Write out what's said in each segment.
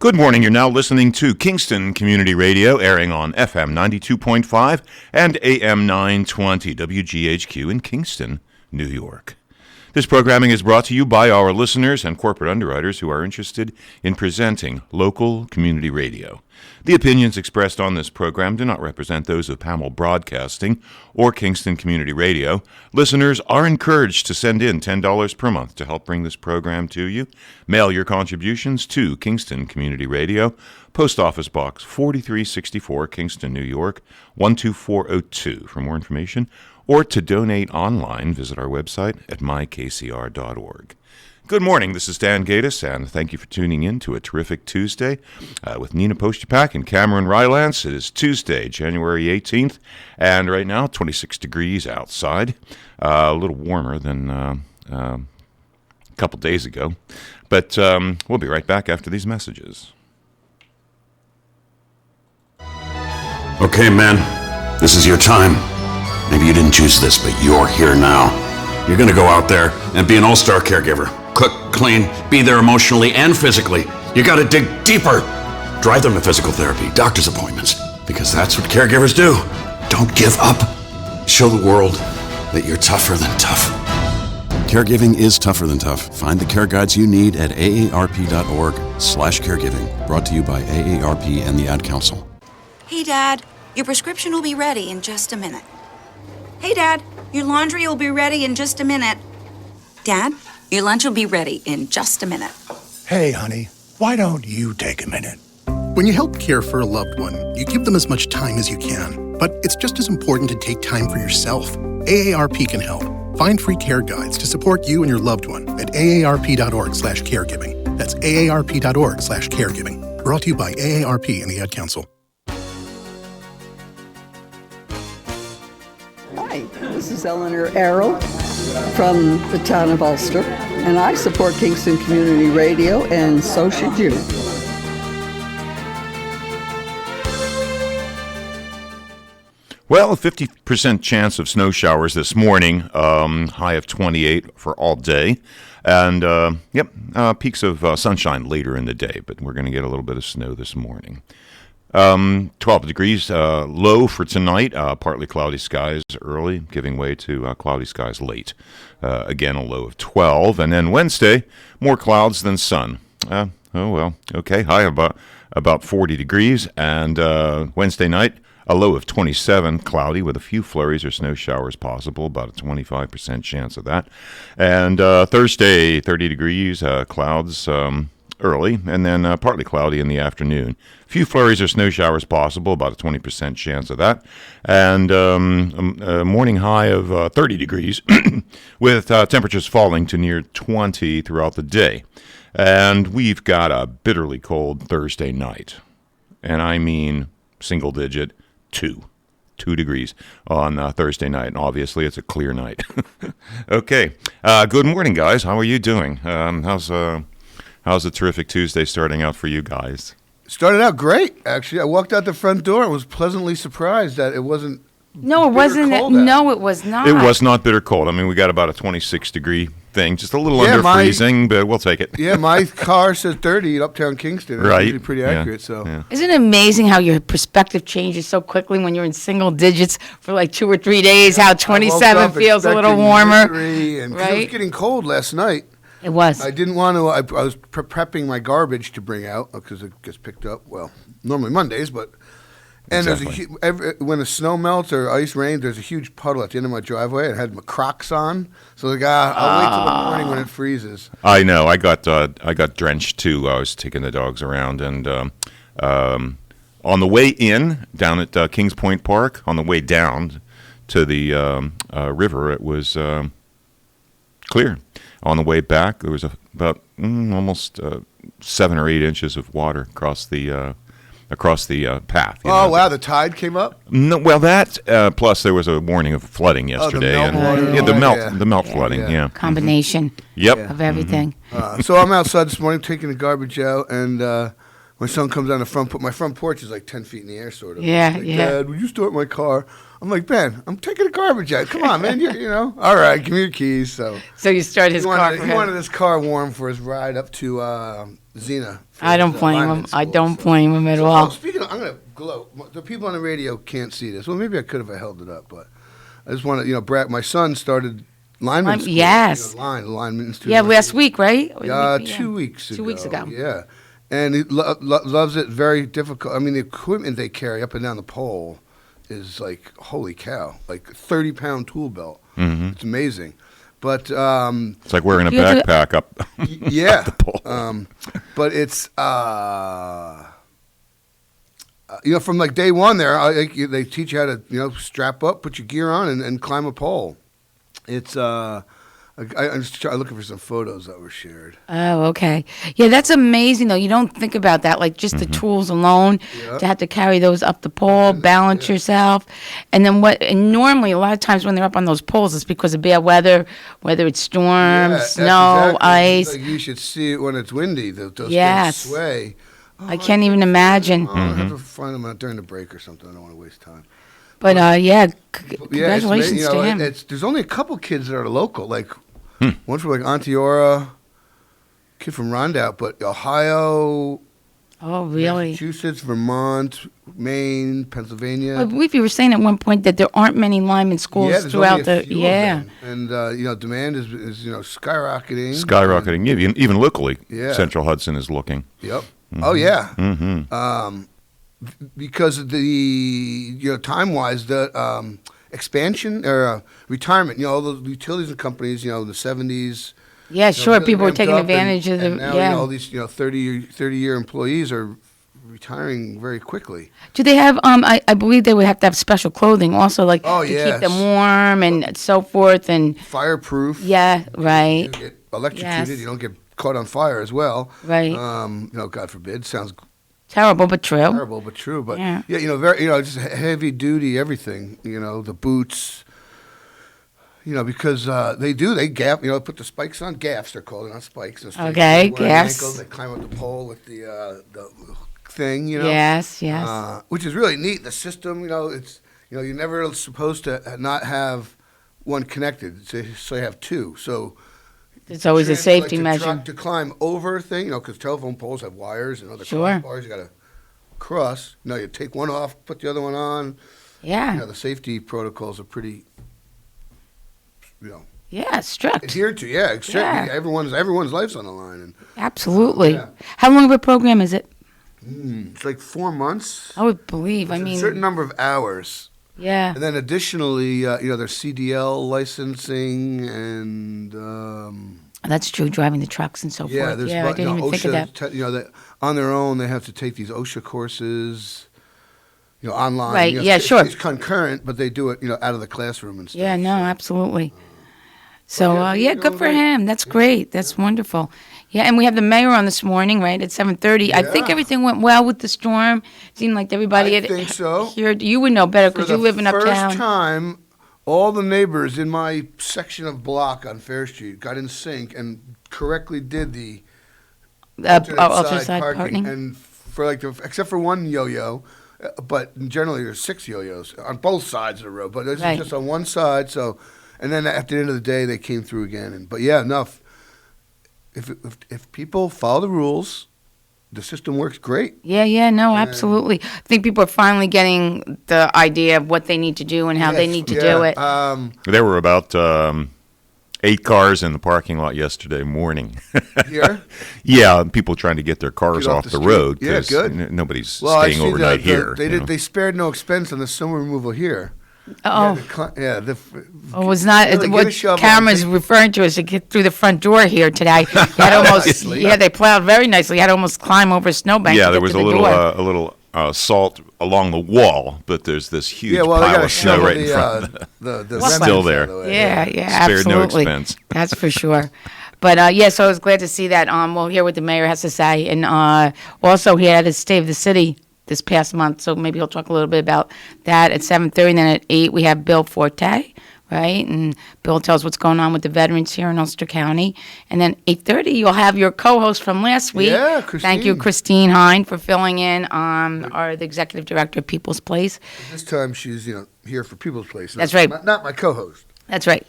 Good morning. You're now listening to Kingston Community Radio, airing on FM 92.5 and AM 920 WGHQ in Kingston, New York. This programming is brought to you by our listeners and corporate underwriters who are interested in presenting local community radio. The opinions expressed on this program do not represent those of Pamel Broadcasting or Kingston Community Radio. Listeners are encouraged to send in $10 per month to help bring this program to you. Mail your contributions to Kingston Community Radio, Post Office Box 4364, Kingston, New York, 12402. For more information or to donate online, visit our website at mykcr.org. Good morning, this is Dan Gaddis, and thank you for tuning in to a terrific Tuesday with Nina Postupack and Cameron Rylance. It is Tuesday, January 18th, and right now 26 degrees outside, a little warmer than a couple days ago, but we'll be right back after these messages. Okay, man, this is your time. Maybe you didn't choose this, but you're here now. You're going to go out there and be an all-star caregiver. Cook, clean, be there emotionally and physically. You got to dig deeper. Drive them to physical therapy, doctor's appointments, because that's what caregivers do. Don't give up. Show the world that you're tougher than tough. Caregiving is tougher than tough. Find the care guides you need at aarp.org/caregiving. Brought to you by AARP and the Ad Council. Hey, Dad, your prescription will be ready in just a minute. Hey, Dad, your laundry will be ready in just a minute. Dad, your lunch will be ready in just a minute. Hey, honey, why don't you take a minute? When you help care for a loved one, you give them as much time as you can. But it's just as important to take time for yourself. AARP can help. Find free care guides to support you and your loved one at aarp.org/caregiving. That's aarp.org/caregiving. Brought to you by AARP and the Ad Council. Hi, this is Eleanor Arrow from the town of Ulster, and I support Kingston Community Radio, and so should you. Well, 50% chance of snow showers this morning, high of 28 for all day, and peaks of sunshine later in the day, but we're going to get a little bit of snow this morning. 12 degrees low for tonight, partly cloudy skies early, giving way to cloudy skies late. Again, a low of 12, and then Wednesday, more clouds than sun. Okay, high about 40 degrees, and Wednesday night, a low of 27, cloudy with a few flurries or snow showers possible, about a 25% chance of that. And Thursday, 30 degrees, clouds early, and then partly cloudy in the afternoon. A few flurries or snow showers possible, about a 20% chance of that. And a morning high of 30 degrees with temperatures falling to near 20 throughout the day. And we've got a bitterly cold Thursday night. And I mean single digit 2 degrees on Thursday night, and obviously it's a clear night. Okay, good morning, guys. How are you doing? How's a terrific Tuesday starting out for you guys? Started out great, actually. I walked out the front door and was pleasantly surprised that it wasn't. No, it wasn't. No, it was not. It was not bitter cold. I mean, we got about a 26-degree thing, just a little under freezing, but we'll take it. Yeah, my car says 30 at Uptown Kingston. Right. It's pretty accurate, so. Yeah. Isn't it amazing how your perspective changes so quickly when you're in single digits for like 2 or 3 days, how 27 feels a little warmer? And right? It was getting cold last night. It was. I didn't want to, I was prepping my garbage to bring out because it gets picked up, well, normally Mondays, but. And Exactly. when the snow melts or ice rains, there's a huge puddle at the end of my driveway. I had my Crocs on, so the guy, I'll wait till the morning when it freezes. I know. I got drenched too. I was taking the dogs around, and on the way in down at Kings Point Park, on the way down to the river, it was clear. On the way back, there was about almost 7 or 8 inches of water across the path. Oh, wow, the tide came up? No, well, that, plus there was a warning of flooding yesterday. The melt flooding, yeah. Combination of everything. So I'm outside this morning taking the garbage out, and my son comes on the front. My front porch is like 10 feet in the air, sort of. Yeah, He's like, Dad, will you start my car? I'm like, Ben, I'm taking the garbage out. Come on, man. You know. All right, give me your keys. So you start his car for he him. wanted his car warm for his ride up to Xena. for I don't his, blame him. lineman I school, don't so. blame him at So, all. speaking of, I'm going to glow. The people on the radio can't see this. Well, maybe I could if I held it up, but I just want to, brag. My son started lineman school. Yes. Lineman Institute. Yeah, last week, right? Or the Yeah, week- 2 weeks ago. 2 weeks ago. Yeah. And he loves it. Very difficult. I mean, the equipment they carry up and down the pole is like, holy cow, like 30-pound tool belt. Mm-hmm. It's amazing. But It's like wearing a You have to- backpack up. yeah, the pole. but it's from like day one there, they teach you how to strap up, put your gear on, and climb a pole. It's I'm just looking for some photos that were shared. Oh, okay. Yeah, that's amazing, though. You don't think about that, like just the tools alone, Yeah. to have to carry those up the pole, balance yourself. And then and normally, a lot of times when they're up on those poles, it's because of bad weather, whether it's storms, Yeah, that's snow, exactly- ice. like you should see it when it's windy. Those Yes. things sway. I can't even imagine. Oh, I have to find them out during the break or something. I don't want to waste time. But yeah, Yeah, congratulations it's, to him. There's only a couple kids that are local, like one from like Onteora, kid from Rondout, but Ohio, Oh, really? Massachusetts, Vermont, Maine, Pennsylvania. I believe you were saying at one point that there aren't many lineman schools yeah, there's throughout only a the. few of Yeah. them. And demand is skyrocketing. Skyrocketing. Even locally, Yeah. Central Hudson is looking. Yep. Oh yeah. Mm-hmm. Because of the time wise, the expansion or retirement. All the utilities and companies. The 70s. Yeah, sure. really People were ramped taking up, advantage of the. and now, Yeah. all these 30-year employees are retiring very quickly. Do they have? I believe they would have to have special clothing also, like Oh, to keep yes. them warm and so forth. And Fireproof. yeah, You right, don't get electrocuted. Yes. You don't get caught on fire as well. right. God forbid. Sounds Terrible, but true. terrible, but true. But Yeah. very, just heavy duty everything. The boots. Because they gaff. Put the spikes on. Gaffs they're called, not spikes. They're Okay, they wear on the gaffs. ankles, they climb up the pole with the thing. Yes, yes. Which is really neat. The system. It's you're never supposed to not have one connected. So you have two. So. It's always a Transfer, safety to measure. to climb over a thing, because telephone poles have wires and other Sure. crossbars you got to cross. You take one off, put the other one on. Yeah, The safety protocols are pretty, yeah, strict. adhered to. Yeah, Yeah. everyone's life's on the line, and Absolutely. Yeah. How long of a program is it? it's like 4 months. I would believe. It's I mean, a certain number of hours, yeah. and then additionally, there's CDL licensing and. That's true. Driving the trucks and so Yeah, forth. there's Yeah, I didn't even think of that. that on their own they have to take these OSHA courses, online. Right, yeah, sure. It's concurrent, but they do it, out of the classroom and stuff. Yeah, no, absolutely. So, yeah, yeah, good for him. That's great. That's wonderful. Yeah, and we have the mayor on this morning, right, at 7:30. I think Yeah. everything went well with the storm. Seemed like everybody I had think so. here. You would know better For because the you live in first uptown. time, all the neighbors in my section of block on Fair Street got in sync and correctly did the Alternate side parking. And for except for one yo-yo, but generally there's 6 yo-yos on both sides of the road. But this Right. is just on one side. So, and then at the end of the day, they came through again. But yeah, enough. If people follow the rules, the system works great. Yeah, no, absolutely. I think people are finally getting the idea of what they need to do and how they Yes, need to yeah. do it. There were about 8 cars in the parking lot yesterday morning. Here, Yeah, people trying to get their cars Get off off the the street. road. Yeah, 'cause good. Nobody's I staying see overnight here. They you did. know. They spared no expense on the snow removal here. Oh, Yeah. it was not Really, get a what shovel camera's and referring to is to get through the front door here today. You had almost, Obviously. yeah, they plowed very nicely. You had to almost climb over a snowbank. Yeah, to there get was to a the little door. salt along the wall, but there's this huge Yeah, well, they pile got to of snow shovel right in front. the What's still remnants there. out of the way. Yeah, Spared no absolutely. expense. That's for sure. But yeah, so I was glad to see that. We'll hear what the mayor has to say, and also he had his State of the City this past month, so maybe he'll talk a little bit about that at 7:30. And then at 8 we have Bill Forte, right? And Bill tells what's going on with the veterans here in Ulster County. And then 8:30 you'll have your co-host from last week. Yeah, Thank you, Christine Hein, for filling in the executive director of People's Place. This time she's here for People's Place. That's right. Not my co-host. That's right,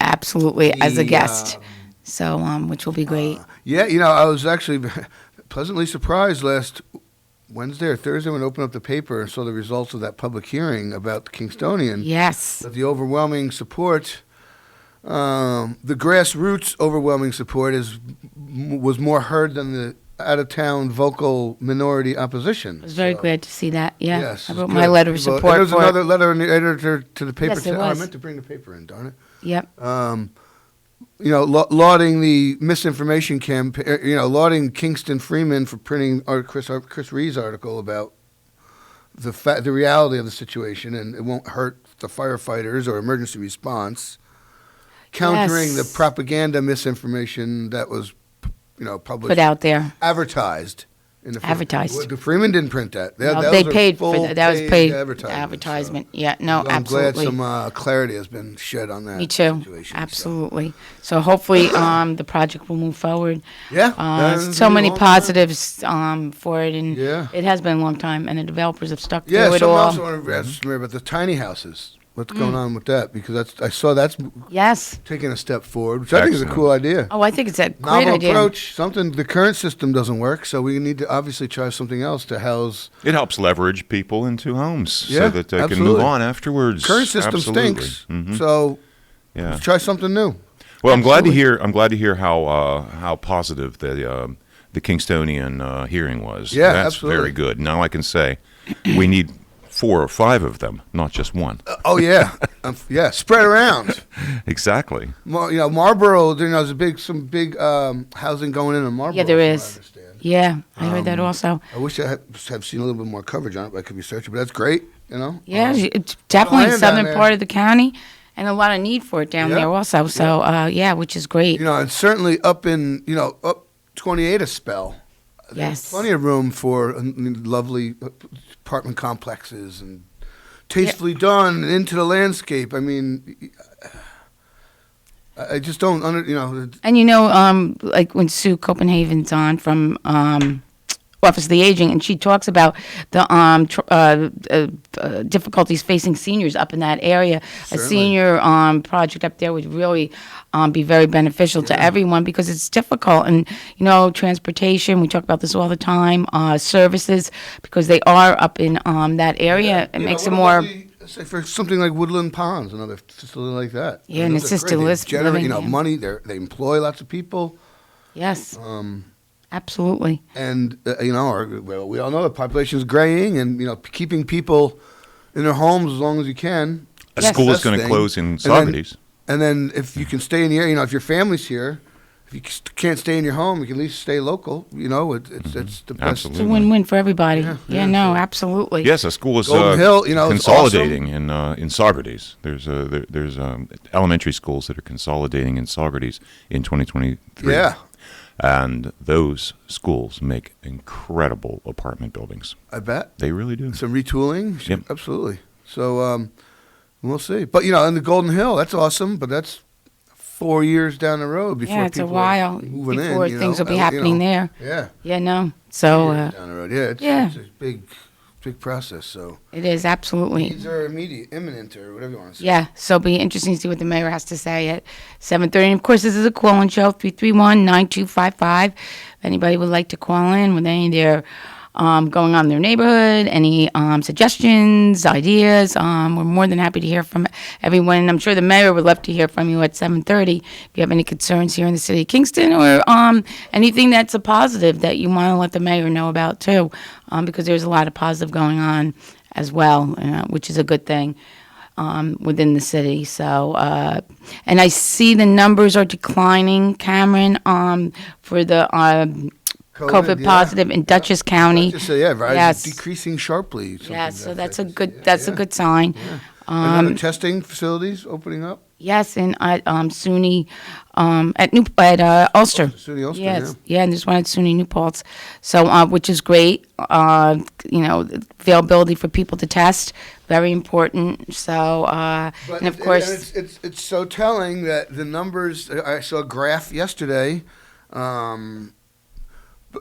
absolutely, as a The, guest. So, which will be great. Yeah, I was actually pleasantly surprised last Wednesday or Thursday when I opened up the paper and saw the results of that public hearing about the Kingstonian. Yes. That the overwhelming support, the grassroots overwhelming support was more heard than the out-of-town vocal minority opposition. I was very glad to see that. Yeah. Yes, I it's wrote good. my letter of People- support There was for another it. letter in the editor to the paper. Yes, there Oh, I was. meant to bring the paper in, darn it. Yep. Lauding the misinformation campaign, lauding Kingston Freeman for printing Chris Ree's article about the reality of the situation, and it won't hurt the firefighters or emergency response. Countering the Yes. propaganda misinformation that was, published, Put out there. advertised. In the Advertised. The Freeman didn't print that. No, That they was a paid for that. That was full-paid paid advertisement. so Yeah, no, I'm absolutely. glad some clarity has been shed on that. Me too. Situation, so. Absolutely. So hopefully, the project will move forward. Yeah. So many positives for it, and Yeah. it has been a long time, and the developers have stuck Yeah, through it something all. else I want to ask Mary about the tiny houses. What's going on with that? Because I saw that's Yes. taking a step forward, which I think is a Excellent. cool idea. Oh, I think it's a great Novel idea. approach. Something the current system doesn't work, so we need to obviously try something else to house. It helps leverage people into homes Yeah, so that they can absolutely. move on afterwards. Current system Absolutely. stinks, Mhm. so Yeah. let's try something new. Well, I'm glad to Absolutely. hear. I'm glad to hear how positive the Kingstonian hearing was. Yeah, That's absolutely. very good. Now I can say we need 4 or 5 of them, not just one. Oh yeah, yeah. Spread around. Exactly. Marlboro. There's some big housing going in Marlboro. Yeah, there from what I is. understand. Yeah, I heard that also. I wish I have seen a little bit more coverage on it, but I could be searching. But that's great. Yeah, it's definitely land southern down there. part of the county, and a lot of need for it down Yeah. there also. So, which is great. And certainly up in up 28 a spell. There's Yes. plenty of room for lovely apartment complexes and tastefully done and into the landscape. I mean, I just don't And like when Sue Copenhagen's on from Office of the Aging, and she talks about the difficulties facing seniors up in that area. Certainly. A senior project up there would really be very beneficial to everyone because it's difficult. And, transportation, we talk about this all the time, services, because they are up in that area. It makes it more... Say for something like Woodland Ponds, another facility like that. Yeah, and those are assisted great. They living, generate, yeah. money. They employ lots of people. Yes, absolutely. And we all know the population is graying, and keeping people in their homes as long as you can. A Yes. school is Best going to thing. close in And then- Saugerties. And then if you can stay in the area, if your family's here, if you can't stay in your home, you can at least stay local. It's the best. Absolutely. It's a win-win for everybody. Yeah, No, absolutely. Yes, a school is Golden Hill, it's consolidating in Saugerties. There's elementary schools that are consolidating in Saugerties in 2023. Yeah. And those schools make incredible apartment buildings. I bet. They really do. Some retooling. Yep. Absolutely. So we'll see. But, in the Golden Hill, that's awesome, but that's 4 years down the road before Yeah, it's a people are while moving before in, things will be happening there. Yeah. Yeah, no. So Years down the road. Yeah, it's a big process. So it is absolutely. needs are imminent, or whatever you want to say. Yeah, so it'll be interesting to see what the mayor has to say at 7:30. And of course, this is a call-in show, 331-9255. If anybody would like to call in with any of their going on in their neighborhood, any suggestions, ideas, we're more than happy to hear from everyone. I'm sure the mayor would love to hear from you at 7:30 if you have any concerns here in the city of Kingston or anything that's a positive that you want to let the mayor know about too, because there's a lot of positive going on as well, which is a good thing. Within the city. So, and I see the numbers are declining, Cameron, for the COVID yeah. positive in Dutchess County. Just say, right, Yes. decreasing sharply. something Yeah, to so that that's a effect. good a good sign. Another testing facilities opening up. Yes, and at SUNY at Ulster. SUNY Ulster, Yes, yeah, and there's one at SUNY New Paltz. So, which is great. Availability for people to test, very important. So, But and of course, it's so telling that the numbers. I saw a graph yesterday.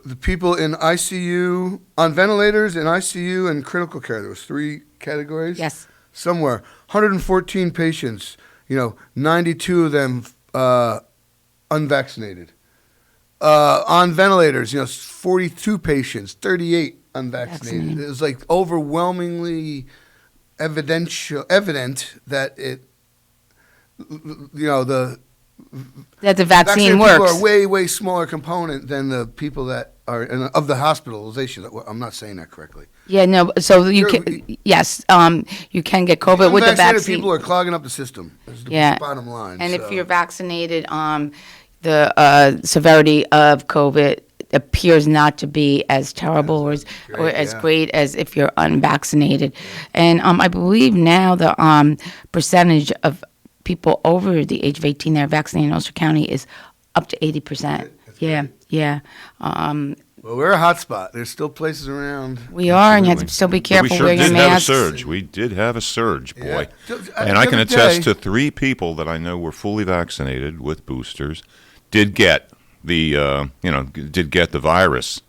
The people in ICU, on ventilators, in ICU, and critical care. There was 3 categories. yes, Somewhere, 114 patients. 92 of them unvaccinated. On ventilators, 42 patients, 38 unvaccinated. Vaccinated. It was like overwhelmingly evident that it, the That the vaccine vaccinated people works. are way, way smaller component than the people that are of the hospitalization. I'm not saying that correctly. Yeah, no. So you Sure, can, yes, you can get COVID with the Unvaccinated vaccine. people are clogging up the system. Is the Yeah. bottom line. And so. if you're vaccinated, the severity of COVID appears not to be as terrible or as yeah. great as if you're unvaccinated. And I believe now the percentage of people over the age of 18 that are vaccinated in Ulster County is up to 80%. Yeah, yeah. Well, we're a hot spot. There's still places around. We are, and you have to Absolutely. still be But careful. we sure Wear your did have a masks. surge. We did have a surge, boy. Yeah. And I can The other attest day- to 3 people that I know were fully vaccinated with boosters, did get the virus,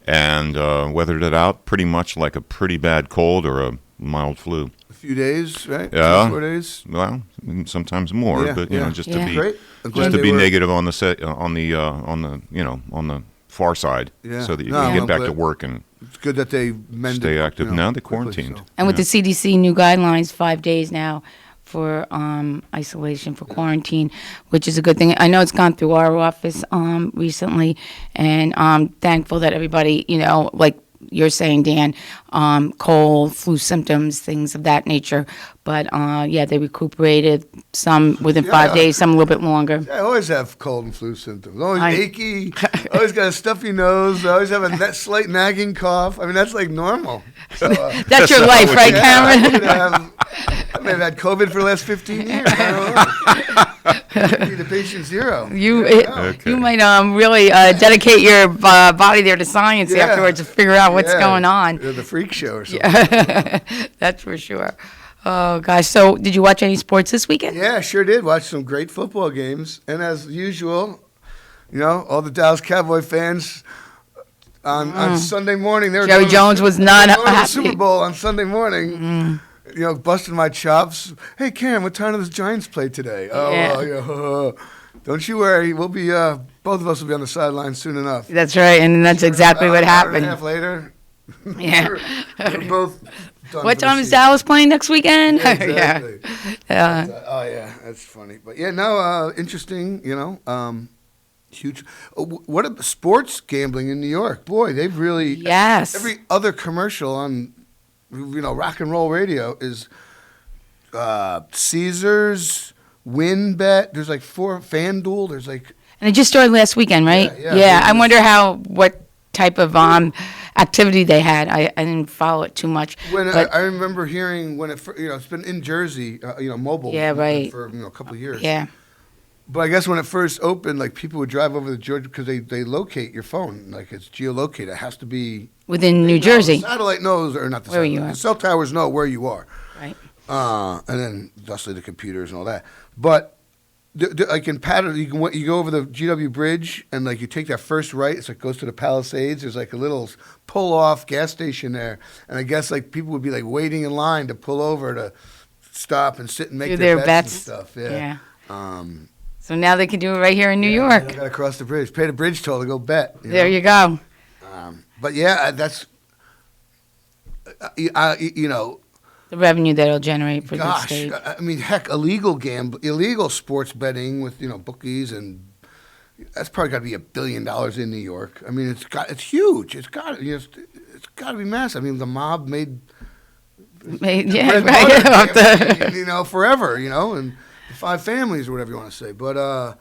and weathered it out pretty much like a pretty bad cold or a mild flu. A few days, right? Yeah. 4 days. Well, sometimes more, Yeah, but yeah. just Yeah. to be Great. I'm glad just to they be were- negative on the far side, Yeah. so that you No, can I'm get back to glad- work and It's good that they mended. stay active. Now they quickly, quarantined. so. And with the CDC new guidelines, 5 days now for isolation, for quarantine, which is a good thing. I know it's gone through our office recently, and I'm thankful that everybody, like you're saying, Dan, cold, flu symptoms, things of that nature. But they recuperated, some within 5 Yeah. days, some a little bit longer. I always have cold and flu symptoms. Always I- achy. Always got a stuffy nose. I always have a slight nagging cough. I mean, that's like normal. So, That's your life, right, Cameron? I may have had COVID for the last 15 years. I don't know. Be the patient zero. You might really dedicate your body there to science Yeah. afterwards to figure out what's Yeah. going on. The freak show or something. That's for sure. Oh gosh! So, did you watch any sports this weekend? Yeah, sure did. Watch some great football games. And as usual, all the Dallas Cowboy fans on Sunday morning, they were Jerry going to- Jones was they were not going to the happy. Super Bowl on Sunday morning. Busting my chops. Hey, Cam, what time does the Giants play today? Yeah. Don't you worry. We'll be both of us will be on the sideline soon enough. That's right, and that's exactly what An hour and a happened. half later, Yeah. we're both done What for the time is season. Dallas playing next weekend? Yeah, exactly. Yeah. Oh yeah, that's funny. But yeah, no, interesting. Huge. What a sports gambling in New York. Boy, they've really. Yes. Every other commercial on, rock and roll radio is Caesars, WinBet. There's like 4 FanDuel. There's like. And it just started last weekend, right? Yeah. I wonder what type of activity they had. I didn't follow it too much. When but I remember hearing when it's been in Jersey, mobile. Yeah, right. For a couple of years. yeah. But I guess when it first opened, like people would drive over to Georgia because they locate your phone, like it's geolocated. It has to be Within New the Jersey. satellite knows, or not the Where satellite. you are. The cell towers know where you are, Right. and then thusly the computers and all that. But like in Patterson, you go over the GW Bridge and like you take that first right. It's like goes to the Palisades. There's like a little pull off gas station there, and I guess like people would be like waiting in line to pull over to stop and sit and make Do their their bets bets. and stuff. Yeah. Yeah. So now they can do it right here in New I York. got to cross the bridge, pay the bridge toll to go bet. There you go. But yeah, that's The revenue that it'll generate for the gosh. state. I mean, heck, illegal sports betting with bookies, and that's probably got to be $1 billion in New York. I mean, it's huge. It's got to be massive. I mean, the mob made Yeah, bread right. butter, forever, and the 5 families or whatever you want to say. But I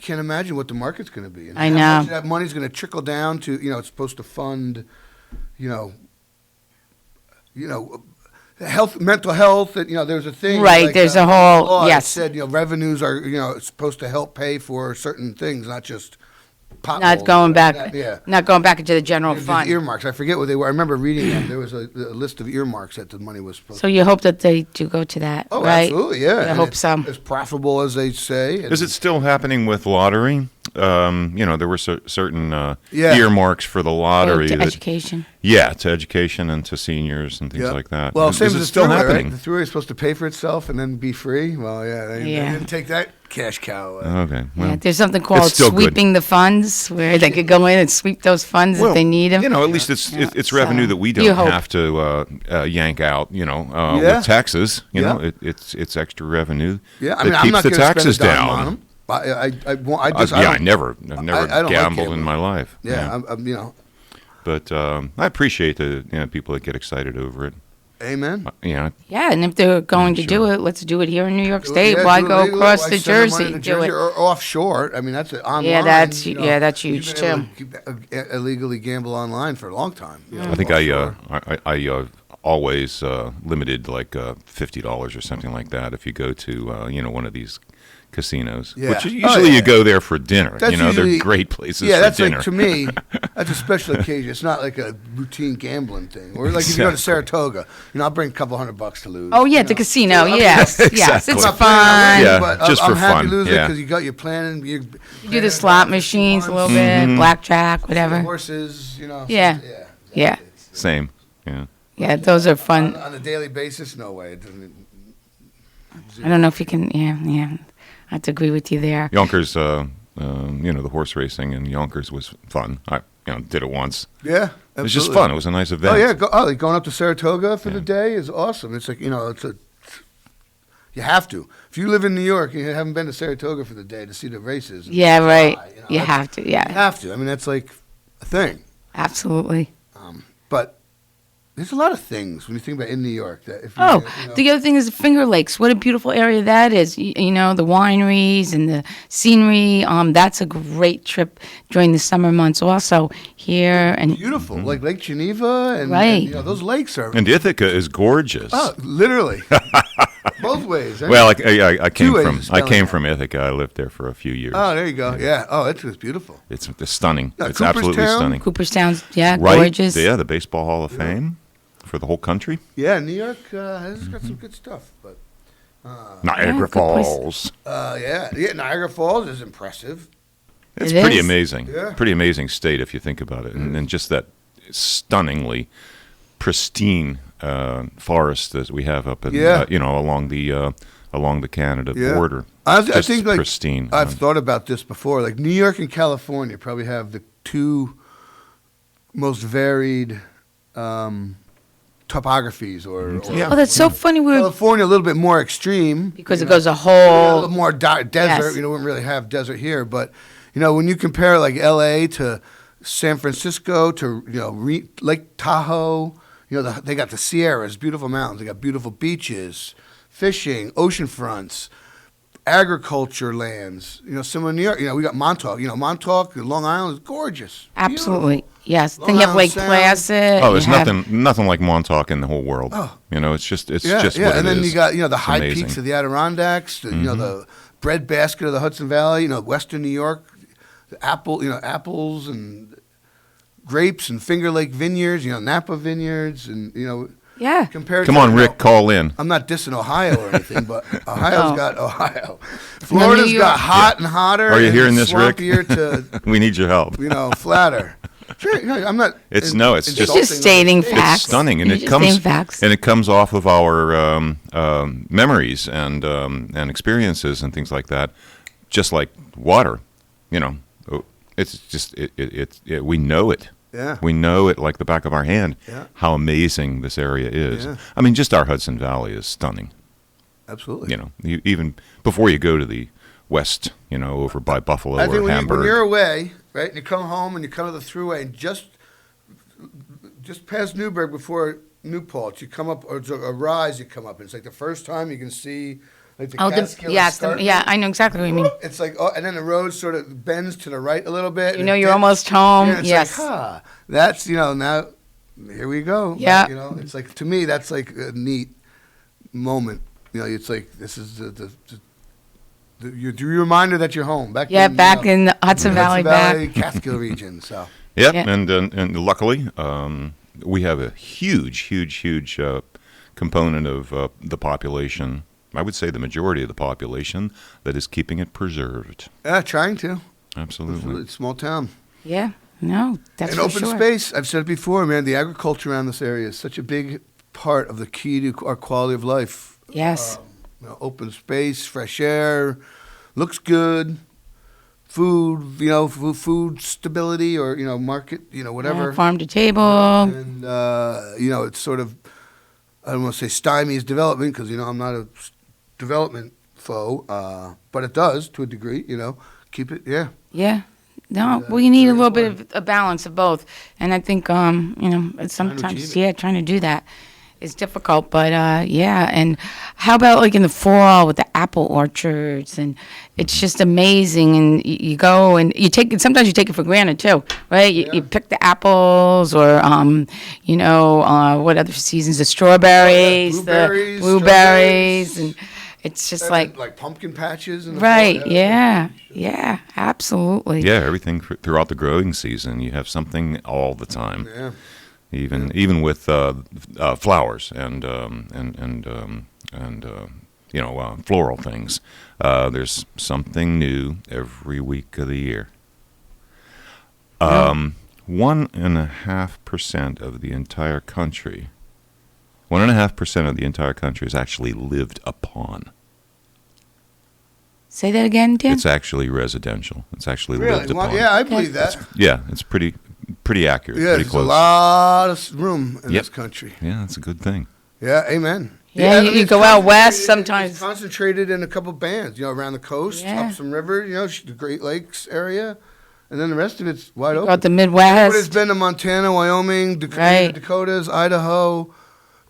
can't imagine what the market's going to be. And I how know. much of that money's going to trickle down to, it's supposed to fund, mental health. And, there's a thing. Right, like, there's a in the whole- law that yes. said, revenues are, it's supposed to help pay for certain things, not just potholes. Not going back. Yeah. Not going back into the general There's fund. earmarks. I forget what they were. I remember reading them. There was a list of earmarks that the money was supposed So you hope that they do go to that, Oh, right? absolutely, yeah. I And hope it's so. as profitable as they say. and- Is it still happening with lottery? there were certain Yeah. earmarks for the lottery. to that- education. Yeah, to education and to seniors and things Yep. like that. Well, Is same as it the still throughway, happening? right? The throughway is supposed to pay for itself and then be free. Well, yeah, they Yeah. didn't take that cash cow away. Okay. Well, Yeah, there's something called still good. sweeping the funds, where they could go in and sweep those funds if they need them. At least it's revenue that we you don't hope. have to yank out. Yeah. With taxes. Yeah. It's extra revenue. Yeah, I that mean, I'm keeps not the going to taxes spend a dime down. on them. I I've never I don't like gambled in gambling. my life. Yeah, But I appreciate the people that get excited over it. amen. Yeah. Yeah, and if they're going to do Sure. it, let's do it here in New York State. Yeah, Why do it go legally. across Why to send the money Jersey to and do it? Or offshore. I mean, that's online. Yeah, that's- you know. yeah, that's You've huge, been able to illegally gamble online for a long time. I think I always limited like $50 or something like that if you go to one of these casinos. Yeah. Which Oh, usually yeah. you go there for dinner. That's they're usually- great places Yeah, for that's dinner. like, to me, that's a special occasion. It's not like a routine gambling thing. Or like if you go to Saratoga, I'll bring a couple $100 to lose. Oh yeah, you the know. casino. I'm- Yes, yes, Exactly. it's I'm not planning on fun. winning, Yeah, but just I'm for happy fun, to lose it yeah. because you're planning. You do the slot machines a little bit, blackjack, whatever. Horses, Yeah. Yeah. Same. Yeah. Yeah, those are fun. On a daily basis, no way. It doesn't. I don't know if you can. Yeah. I have to agree with you there. Yonkers, the horse racing in Yonkers was fun. I did it once. Yeah, absolutely. It was just fun. It was a nice event. Oh yeah, going up to Saratoga for the day is awesome. It's like you have to. If you live in New York and you haven't been to Saratoga for the day to see the races, Yeah, right. You that's- have to. you Yeah, have to. I mean, that's like a thing. absolutely. But there's a lot of things when you think about in New York that if Oh, the other thing is the Finger Lakes. What a beautiful area that is. The wineries and the scenery. That's a great trip during the summer months also here. And beautiful, like Lake Geneva and, Right. and, those lakes are And Ithaca is gorgeous. literally both ways. Right? Well, I came Two ways from of spelling that. Ithaca. I lived there for a few years. Oh, there you go. Yeah. Oh, it was beautiful. It's stunning. Yeah, It's absolutely Cooperstown. stunning. Cooperstown's, yeah, Right? gorgeous. Yeah, the Baseball Hall of Fame for the whole country. Yeah, New York has got some good stuff, but Niagara good place. Falls. yeah, Niagara Falls is impressive. It's It pretty is. amazing. Yeah. Pretty amazing state if you think about it, and just that stunningly pristine forest that we have up in Yeah. along the Canada Yeah. border. I Just think like pristine. I've thought about this before. Like New York and California probably have the two most varied topographies, or Oh, that's so funny. California a little bit more extreme Because you it know, goes a a whole. little more desert. Yes. We don't really have desert here, but when you compare like L.A. to San Francisco to Lake Tahoe, they got the Sierras, beautiful mountains. They got beautiful beaches, fishing, ocean fronts, agriculture lands. Similar to New York. We got Montauk. Montauk, Long Island is gorgeous. Absolutely. Yes. Long Then you have Island Lake Sound. Placid. Oh, there's you have- nothing like Montauk in the whole world. Oh. It's just Yeah, just yeah. what And it then is. you got the It's high amazing. peaks of the Adirondacks. The breadbasket of the Hudson Valley. Western New York, the apples and grapes and Finger Lake vineyards. Napa vineyards and Yeah. compared. Come to, on, Rick, call in. I'm not dissing Ohio or anything, but Ohio's No. got Ohio. Florida's York- got hot and hotter. Are you and hearing this, Rick? swampier to We need your help. flatter. Sure, no, I'm not. It's in- just- It's insulting just stating the state. facts. It's stunning, and You're it just comes stating facts. and it comes off of our memories and experiences and things like that. Just like water, it's just we know it. Yeah. We know it like the back of our hand. Yeah. How amazing this area is. Yeah. I mean, just our Hudson Valley is stunning. Absolutely. Even before you go to the west, over by Buffalo I think or when Hamburg. you're away, right, and you come home and you come to the thruway and just past Newburgh before New Paltz, you come up, or it's a rise you come up, and it's like the first time you can see like the Catskills start. Yeah, I know exactly what you mean. It's like, and then the road sort of bends to the right a little bit. You and know it you're dips. almost home. Yeah, it's Yes. like, that's, now, here we go. Yeah. It's like, to me, that's like a neat moment. It's like, this is the reminder that you're home. Back Yeah, in, back in the Hudson Valley, back. Catskill region, so. Yep, Yeah. and luckily, we have a huge component of the population. I would say the majority of the population that is keeping it preserved. Yeah, trying to. Absolutely. It's a small town. Yeah. No, that's And for open sure. space. I've said it before, man. The agriculture around this area is such a big part of the key to our quality of life. Yes. Open space, fresh air, looks good. Food, food stability or, market, whatever. Yeah, farm to table. And, it's sort of, I don't want to say stymies development because, I'm not a development foe, but it does to a degree, keep it, yeah. Yeah. No, well, you need a little bit of a balance of both. And I think, it's sometimes, trying to do that is difficult. But, and how about like in the fall with the apple orchards? And it's just amazing. And you go and sometimes you take it for granted too, right? You pick the apples or, what other seasons? The strawberries, the blueberries. And it's just like pumpkin patches. And right, yeah, absolutely. Yeah, everything throughout the growing season. You have something all the time. Yeah. Even with flowers and floral things, there's something new every week of the year. 1.5% of the entire country. 1.5% of the entire country is actually lived upon. Say that again, Dan. It's actually residential. It's actually Really? lived upon. Yeah, I believe that. Yeah, it's pretty accurate. Yeah, pretty there's close. a lot of room in this country. Yeah, that's a good thing. Yeah, amen. Yeah, you it's go out west concentrated- sometimes. It's concentrated in a couple bands, around the coast, up some river, the Great Lakes area, and then the rest of it's wide open. Got the But Midwest. it's been to Montana, Wyoming, Right. Dakotas, Idaho,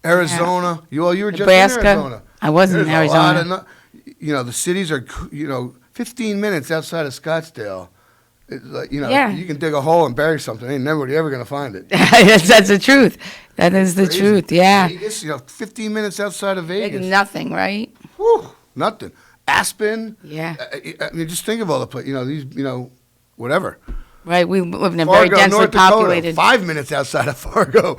Arizona. You were just Nebraska. in Arizona. I was in There's a Arizona. lot of the cities are, 15 minutes outside of Scottsdale. It's like, you can dig a hole and bury something. Ain't nobody ever going to find it. That's the truth. That is the Crazy. truth, yeah. Vegas, 15 minutes outside of Like Vegas. nothing, right? Whew, nothing. Aspen. Yeah. I mean, just think of all the places, these, whatever. Right, we live in a very Fargo, densely North Dakota, populated. 5 minutes outside of Fargo.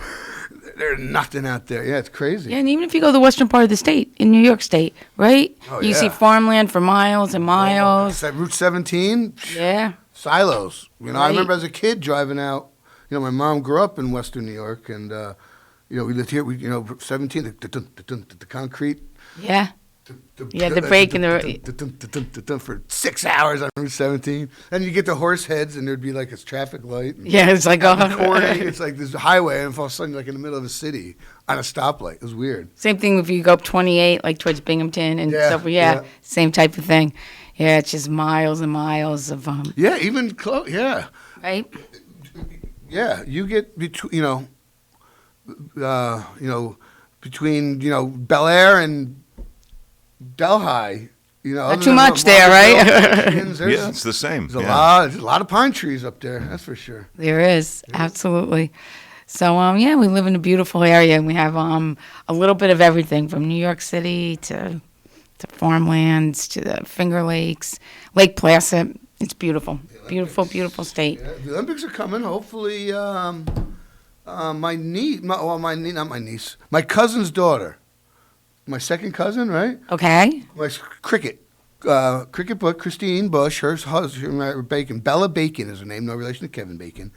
There's nothing out there. Yeah, it's crazy. Yeah, and even if you go to the western part of the state, in New York State, right? Oh, you yeah. see farmland for miles and miles. Route 17. Yeah. Silos. I Right. remember as a kid driving out. My mom grew up in Western New York, and we lived here. 17, the concrete. Yeah. The break in the... for 6 hours on Route 17. Then you get the horse heads, and there'd be like a traffic light. And Yeah, it's like, corny. It's like this highway, and all of a sudden, like in the middle of a city on a stoplight. It was weird. Same thing if you go up 28, like towards Binghamton and stuff. Yeah, same type of thing. Yeah, it's just miles and miles of... Yeah, even close. Yeah. Right? Yeah, you get between, between Bel Air and Delhi. Not too much there, right? Yeah, it's the same. There's Yeah. a lot of pine trees up there. That's for sure. There is, absolutely. So, we live in a beautiful area, and we have a little bit of everything from New York City to farmlands to the Finger Lakes, Lake Placid. It's beautiful. Beautiful, beautiful state. Yeah, the Olympics are coming. Hopefully, my niece, not my niece, my cousin's daughter, my second cousin, right? Okay. My cricket book, Christine Bush, her husband, Bacon. Bella Bacon is her name, no relation to Kevin Bacon.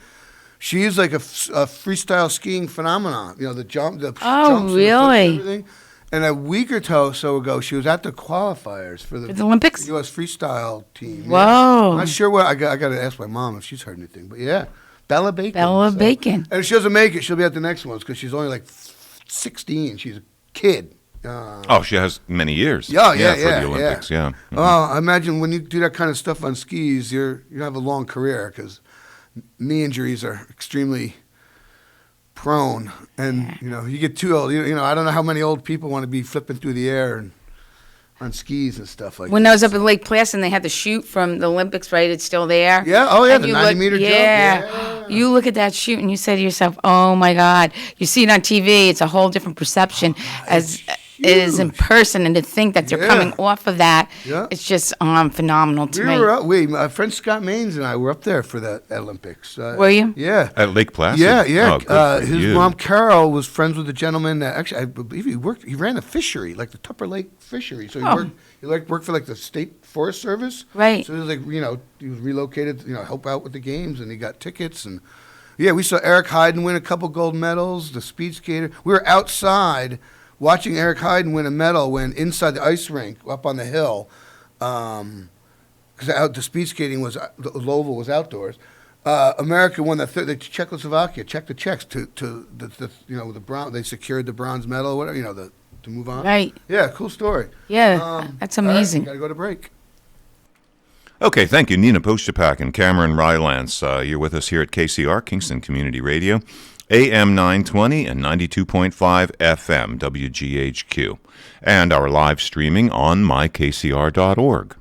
She is like a freestyle skiing phenomenon. The jump, the jumps and the really? flips and everything. And a week or so ago, she was at the qualifiers for the Olympics? U.S. freestyle team. Whoa. Yeah. I'm not sure what. I got to ask my mom if she's heard anything. But yeah, Bella Bacon. Bella Bacon. And if she doesn't make it, she'll be at the next ones because she's only like 16. She's a kid. She has many years. Yeah, for the Olympics. Yeah. Mhm. Oh, I imagine when you do that kind of stuff on skis, you have a long career because knee injuries are extremely prone, and you get too old. I don't know how many old people want to be flipping through the air and on skis and stuff like When that. I was up in Lake Placid and they had the chute from the Olympics, right? It's still there. Yeah, oh yeah, And the you 90-meter jump. Yeah. You look at that chute and you say to yourself, "Oh my God!" You see it on TV; it's a whole different perception. is in person, and to think that they're Yeah. coming off of that, Yeah. it's just phenomenal to me. My friend Scott Maines and I were up there for that Olympics. Were you? Yeah. At Lake Placid? Yeah, yeah. Oh, good for His you. mom Carol was friends with the gentleman that actually I believe he ran a fishery, like the Tupper Lake fishery. So he worked for like the state forest service. Right. So he was like, he was relocated, help out with the games, and he got tickets. And yeah, we saw Eric Heiden win a couple gold medals, the speed skater. We were outside watching Eric Heiden win a medal when inside the ice rink up on the hill, because the speed skating was, the Louisville was outdoors. America won the Czechoslovakia checked the Czechs to the bronze. They secured the bronze medal, whatever, to move on. Right. Yeah, cool story. Yeah, that's amazing. Got to go to break. Okay, thank you, Nina Postupack and Cameron Rylance. You're with us here at KCR, Kingston Community Radio, AM 920 and 92.5 FM, WGHQ, and our live streaming on mykcr.org.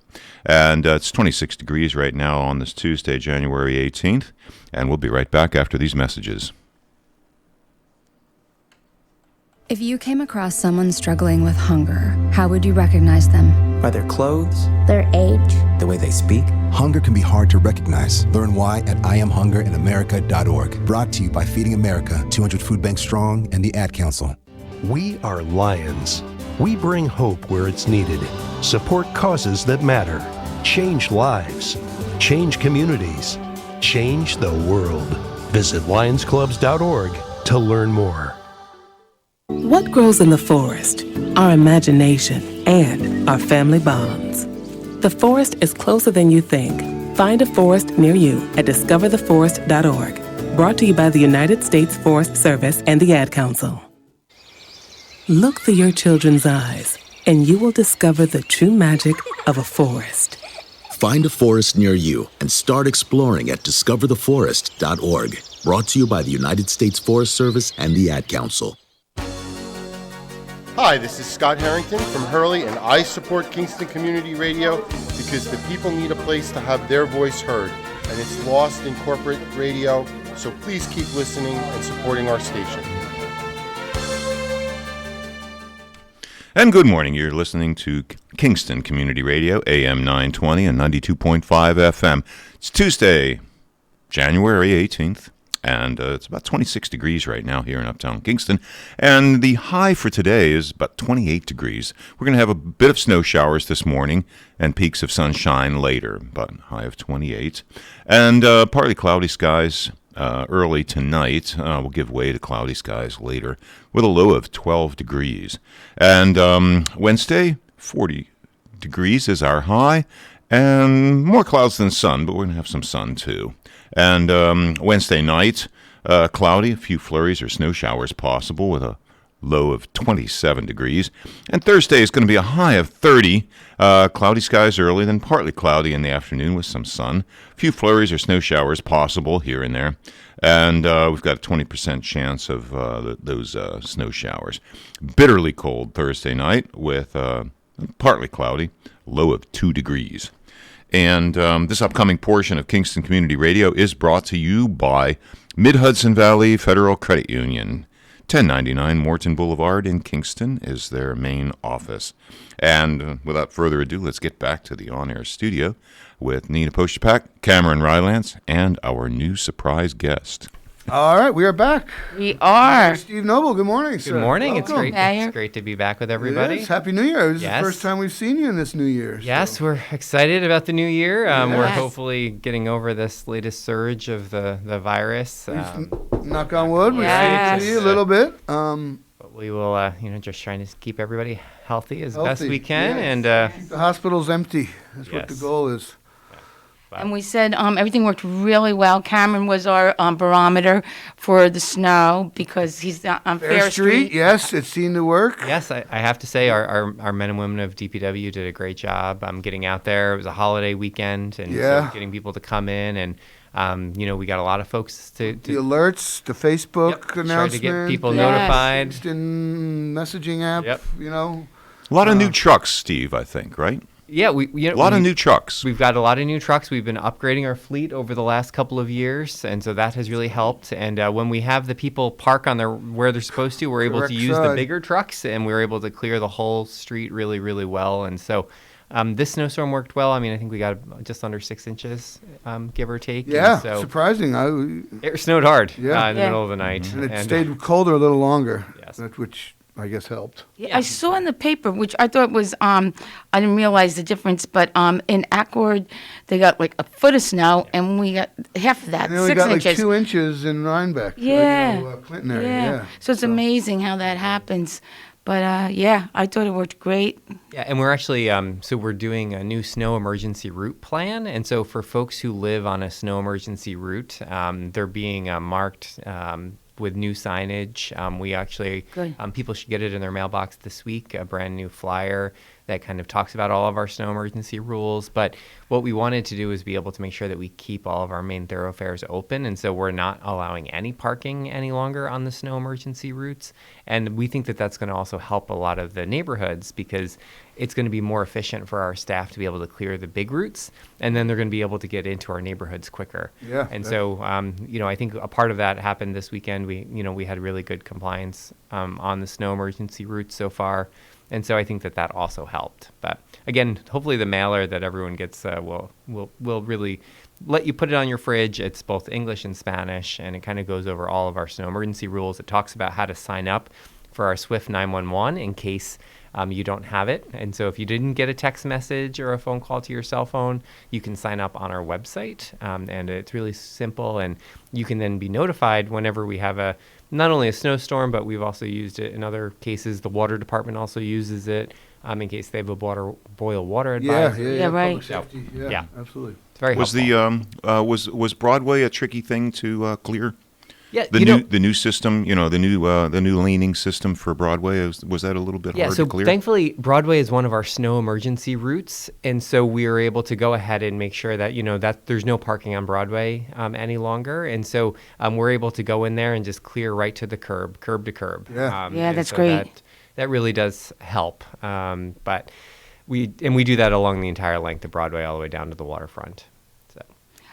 And it's 26 degrees right now on this Tuesday, January 18th, and we'll be right back after these messages. If you came across someone struggling with hunger, how would you recognize them? By their clothes, their age, the way they speak. Hunger can be hard to recognize. Learn why at IamHungerInAmerica.org. Brought to you by Feeding America, 200 Food Banks Strong, and the Ad Council. We are Lions. We bring hope where it's needed. Support causes that matter. Change lives. Change communities. Change the world. Visit lionsclubs.org to learn more. What grows in the forest? Our imagination and our family bonds. The forest is closer than you think. Find a forest near you at discovertheforest.org. Brought to you by the United States Forest Service and the Ad Council. Look through your children's eyes, and you will discover the true magic of a forest. Find a forest near you and start exploring at discovertheforest.org. Brought to you by the United States Forest Service and the Ad Council. Hi, this is Scott Harrington from Hurley, and I support Kingston Community Radio because the people need a place to have their voice heard, and it's lost in corporate radio, so please keep listening and supporting our station. And good morning. You're listening to Kingston Community Radio, AM 920 and 92.5 FM. It's Tuesday, January 18th. And it's about 26 degrees right now here in uptown Kingston. And the high for today is about 28 degrees. We're going to have a bit of snow showers this morning and peaks of sunshine later, but high of 28. And partly cloudy skies early tonight. We'll give way to cloudy skies later with a low of 12 degrees. And Wednesday, 40 degrees is our high. And more clouds than sun, but we're going to have some sun too. And Wednesday night, cloudy, a few flurries or snow showers possible with a low of 27 degrees. And Thursday is going to be a high of 30. Cloudy skies early, then partly cloudy in the afternoon with some sun. A few flurries or snow showers possible here and there. And we've got a 20% chance of those snow showers. Bitterly cold Thursday night with partly cloudy, low of 2 degrees. And this upcoming portion of Kingston Community Radio is brought to you by Mid-Hudson Valley Federal Credit Union. 1099 Morton Boulevard in Kingston is their main office. And without further ado, let's get back to the on-air studio with Nina Postupack, Cameron Rylance, and our new surprise guest. All right, we are back. We are. Steve Noble, good morning, sir. Good morning. Welcome. It's great to be back with everybody. Yes, Happy New Year. This is the first time we've seen you in this new year. Yes, we're excited about the new year. We're hopefully getting over this latest surge of the virus. Knock on wood. We see you a little bit. But we will, just trying to keep everybody healthy as best we can. Yes. And keep the hospitals empty. That's what the goal is. And we said everything worked really well. Cameron was our barometer for the snow because he's on Fair Street. Yes, it seemed to work. Yes, I have to say our men and women of DPW did a great job getting out there. It was a holiday weekend, and so getting people to come in. And, we got a lot of folks to the alerts, the Facebook announcement. Try to get people notified. Kingston messaging app, A lot of new trucks, Steve, I think, right? Yeah, A lot of new trucks. We've got a lot of new trucks. We've been upgrading our fleet over the last couple of years, and so that has really helped. And when we have the people park on where they're supposed to, we're able to use the bigger trucks, and we're able to clear the whole street really, really well. And so this snowstorm worked well. I mean, I think we got just under 6 inches, give or take. Yeah, and so surprising. It snowed hard in the Yeah. middle of the night. And it stayed colder a little longer, Yes. which I guess helped. Yeah, I saw in the paper, which I thought was, I didn't realize the difference, but in Accord, they got like a foot of snow, and we got half of that, And they only 6 got inches. like 2 inches in Rhinebeck. Yeah. Clinton area, yeah. So it's amazing how that happens. But yeah, I thought it worked great. Yeah, and we're actually, so we're doing a new snow emergency route plan. And so for folks who live on a snow emergency route, they're being marked with new signage. We actually, people should get it in their mailbox this week, a brand new flyer that kind of talks about all of our snow emergency rules. But what we wanted to do is be able to make sure that we keep all of our main thoroughfares open. And so we're not allowing any parking any longer on the snow emergency routes. And we think that that's going to also help a lot of the neighborhoods because it's going to be more efficient for our staff to be able to clear the big routes. And then they're going to be able to get into our neighborhoods quicker. Yeah. And so, I think a part of that happened this weekend. We had really good compliance on the snow emergency routes so far. And so I think that also helped. But again, hopefully the mailer that everyone gets will really let you put it on your fridge. It's both English and Spanish, and it kind of goes over all of our snow emergency rules. It talks about how to sign up for our Swift 911 in case you don't have it. And so if you didn't get a text message or a phone call to your cell phone, you can sign up on our website. And it's really simple, and you can then be notified whenever we have not only a snowstorm, but we've also used it in other cases. The water department also uses it in case they have a boil water advisory. Yeah, right. public safety. Yeah, absolutely. It's very helpful. Was Broadway a tricky thing to clear? Yeah, the new system, the new laning system for Broadway, was that a little bit hard to clear? Thankfully Broadway is one of our snow emergency routes, and so we were able to go ahead and make sure that that there's no parking on Broadway any longer, and so we're able to go in there and just clear right to the curb to curb. Yeah, that's so great. That really does help, but we do that along the entire length of Broadway all the way down to the waterfront.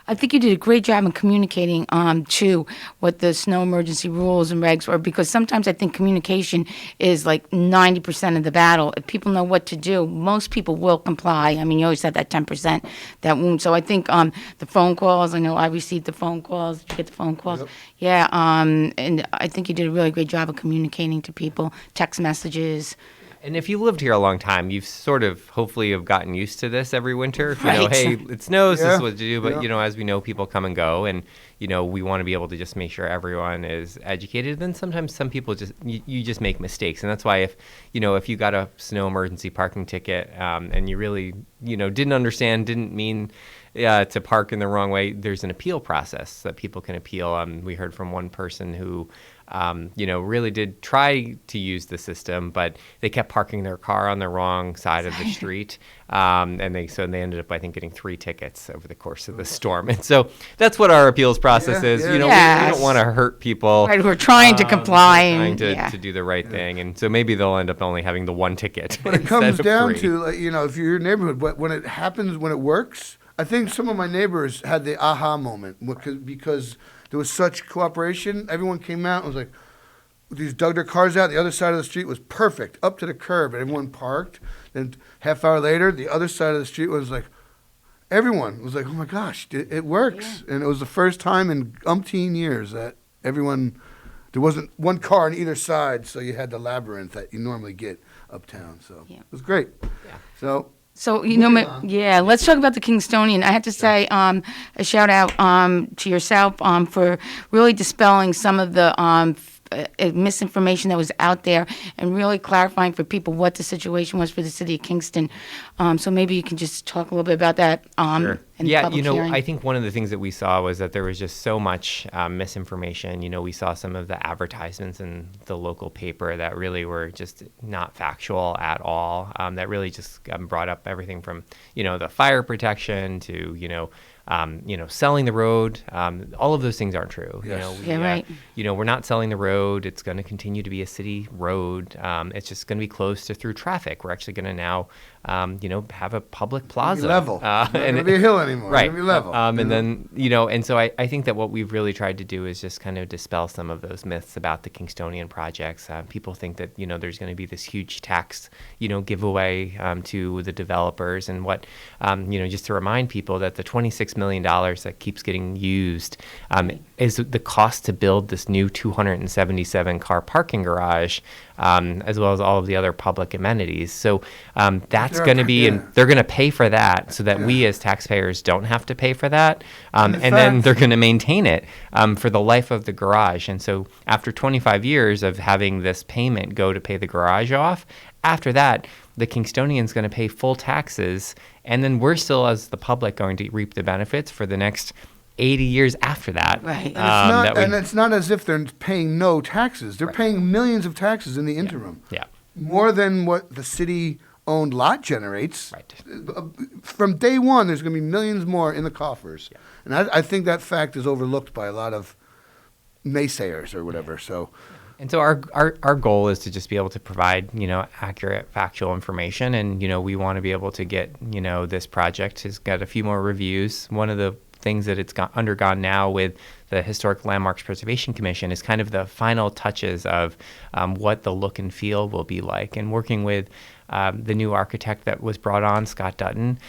I think you did a great job in communicating too what the snow emergency rules and regs were, because sometimes I think communication is like 90% of the battle. If people know what to do, most people will comply. I mean, you always have that 10% that won't. So I think the phone calls, I know I received the phone calls. Did you get the phone calls? Yep. Yeah, and I think you did a really great job of communicating to people, text messages. And if you lived here a long time, you've sort of hopefully have gotten used to this every winter. Right. Hey, it snows, this Yeah. is what to do. But, Yeah. as we know, people come and go. And, we want to be able to just make sure everyone is educated. Then sometimes some people you just make mistakes. And that's why if you got a snow emergency parking ticket and you really, didn't understand, didn't mean to park in the wrong way, there's an appeal process that people can appeal. We heard from one person who really did try to use the system, but they kept parking their car on the wrong side of the street. And they ended up, I think, getting 3 tickets over the course of the storm. And so that's what our appeals process is. Yeah. We Yes. don't want to hurt people. Right, we're trying to comply. Trying and, to do the right thing. And so maybe they'll end up only having the 1 ticket. But it instead comes of down 3. to, if you're your neighborhood, but when it happens, when it works, I think some of my neighbors had the aha moment because there was such cooperation. Everyone came out and was like, these dug their cars out. The other side of the street was perfect, up to the curb, and everyone parked. Then half hour later, the other side of the street was like, everyone was like, oh my gosh, it works. Yeah. And it was the first time in umpteen years that there wasn't one car on either side, so you had the labyrinth that you normally get uptown. So it was great. Yeah. So, let's talk about the Kingstonian. I have to say a shout out to yourself for really dispelling some of the misinformation that was out there and really clarifying for people what the situation was for the city of Kingston. So maybe you can just talk a little bit about that. Sure. In the public hearing. I think one of the things that we saw was that there was just so much misinformation. We saw some of the advertisements in the local paper that really were just not factual at all. That really just brought up everything from, the fire protection to, selling the road. All of those things aren't true. Yes. Right. We're not selling the road. It's going to continue to be a city road. It's just going to be closed to through traffic. We're actually going to now, have a public plaza. Level. It's not going to be a hill anymore. Right. It's going to be level. And then, and so I think that what we've really tried to do is just kind of dispel some of those myths about the Kingstonian projects. People think that, there's going to be this huge tax, giveaway to the developers. And what, just to remind people that the $26 million that keeps getting used is the cost to build this new 277 car parking garage, as well as all of the other public amenities. So that's going to be, and they're going to pay for that so that we as taxpayers don't have to pay for that. And then they're going to maintain it for the life of the garage. And so after 25 years of having this payment go to pay the garage off, after that, the Kingstonian's going to pay full taxes, and then we're still, as the public, going to reap the benefits for the next 80 years after that. Right. And it's not as if they're paying no taxes. They're paying millions of taxes in the interim. Yeah. More than what the city-owned lot generates. Right. From day one, there's going to be millions more in the coffers. Yeah. And I think that fact is overlooked by a lot of naysayers or whatever. So. And so our goal is to just be able to provide, accurate, factual information. And, we want to be able to get, this project has got a few more reviews. One of the things that it's undergone now with the Historic Landmarks Preservation Commission is kind of the final touches of what the look and feel will be like. And working with the new architect that was brought on, Scott Dutton,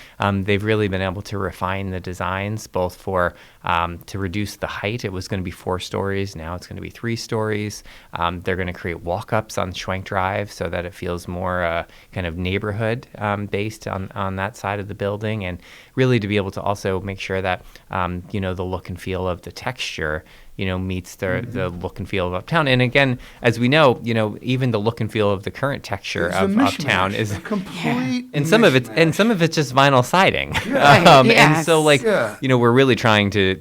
they've really been able to refine the designs, both for to reduce the height. It was going to be 4 stories. Now it's going to be 3 stories. They're going to create walk-ups on Schwenk Drive so that it feels more kind of neighborhood based on that side of the building, and really to be able to also make sure that the look and feel of the texture meets the look and feel of Uptown. And again, as we know, even the look and feel of the current texture of Uptown is a complete and some of it's just vinyl siding. And so we're really trying to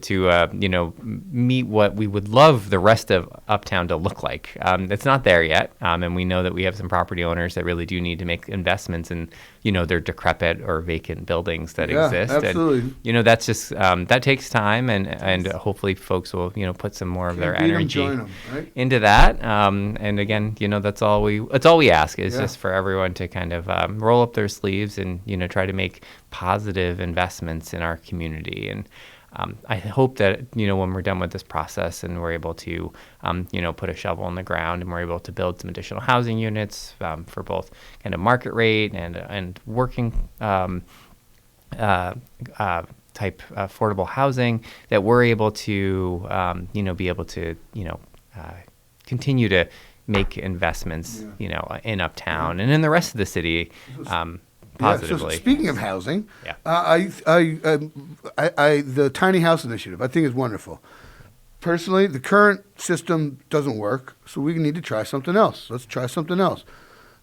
meet what we would love the rest of Uptown to look like. It's not there yet. And we know that we have some property owners that really do need to make investments in their decrepit or vacant buildings that exist. Absolutely. And that's just that takes time, and hopefully folks will put some more of their energy into that. And again, that's all we ask is just for everyone to kind of roll up their sleeves and try to make positive investments in our community. And I hope that when we're done with this process and we're able to put a shovel in the ground and we're able to build some additional housing units for both kind of market rate and working type affordable housing, that we're able to be able to continue to make investments in Uptown and in the rest of the city positively. So speaking of housing, the tiny house initiative I think is wonderful. Personally, the current system doesn't work, so we need to try something else. Let's try something else.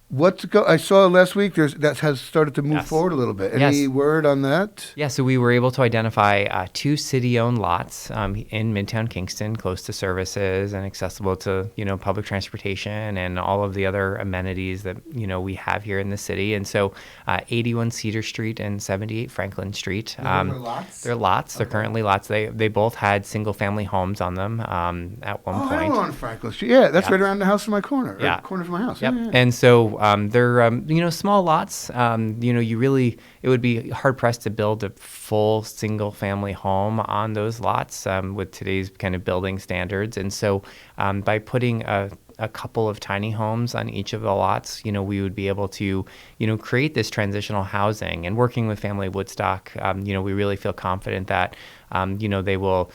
I saw last week that has started to move forward a little bit. Any word on that? Yeah, so we were able to identify 2 city-owned lots in Midtown Kingston, close to services and accessible to public transportation and all of the other amenities that we have here in the city. And so 81 Cedar Street and 78 Franklin Street. They're lots? They're lots. They're currently lots. They both had single-family homes on them at one point. Oh, on Franklin Street. Yeah, that's right around the house in my corner. Yeah. Corner of my house. Yep. Yeah. And so they're small lots. It would be hard pressed to build a full single family home on those lots with today's kind of building standards. And so by putting a couple of tiny homes on each of the lots, we would be able to, create this transitional housing. And working with Family Woodstock, we really feel confident that, they will,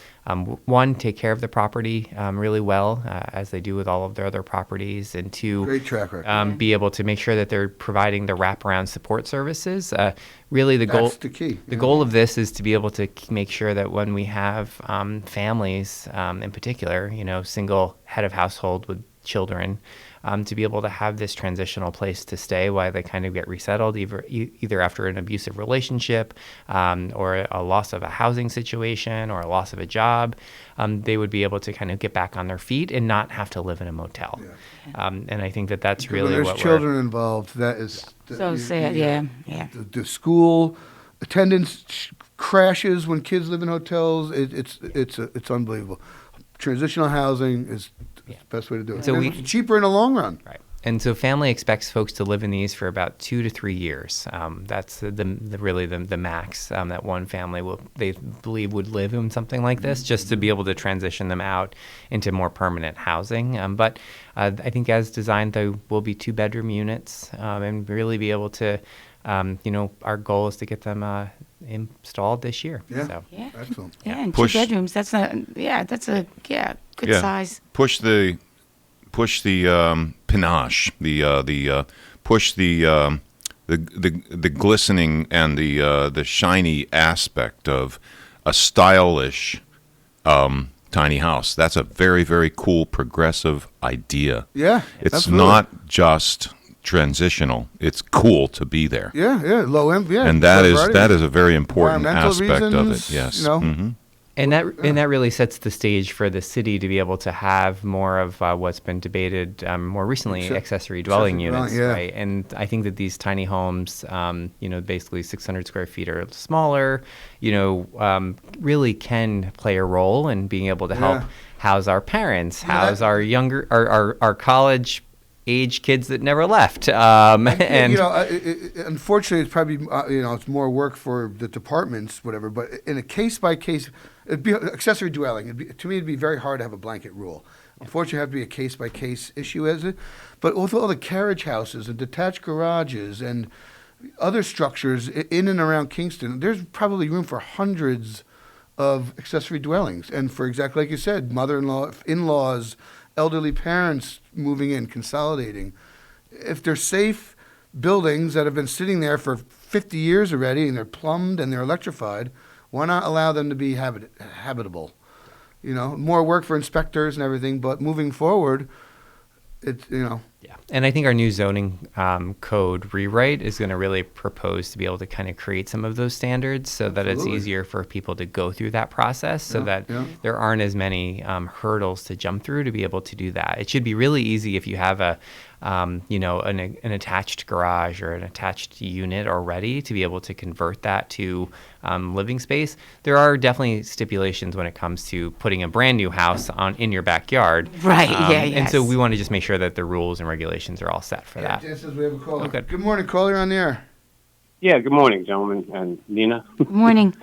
one, take care of the property really well, as they do with all of their other properties, and 2, great track record. Be able to make sure that they're providing the wraparound support services. Really, That's the key. The goal of this is to be able to make sure that when we have families, in particular, single head of household with children, to be able to have this transitional place to stay while they kind of get resettled, either after an abusive relationship or a loss of a housing situation or a loss of a job, they would be able to kind of get back on their feet and not have to live in a motel. Yeah. And I think that that's really when what there's children involved. That is so sad. Yeah. The school attendance crashes when kids live in hotels. It's unbelievable. Transitional housing is the best way to do it. So And it's cheaper in the long run. Right. And so family expects folks to live in these for about 2 to 3 years. That's really the max that one family they believe would live in something like this, just to be able to transition them out into more permanent housing. But I think as designed, there will be 2-bedroom units and really be able to, our goal is to get them installed this year. Yeah. So. Yeah. Excellent. Yeah, and Push- 2 bedrooms. That's a good size. Push the panache, push the glistening and the shiny aspect of a stylish tiny house. That's a very, very cool progressive idea. Yeah, it's absolutely. not just transitional. It's cool to be there. Yeah, low end. Yeah, and that is a very important Environmental aspect of reasons, it. Yes. Mhm. And that really sets the stage for the city to be able to have more of what's been debated more recently, accessory dwelling units, right? And I think that these tiny homes, basically 600 square feet or smaller, really can play a role in being able to help house our parents, house our younger, our college age kids that never left. And unfortunately, it's probably it's more work for the departments, whatever. But in a case by case, it'd be accessory dwelling. To me, it'd be very hard to have a blanket rule. Unfortunately, it'd have to be a case by case issue, as it. But with all the carriage houses and detached garages and other structures in and around Kingston, there's probably room for hundreds of accessory dwellings. And for exactly like you said, mother-in-law, in-laws, elderly parents moving in, consolidating. If they're safe buildings that have been sitting there for 50 years already and they're plumbed and they're electrified, why not allow them to be habitable? More work for inspectors and everything, but moving forward, Yeah, and I think our new zoning code rewrite is going to really propose to be able to kind of create some of those standards so that it's easier for people to go through that process so that there aren't as many hurdles to jump through to be able to do that. It should be really easy if you have an attached garage or an attached unit already to be able to convert that to living space. There are definitely stipulations when it comes to putting a brand new house in your backyard. Right, And so we want to just make sure that the rules and regulations are all set for that. Just as we have a caller. Okay. Good morning, caller. You're on the air. Yeah, good morning, gentlemen, and Nina. Good morning.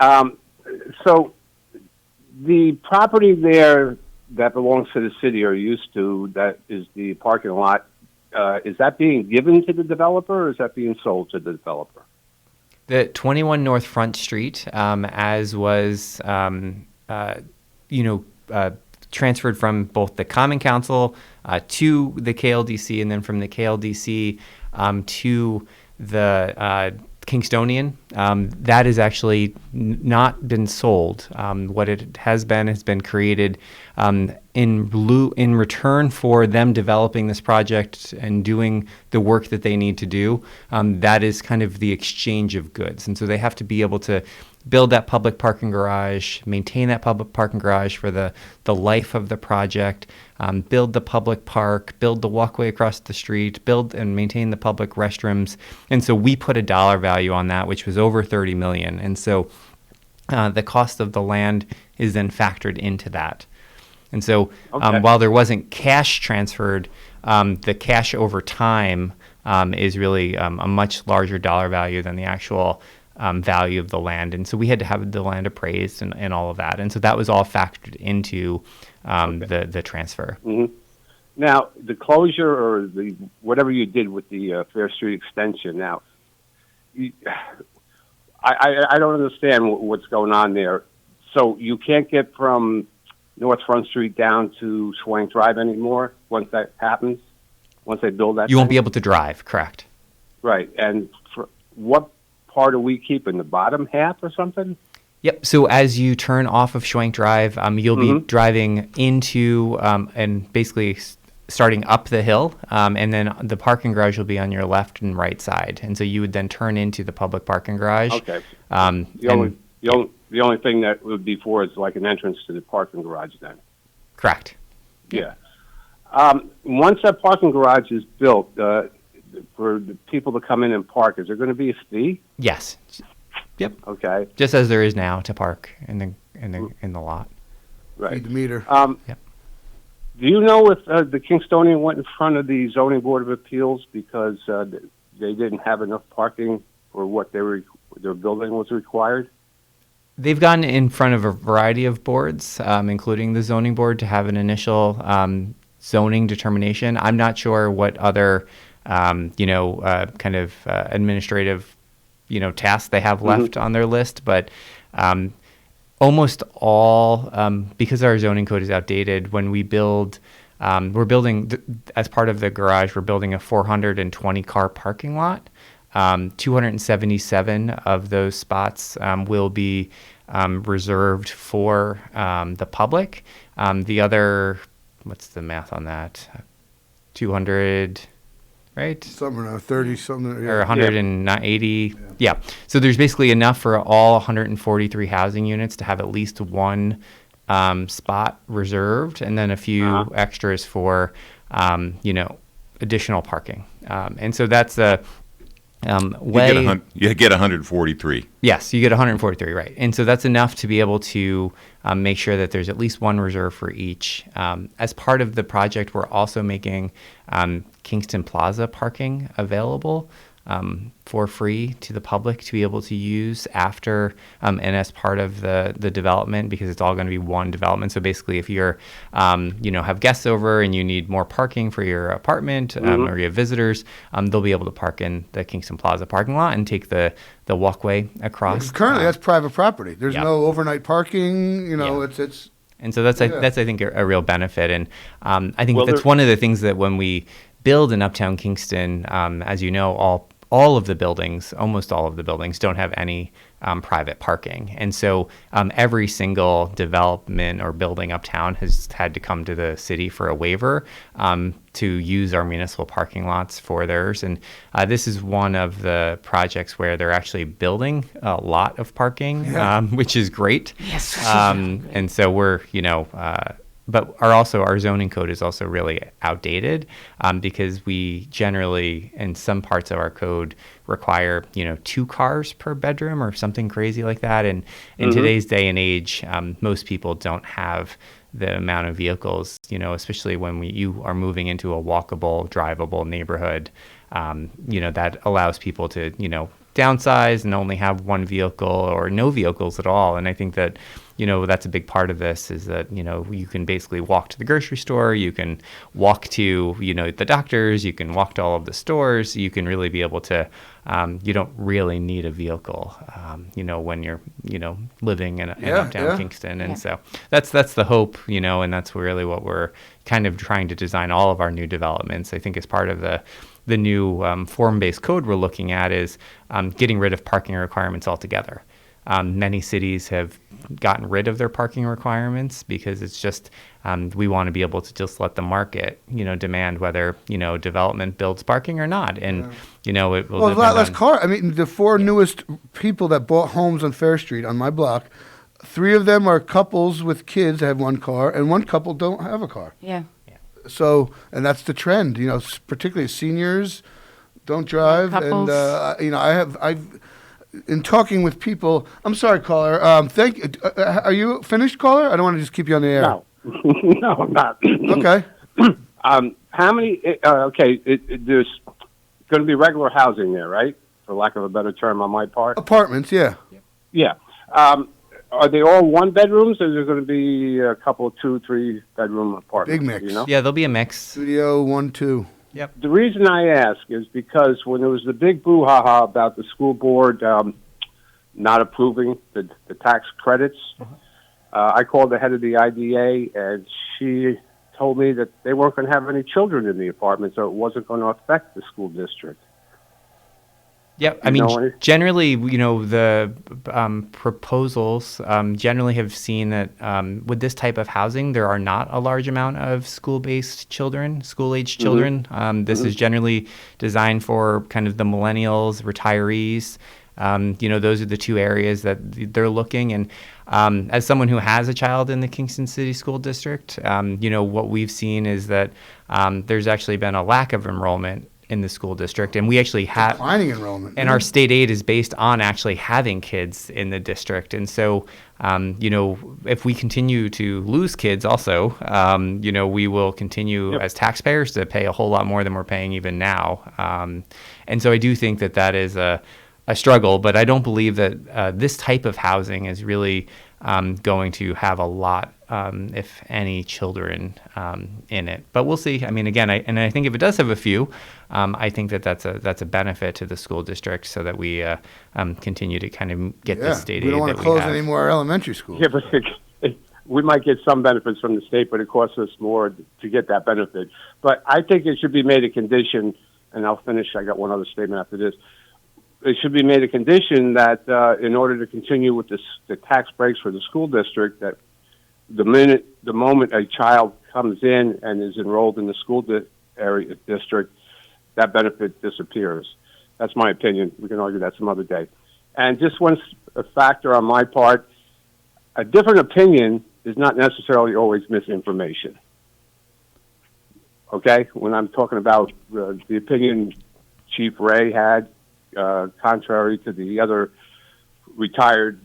So the property there that belongs to the city or used to, that is the parking lot, is that being given to the developer or is that being sold to the developer? The 21 North Front Street, as was, transferred from both the Common Council to the KLDC and then from the KLDC to the Kingstonian, that has actually not been sold. What it has been created in return for them developing this project and doing the work that they need to do. That is kind of the exchange of goods, and so they have to be able to build that public parking garage, maintain that public parking garage for the life of the project, build the public park, build the walkway across the street, build and maintain the public restrooms. And so we put a dollar value on that, which was over $30 million. And so the cost of the land is then factored into that. And so while there wasn't cash transferred, the cash over time is really a much larger dollar value than the actual value of the land. And so we had to have the land appraised and all of that. And so that was all factored into the transfer. Mm-hmm. Now, the closure or the whatever you did with the Fair Street extension, now, I don't understand what's going on there. So you can't get from North Front Street down to Schwank Drive anymore once that happens? Once they build that? You won't be able to drive, correct. Right. And for what part are we keeping? The bottom half or something? Yep. So as you turn off of Schwank Drive, you'll be driving into and basically starting up the hill, and then the parking garage will be on your left and right side. And so you would then turn into the public parking garage. Okay. The only thing that would be for is like an entrance to the parking garage then. Correct. Yeah. Once that parking garage is built, for the people to come in and park, is there going to be a fee? Yes. Yep. Okay. Just as there is now to park in the lot. Right. Feed the meter. Yep. Do you know if the Kingstonian went in front of the Zoning Board of Appeals because they didn't have enough parking for what their building was required? They've gone in front of a variety of boards, including the zoning board, to have an initial zoning determination. I'm not sure what other, kind of administrative, tasks they have left on their list, but almost all, because our zoning code is outdated, when we build, we're building, as part of the garage, we're building a 420 car parking lot. 277 of those spots will be reserved for the public. The other, what's the math on that? 200, right? Something around 30 something. Yeah. Or 180. Yeah. So there's basically enough for all 143 housing units to have at least one spot reserved, and then a few extras for, additional parking. And so that's a you get 143. Yes, you get 143, right. And so that's enough to be able to make sure that there's at least one reserve for each. As part of the project, we're also making Kingston Plaza parking available for free to the public to be able to use after and as part of the development, because it's all going to be one development. So basically, if you're have guests over and you need more parking for your apartment or you have visitors, they'll be able to park in the Kingston Plaza parking lot and take the walkway across. Currently, that's private property. There's no overnight parking. It's. And so that's I think a real benefit, and I think that's one of the things that when we build in Uptown Kingston, as you know, all of the buildings, almost all of the buildings, don't have any private parking. And so every single development or building uptown has had to come to the city for a waiver to use our municipal parking lots for theirs. And this is one of the projects where they're actually building a lot of parking, which is great. Yes. And so we're, but our zoning code is also really outdated because we generally, in some parts of our code, require 2 cars per bedroom or something crazy like that. And in today's day and age, most people don't have the amount of vehicles, especially when you are moving into a walkable, drivable neighborhood, that allows people to downsize and only have one vehicle or no vehicles at all. And I think that that's a big part of this, is that you can basically walk to the grocery store, you can walk to the doctors, you can walk to all of the stores, you can really be able to you don't really need a vehicle when you're living in uptown Kingston. And so that's the hope, and that's really what we're kind of trying to design all of our new developments. I think as part of the new form-based code we're looking at is getting rid of parking requirements altogether. Many cities have gotten rid of their parking requirements because it's just we want to be able to just let the market demand whether development builds parking or not, and it will. Well, less car. I mean, the 4 newest people that bought homes on Fair Street on my block, 3 of them are couples with kids that have 1 car, and 1 couple don't have a car. Yeah. So, and that's the trend. Particularly seniors don't drive, Couples. and I've. In talking with people, I'm sorry, caller. Are you finished, caller? I don't want to just keep you on the air. No, no, I'm not. Okay. How many? There's going to be regular housing there, right? For lack of a better term on my part. Apartments, yeah. Yeah. Are they all 1 bedrooms, or is there going to be a couple of 2, 3 bedroom apartments? Big mix. Yeah, there'll be a mix. Studio 1, 2. Yep. The reason I ask is because when there was the big brouhaha about the school board not approving the tax credits, I called the head of the IDA, and she told me that they weren't going to have any children in the apartment, so it wasn't going to affect the school district. Yeah, I mean, generally, the proposals generally have seen that with this type of housing, there are not a large amount of school-based children, school-aged children. This is generally designed for kind of the millennials, retirees. Those are the 2 areas that they're looking. And as someone who has a child in the Kingston City School District, what we've seen is that there's actually been a lack of enrollment in the school district, and we actually have declining enrollment. And our state aid is based on actually having kids in the district. And so, if we continue to lose kids also, we will continue as taxpayers to pay a whole lot more than we're paying even now. And so I do think that is a struggle, but I don't believe that this type of housing is really going to have a lot, if any, children in it. But we'll see. I mean, again, I think if it does have a few, I think that's a benefit to the school district, so that we continue to kind of get the state aid. We don't want to close any more elementary schools. Yeah, but we might get some benefits from the state, but it costs us more to get that benefit. But I think it should be made a condition, and I'll finish. I got one other statement after this. It should be made a condition that in order to continue with the tax breaks for the school district, that the moment a child comes in and is enrolled in the school district, that benefit disappears. That's my opinion. We can argue that some other day. And just one factor on my part, a different opinion is not necessarily always misinformation. Okay? When I'm talking about the opinion Chief Ray had, contrary to the other retired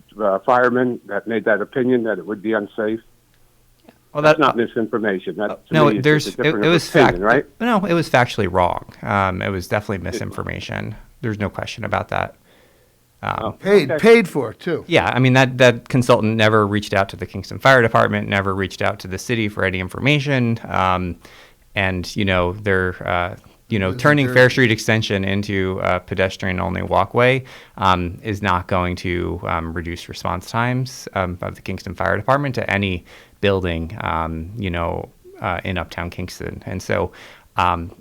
firemen that made that opinion that it would be unsafe. Well, that's not misinformation. That, no, me, it was opinion, right? No, it was factually wrong. It was definitely misinformation. There's no question about that. Paid for it too. Yeah, I mean that consultant never reached out to the Kingston Fire Department, never reached out to the city for any information, and they're turning Fair Street Extension into a pedestrian-only walkway is not going to reduce response times of the Kingston Fire Department to any building, in Uptown Kingston. And so I'm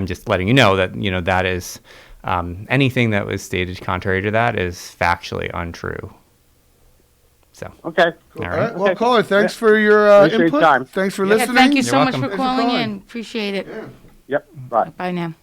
just letting you know that, that is anything that was stated contrary to that is factually untrue. So okay, cool. All right. Well, caller, thanks for your input. Time. Thanks for listening. Thank you so You're much welcome. for calling in. Appreciate it. Yeah. Yep. Bye. Bye now.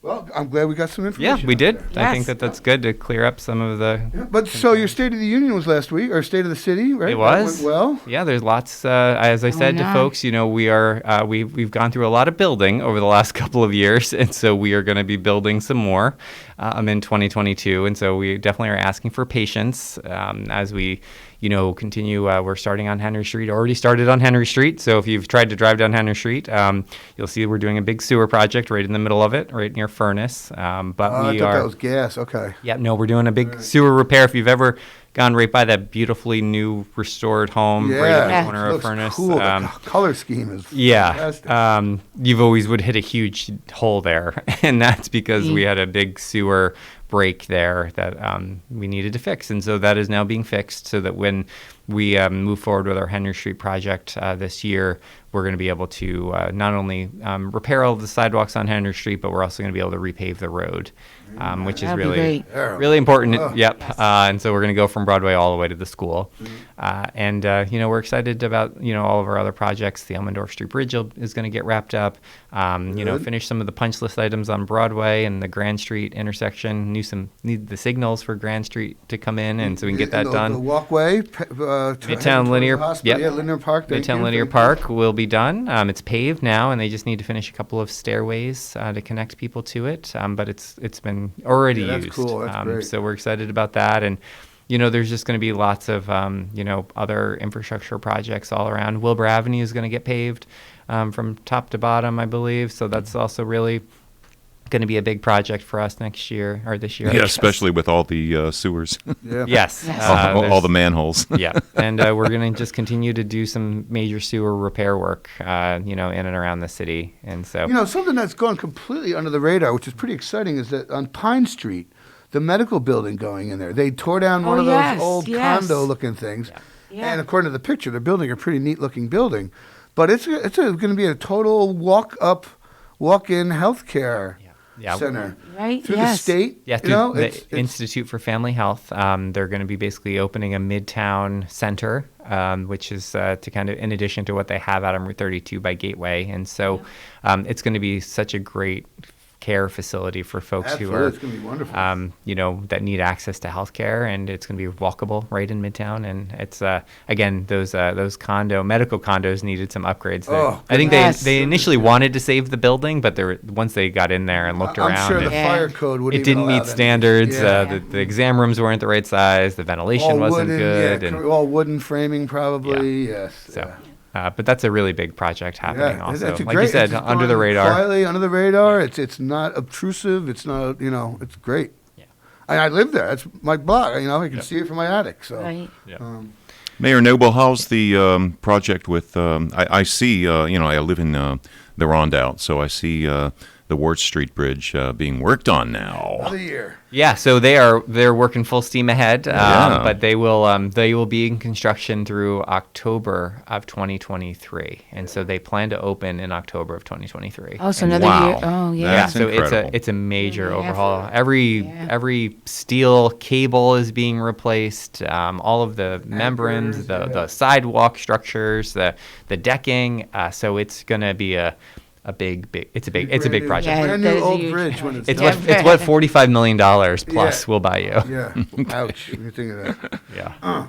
Well, I'm glad we got some information. Yeah, we did. Yes. I think that's good to clear up some of the. Yeah, but so your State of the Union was last week, or State of the City, right? It was. That went well. Yeah, there's lots. As I said to folks, we are we've gone through a lot of building over the last couple of years, and so we are going to be building some more in 2022, and so we definitely are asking for patience as we. Continue. We're starting on Henry Street. Already started on Henry Street. So if you've tried to drive down Henry Street, you'll see we're doing a big sewer project right in the middle of it, right near Furnace. But I thought that was gas. Okay. Yeah, no, we're doing a big sewer repair. If you've ever gone right by that beautifully new restored home right in the corner of Furnace. Cool. The color scheme is fantastic. You've always would hit a huge hole there, and that's because we had a big sewer break there that we needed to fix, and so that is now being fixed, so that when we move forward with our Henry Street project this year, we're going to be able to not only repair all of the sidewalks on Henry Street, but we're also going to be able to repave the road, which is really important. Yep. And so we're going to go from Broadway all the way to the school. And we're excited about, all of our other projects. The Elmendorf Street Bridge is going to get wrapped up. Finish some of the punch list items on Broadway and the Grand Street intersection. Need the signals for Grand Street to come in, and so we can get that done. The walkway, Midtown Linear, Linear Park. Midtown Linear Park will be done. It's paved now, and they just need to finish a couple of stairways to connect people to it. But it's been already used. That's cool. That's great. So we're excited about that, and there's just going to be lots of other infrastructure projects all around. Wilbur Avenue is going to get paved from top to bottom, I believe. So that's also really going to be a big project for us next year or this year. Yeah, especially with all the sewers. Yeah. Yes. All the manholes. Yeah. And we're going to just continue to do some major sewer repair work, in and around the city. And so, something that's gone completely under the radar, which is pretty exciting, is that on Pine Street, the medical building going in there, they tore down one of those old condo-looking things. Yeah. And according to the picture, they're building a pretty neat-looking building. But it's going to be a total walk-in healthcare center. Right, through the state. Yeah, through the Institute for Family Health. They're going to be basically opening a Midtown center, which is to kind of in addition to what they have out on Route 32 by Gateway. And so it's going to be such a great care facility for folks Absolutely, who are, it's gonna be wonderful. that need access to healthcare, and it's going to be walkable right in Midtown. And it's again, those medical condos needed some upgrades. I think they initially wanted to save the building, but once they got in there and looked around, I'm sure the fire code would. It didn't meet standards. The exam rooms weren't the right size. The ventilation wasn't good. Yeah, and all wooden framing, probably. Yes. So. But that's a really big project happening also. That's Like you said, under the radar. Quietly, under the radar. It's not obtrusive. It's not, it's great. Yeah. I live there. That's my block. I can see it from my attic. So. Right. Mayor Noble, how's the project with, I see, I live in the Rondout, so I see the Ward Street Bridge being worked on now. Another year. Yeah, so they're working full steam ahead, but they will be in construction through October of 2023, and so they plan to open in October of 2023. Oh, so another year. Oh, yeah. That's so incredible. it's a major overhaul. Every steel cable is being replaced. All of the membranes, the sidewalk structures, the decking. So it's going to be a big project. Yeah, brand new old bridge when it's done. It's what $45 million plus will buy you. Yeah. Ouch. When you think of that. Yeah.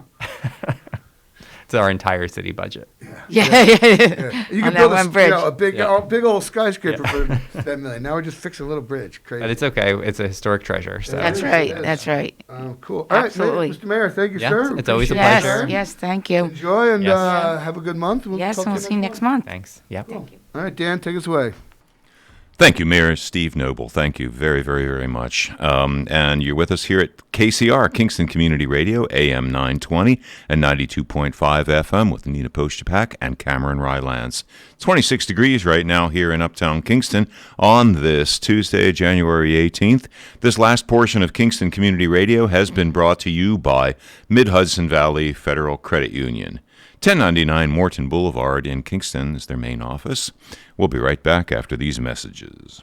It's our entire city budget. You can build a big old skyscraper for $10 million. Now we just fix a little bridge. Crazy. But it's okay. It's a historic treasure. So. That's right. That's right. Cool. All right, Absolutely. Mr. Mayor, thank you, sir. It's always a pleasure. Yes, thank you. Enjoy and have a good month. We'll see you next month. Thanks. Yeah. Thank you. All right, Dan, take us away. Thank you, Mayor Steve Noble. Thank you very, very, very much. And you're with us here at KCR, Kingston Community Radio, AM 920 and 92.5 FM with Nina Postupack and Cameron Rylance. 26 degrees right now here in Uptown Kingston on this Tuesday, January 18th. This last portion of Kingston Community Radio has been brought to you by Mid-Hudson Valley Federal Credit Union. 1099 Morton Boulevard in Kingston is their main office. We'll be right back after these messages.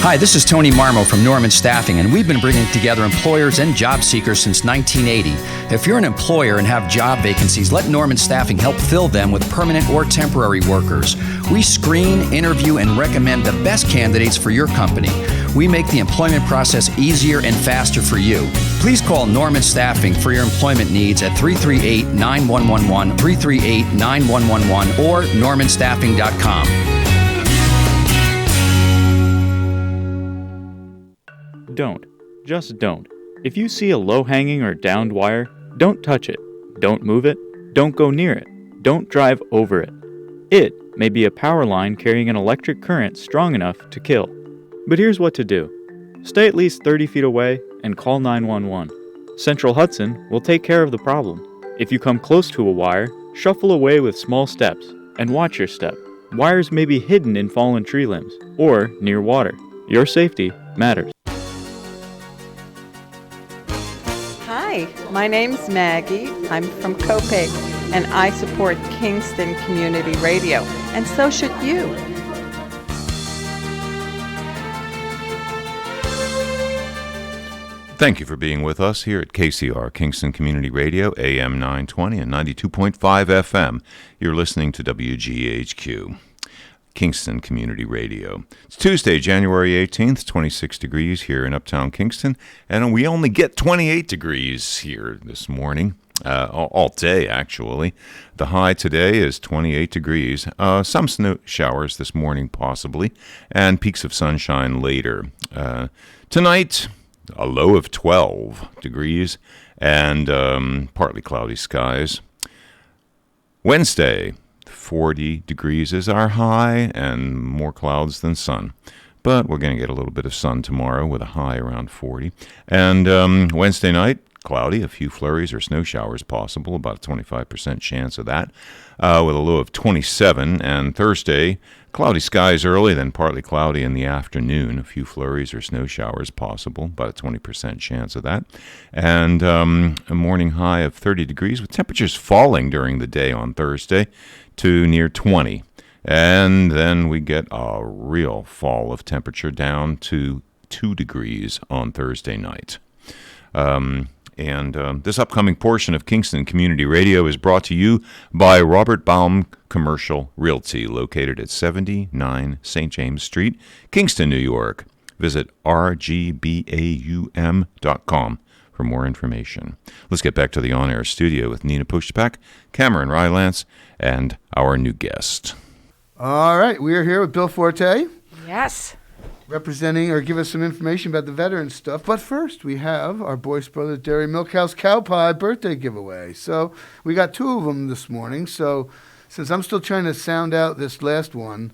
Hi, this is Tony Marmo from Norman Staffing, and we've been bringing together employers and job seekers since 1980. If you're an employer and have job vacancies, let Norman Staffing help fill them with permanent or temporary workers. We screen, interview, and recommend the best candidates for your company. We make the employment process easier and faster for you. Please call Norman Staffing for your employment needs at 338-9111, 338-9111, or normanstaffing.com. Don't. Just don't. If you see a low-hanging or downed wire, don't touch it. Don't move it. Don't go near it. Don't drive over it. It may be a power line carrying an electric current strong enough to kill. But here's what to do. Stay at least 30 feet away and call 911. Central Hudson will take care of the problem. If you come close to a wire, shuffle away with small steps and watch your step. Wires may be hidden in fallen tree limbs or near water. Your safety matters. Hi, my name's Maggie. I'm from Copake, and I support Kingston Community Radio, and so should you. Thank you for being with us here at KCR, Kingston Community Radio, AM 920 and 92.5 FM. You're listening to WGHQ, Kingston Community Radio. It's Tuesday, January 18th, 26 degrees here in Uptown Kingston, and we only get 28 degrees here this morning, all day actually. The high today is 28 degrees, some snow showers this morning possibly, and peaks of sunshine later. Tonight, a low of 12 degrees and partly cloudy skies. Wednesday, 40 degrees is our high and more clouds than sun. But we're going to get a little bit of sun tomorrow with a high around 40. And Wednesday night, cloudy, a few flurries or snow showers possible, about a 25% chance of that, with a low of 27. And Thursday, cloudy skies early, then partly cloudy in the afternoon, a few flurries or snow showers possible, about a 20% chance of that. And a morning high of 30 degrees, with temperatures falling during the day on Thursday to near 20. And then we get a real fall of temperature down to 2 degrees on Thursday night. And this upcoming portion of Kingston Community Radio is brought to you by Robert Baum Commercial Realty, located at 79 St. James Street, Kingston, New York. Visit rgbaum.com for more information. Let's get back to the on-air studio with Nina Postupack, Cameron Rylance, and our new guest. All right, we are here with Bill Forte. Yes. Representing or give us some information about the veteran stuff. But first, we have our Boyce Brothers Dairy Milkhouse Cow Pie birthday giveaway. So we got 2 of them this morning. So since I'm still trying to sound out this last one,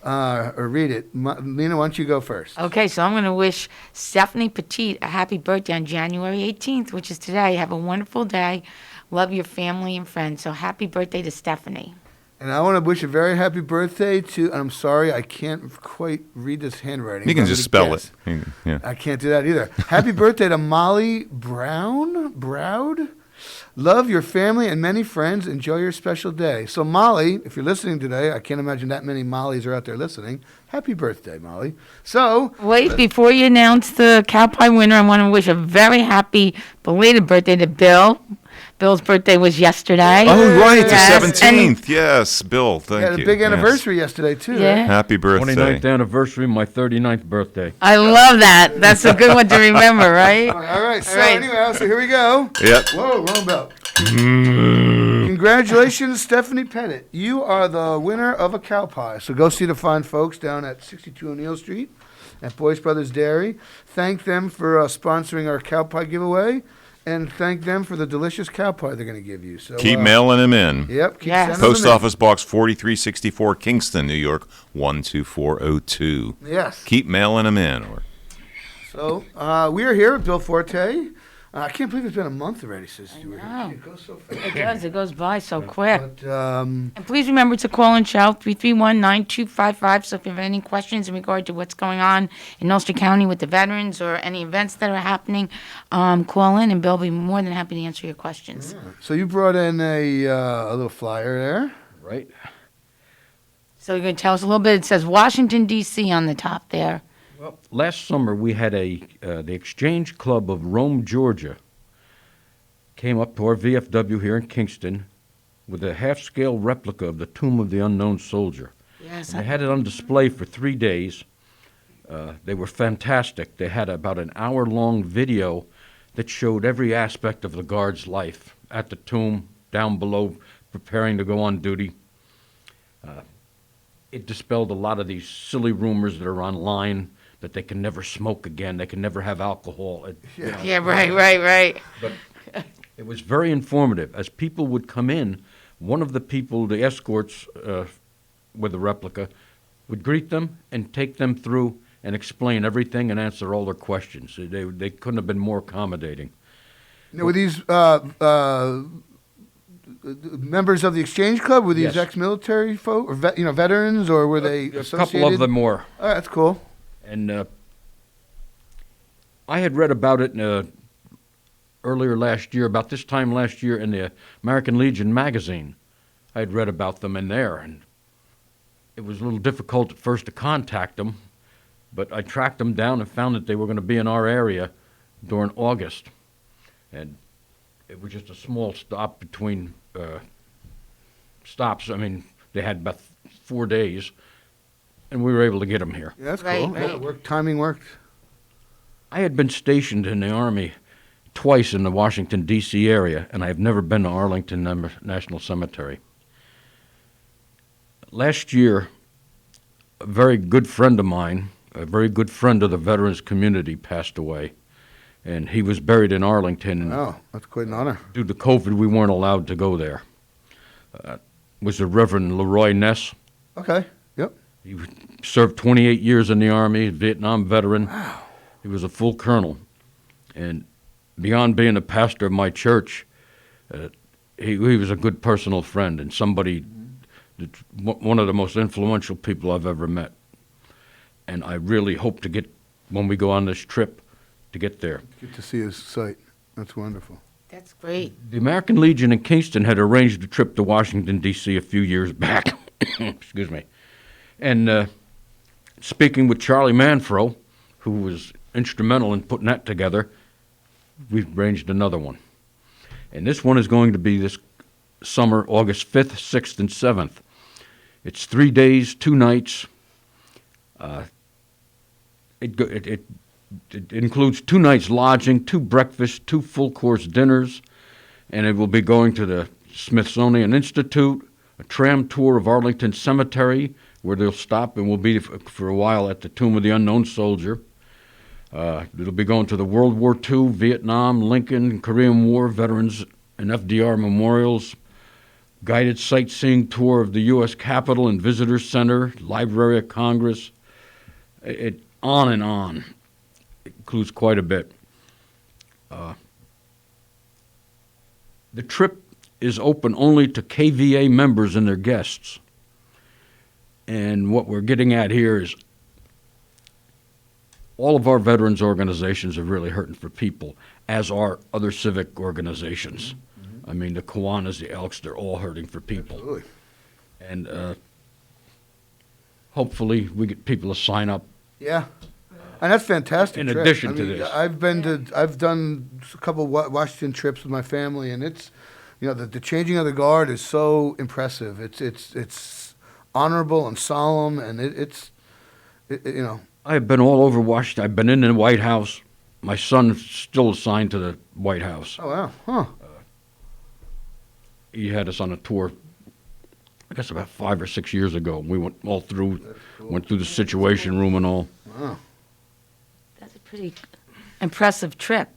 or read it, Lena, why don't you go first? Okay, so I'm going to wish Stephanie Petit a happy birthday on January 18th, which is today. Have a wonderful day. Love your family and friends. So happy birthday to Stephanie. And I want to wish a very happy birthday to, and I'm sorry, I can't quite read this handwriting. You can just spell it. Yeah. I can't do that either. Happy birthday to Molly Browd. Love your family and many friends. Enjoy your special day. So, Molly, if you're listening today, I can't imagine that many Mollys are out there listening. Happy birthday, Molly. So, wait, before you announce the cow pie winner, I want to wish a very happy belated birthday to Bill. Bill's birthday was yesterday. Oh, right, Yes. the 17th. Yes, Bill, thank you. had a big anniversary yesterday, too. Yeah. Right? Happy birthday. 29th anniversary, my 39th birthday. I love that. That's a good one to remember, right? All right. So, anyway, so here we go. Yep. Whoa, wrong belt. Congratulations, Stephanie Pettit. You are the winner of a cow pie. So go see the fine folks down at 62 O'Neill Street at Boyce Brothers Dairy. Thank them for sponsoring our cow pie giveaway. And thank them for the delicious cow pie they're going to give you. So Keep mailing them in. Yep. Keep sending Post them in. Office Box 4364, Kingston, New York, 12402. Yes. Keep mailing them in. So we are here with Bill Forte. I can't believe it's been a month already since you were here. It goes so fast. It does. It goes by so quick. But, and please remember to call and shout 331-9255. So if you have any questions in regard to what's going on in Ulster County with the veterans or any events that are happening, call in and Bill will be more than happy to answer your questions. So you brought in a little flyer there. Right. So you're going to tell us a little bit. It says Washington, D.C. on the top there. Well, last summer we had the Exchange Club of Rome, Georgia, came up to our VFW here in Kingston with a half-scale replica of the Tomb of the Unknown Soldier. Yes. And they had it on display for 3 days. They were fantastic. They had about an hour-long video that showed every aspect of the guard's life at the tomb, down below, preparing to go on duty. It dispelled a lot of these silly rumors that are online that they can never smoke again, they can never have alcohol. Yeah, right. But it was very informative. As people would come in, one of the people, the escorts with the replica, would greet them and take them through and explain everything and answer all their questions. They couldn't have been more accommodating. Now, were these members of the Exchange Club? Were these Yes. ex-military folk, or veterans, or were they associated? A couple of them were. Oh, that's cool. And I had read about it earlier last year, about this time last year, in the American Legion magazine. I had read about them in there, and it was a little difficult at first to contact them, but I tracked them down and found that they were going to be in our area during August. And it was just a small stop between stops. I mean, they had about 4 days, and we were able to get them here. Yeah, that's cool. Yeah, timing worked. I had been stationed in the Army twice in the Washington, D.C. area, and I have never been to Arlington National Cemetery. Last year, a very good friend of mine, a very good friend of the veterans community, passed away, and he was buried in Arlington. Oh, that's quite an honor. Due to COVID, we weren't allowed to go there. Was the Reverend Leroy Ness. Okay, yep. He served 28 years in the Army, Vietnam veteran. Wow. He was a full colonel. And beyond being a pastor of my church, he was a good personal friend and somebody, one of the most influential people I've ever met. And I really hope to get, when we go on this trip, to get there. Get to see his site. That's wonderful. That's great. The American Legion in Kingston had arranged a trip to Washington, D.C. a few years back. Excuse me. And speaking with Charlie Manfro, who was instrumental in putting that together, we've arranged another one. And this one is going to be this summer, August 5th, 6th, and 7th. It's 3 days, 2 nights. It includes 2 nights lodging, 2 breakfasts, 2 full-course dinners, and it will be going to the Smithsonian Institute, a tram tour of Arlington Cemetery, where they'll stop and we'll be for a while at the Tomb of the Unknown Soldier. It'll be going to the World War II, Vietnam, Lincoln, Korean War veterans and FDR memorials, guided sightseeing tour of the U.S. Capitol and Visitor Center, Library of Congress, on and on. It includes quite a bit. The trip is open only to KVA members and their guests. And what we're getting at here is all of our veterans organizations are really hurting for people, as are other civic organizations. Mm-hmm. I mean, the Kiwanis, the Elks, they're all hurting for people. Absolutely. And hopefully we get people to sign up. Yeah. And that's fantastic. In trip. addition to this. I've done a couple Washington trips with my family, and it's, the changing of the guard is so impressive. It's honorable and solemn, and I've been all over Washington. I've been in the White House. My son's still assigned to the White House. Oh, wow. Huh. He had us on a tour, I guess about 5 or 6 years ago. We went all through, went through the Situation Room and all. Wow. That's a pretty impressive trip.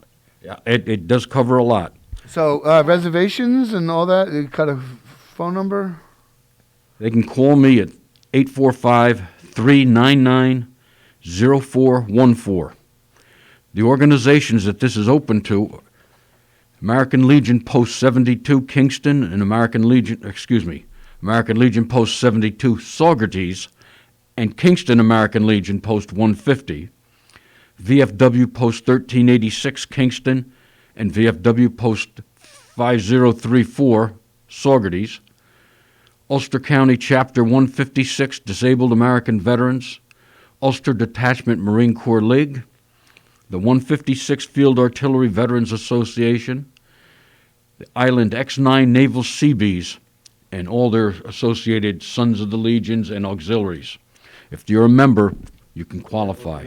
Yeah, it does cover a lot. So reservations and all that, you got a phone number? They can call me at 845-399-0414. The organizations that this is open to, American Legion Post 72 Kingston and American Legion Post 72 Saugerties, and Kingston American Legion Post 150, VFW Post 1386 Kingston, and VFW Post 5034 Saugerties, Ulster County Chapter 156 Disabled American Veterans, Ulster Detachment Marine Corps League, the 156th Field Artillery Veterans Association, the Island X-9 Naval Seabees, and all their associated Sons of the Legions and auxiliaries. If you're a member, you can qualify.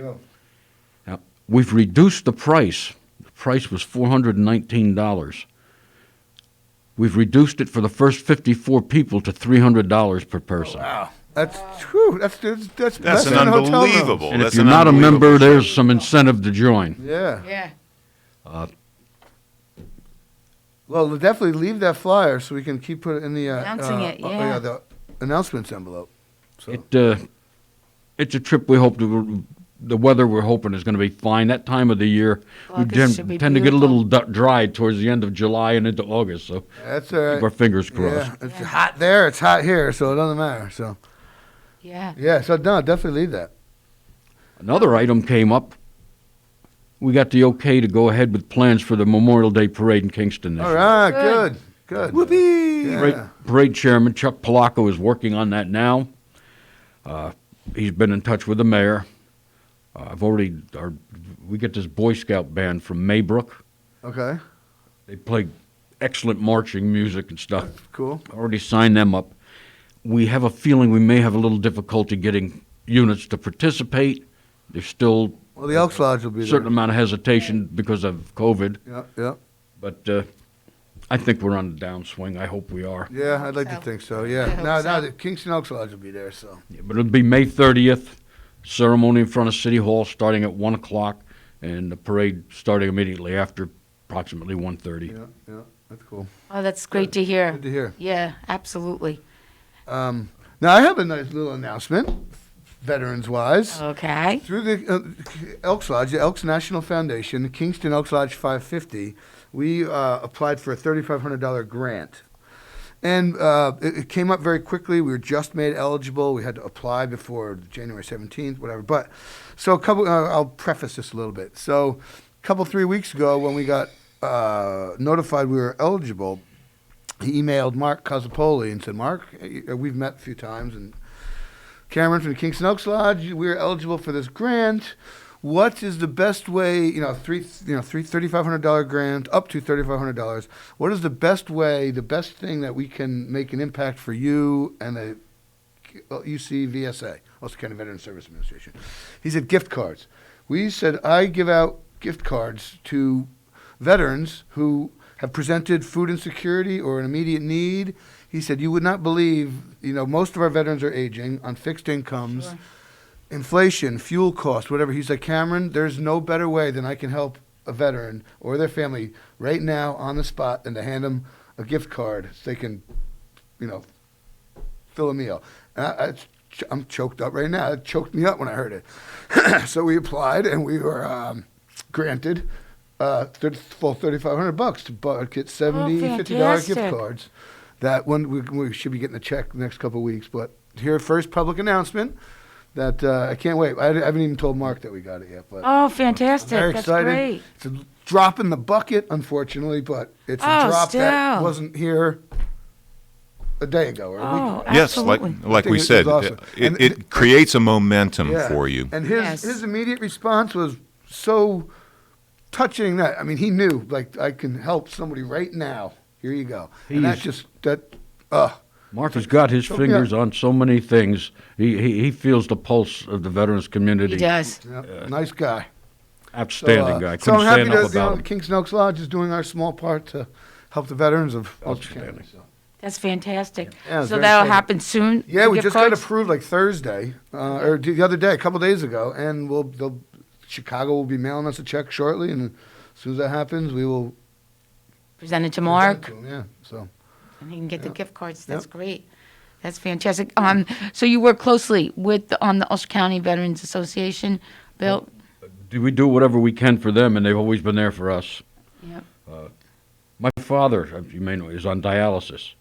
Now, we've reduced the price. The price was $419. We've reduced it for the first 54 people to $300 per person. Oh, wow. That's That's an unbelievable. And That's if you're an not a member, unbelievable there's some incentive to join. Yeah. Yeah. Well, we'll definitely leave that flyer so we can keep put it in the Announcing it, yeah. the announcements envelope. So. It's a trip we hope to. The weather we're hoping is going to be fine. That time of the year, we August should be tend to get a little beautiful. dry towards the end of July and into August. So That's all right. keep our fingers crossed. Yeah, it's hot there, it's hot here, so it doesn't matter. So Yeah. yeah, so no, definitely leave that. Another item came up. We got the okay to go ahead with plans for the Memorial Day Parade in Kingston this All year. right, good. Whoopee! Yeah. Parade Chairman Chuck Polacco is working on that now. He's been in touch with the mayor. We get this Boy Scout band from Maybrook. Okay. They play excellent marching music and stuff. Cool. Already signed them up. We have a feeling we may have a little difficulty getting units to participate. There's still Well, the Elks Lodge will be a certain there. amount of hesitation because of COVID. Yeah. But I think we're on the downswing. I hope we are. Yeah, I'd like to think so. Yeah. Now, the Kingston Elks Lodge will be there. So. Yeah, but it'll be May 30th. Ceremony in front of City Hall starting at 1 o'clock, and the parade starting immediately after, approximately 1:30. Yeah, that's cool. Oh, that's great to hear. Good to hear. Yeah, absolutely. Now I have a nice little announcement, veterans-wise. Okay. Through the Elks Lodge, the Elks National Foundation, the Kingston Elks Lodge 550, we applied for a $3,500 grant. And it came up very quickly. We were just made eligible. We had to apply before January 17th, whatever. But so I'll preface this a little bit. So a 3 weeks ago when we got notified we were eligible, he emailed Mark Cosapoli and said, Mark, we've met a few times, and Cameron from the Kingston Elks Lodge, we're eligible for this grant. what is the best way? $3,500 grant up to $3,500. What is the best way? The best thing that we can make an impact for you and the UCVSA, Ulster County Veterans Service Administration. He said gift cards. We said I give out gift cards to veterans who have presented food insecurity or an immediate need. He said, you would not believe, most of our veterans are aging on fixed incomes, sure. Inflation, fuel costs, whatever. He's like, Cameron, there's no better way than I can help a veteran or their family right now on the spot than to hand them a gift card so they can, fill a meal. And I'm choked up right now. It choked me up when I heard it. So we applied and we were granted full $3,500 to get $50 gift cards. That one we should be getting a check the next couple of weeks. But here, first public announcement that I can't wait. I haven't even told Mark that we got it yet. But fantastic! I'm very That's excited. Great. It's a drop in the bucket, unfortunately, but it's a drop that wasn't here a day ago or a week ago. Yes, like we said, awesome. it creates a momentum for you. And his immediate response was so touching that, he knew, I can help somebody right now. Here you go. Mark has got his fingers on so many things. He feels the pulse of the veterans community. He does. Nice guy. Outstanding guy. So I'm happy that Kingston Oaks Lodge is doing our small part to help the veterans of Ulster County. That's fantastic. Yeah, so that'll happen soon? Yeah, we just got approved Thursday, or the other day, a couple days ago, and Chicago will be mailing us a check shortly, and as soon as that happens, we will present it to Mark. Present to him, so. And he can get the gift cards. That's great. That's fantastic. So you work closely with the Ulster County Veterans Association, Bill? We do whatever we can for them, and they've always been there for us. Yep. My father, as you may know, is on dialysis.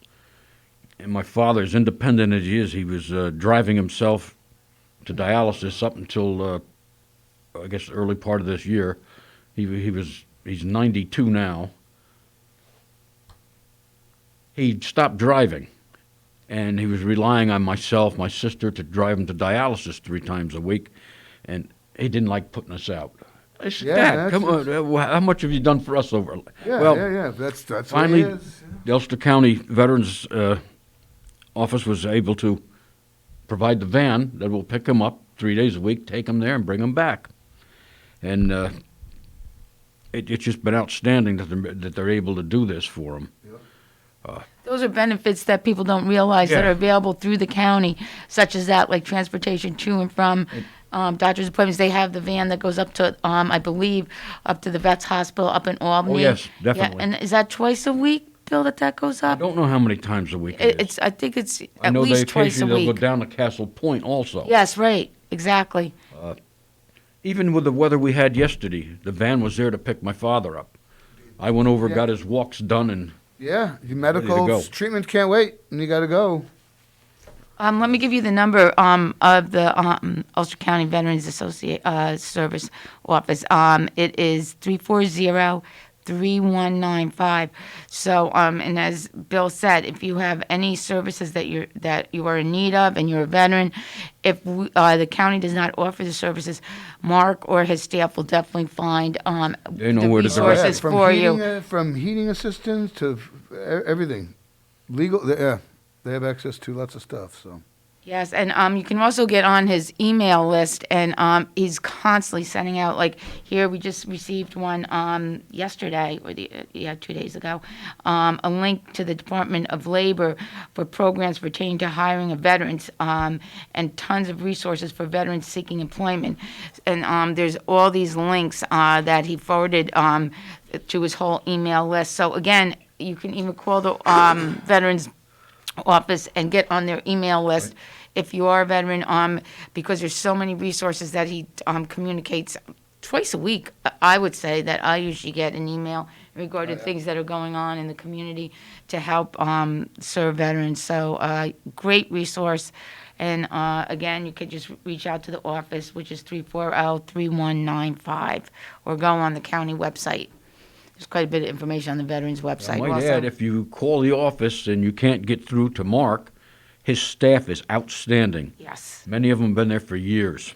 And my father, as independent as he is, he was driving himself to dialysis up until, I guess, the early part of this year. He's 92 now. He stopped driving, and he was relying on myself, my sister, to drive him to dialysis 3 times a week, and he didn't like putting us out. I said, Dad, come on, how much have you done for us over? Yeah. That's finally, what it is. The Ulster County Veterans Office was able to provide the van that will pick him up 3 days a week, take him there, and bring him back. And it's just been outstanding that they're able to do this for him. Those are benefits that people don't realize that are available through the county, such as that, like transportation to and from doctor's appointments. They have the van that goes up to, I believe, up to the Vets Hospital up in Albany. Oh, yes, definitely. Yeah, and is that twice a week, Bill, that goes up? I don't know how many times a week it is. I think it's at least twice a week. I know they'll go down to Castle Point also. Yes, right, exactly. Even with the weather we had yesterday, the van was there to pick my father up. I went over, got his walks done, and your medical treatment can't wait, and you got to go. Let me give you the number of the Ulster County Veterans Service Office. It is 340-3195. So, and as Bill said, if you have any services that you are in need of and you're a veteran, if the county does not offer the services, Mark or his staff will definitely find they know the where resources to for you. From heating assistance to everything. Legal, they have access to lots of stuff, so. Yes, and you can also get on his email list, and he's constantly sending out, like here we just received one yesterday, or 2 days ago, a link to the Department of Labor for programs pertaining to hiring of veterans, and tons of resources for veterans seeking employment. And there's all these links that he forwarded to his whole email list. So again, you can even call the Veterans Office and get on their email list if you are a veteran, because there's so many resources that he communicates twice a week. I would say that I usually get an email in regard to things that are going on in the community to help serve veterans. So great resource. And again, you could just reach out to the office, which is 340-3195, or go on the county website. There's quite a bit of information on the Veterans website. I might add, if you call the office and you can't get through to Mark, his staff is outstanding. Yes. Many of them have been there for years.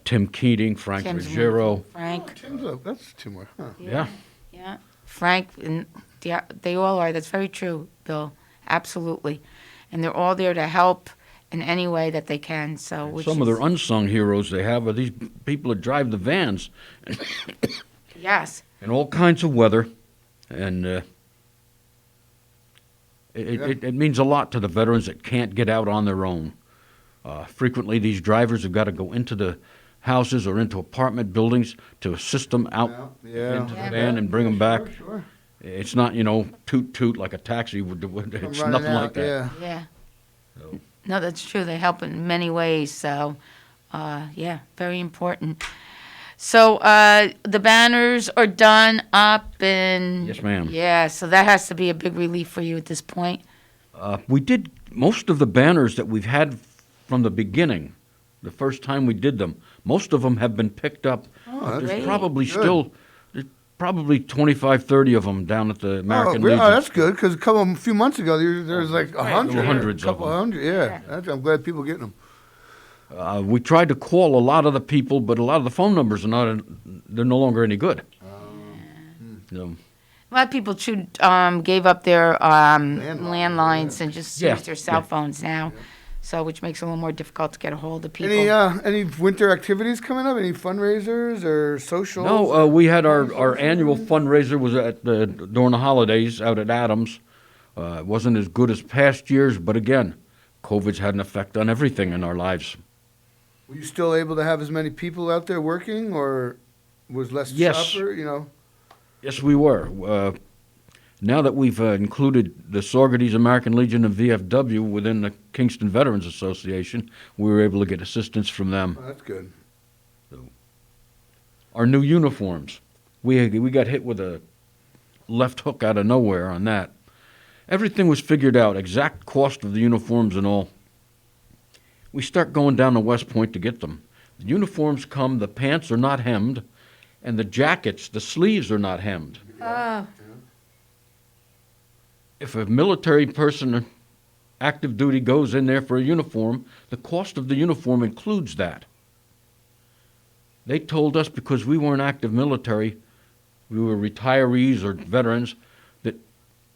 Tim Keating, Frank Tim's Ruggiero. wonderful. Frank. That's two more, huh? Yeah. Yeah. Frank, and they all are. That's very true, Bill. Absolutely. And they're all there to help in any way that they can. So, which Some of is- their unsung heroes they have are these people that drive the vans Yes. in all kinds of weather, and it means a lot to the veterans that can't get out on their own. Frequently, these drivers have got to go into the houses or into apartment buildings to assist them out into the van and bring them back. Sure. It's not, toot toot like a taxi would do. It's running nothing out, like that. Yeah. No, that's true. They help in many ways. So, yeah, very important. So the banners are done up and... Yes, ma'am. Yeah, so that has to be a big relief for you at this point. We did most of the banners that we've had from the beginning, the first time we did them. Most of them have been picked up. Oh, There's great. probably Good. there's probably 25, 30 of them down at the American Legion. Oh, that's good, because a few months ago, there's like 100. There were hundreds of couple them. hundred, yeah. I'm glad people getting them. We tried to call a lot of the people, but a lot of the phone numbers they're no longer any good. So, A lot of people gave up their landlines and just Yeah, use their cell yeah. phones now. So, which makes it a little more difficult to get a hold of people. Any winter activities coming up? Any fundraisers or socials? no, we had our annual fundraiser was during the holidays out at Adams. It wasn't as good as past years, but again, COVID's had an effect on everything in our lives. Were you still able to have as many people out there working, or was less Yes. shopper? Yes, we were. Now that we've included the Saugerties American Legion and VFW within the Kingston Veterans Association, we were able to get assistance from them. Oh, that's good. Our new uniforms, we got hit with a left hook out of nowhere on that. Everything was figured out, exact cost of the uniforms and all. We start going down to West Point to get them. The uniforms come, the pants are not hemmed, and the jackets, the sleeves are not hemmed. Oh. If a military person, active duty, goes in there for a uniform, the cost of the uniform includes that. They told us because we weren't active military, we were retirees or veterans, that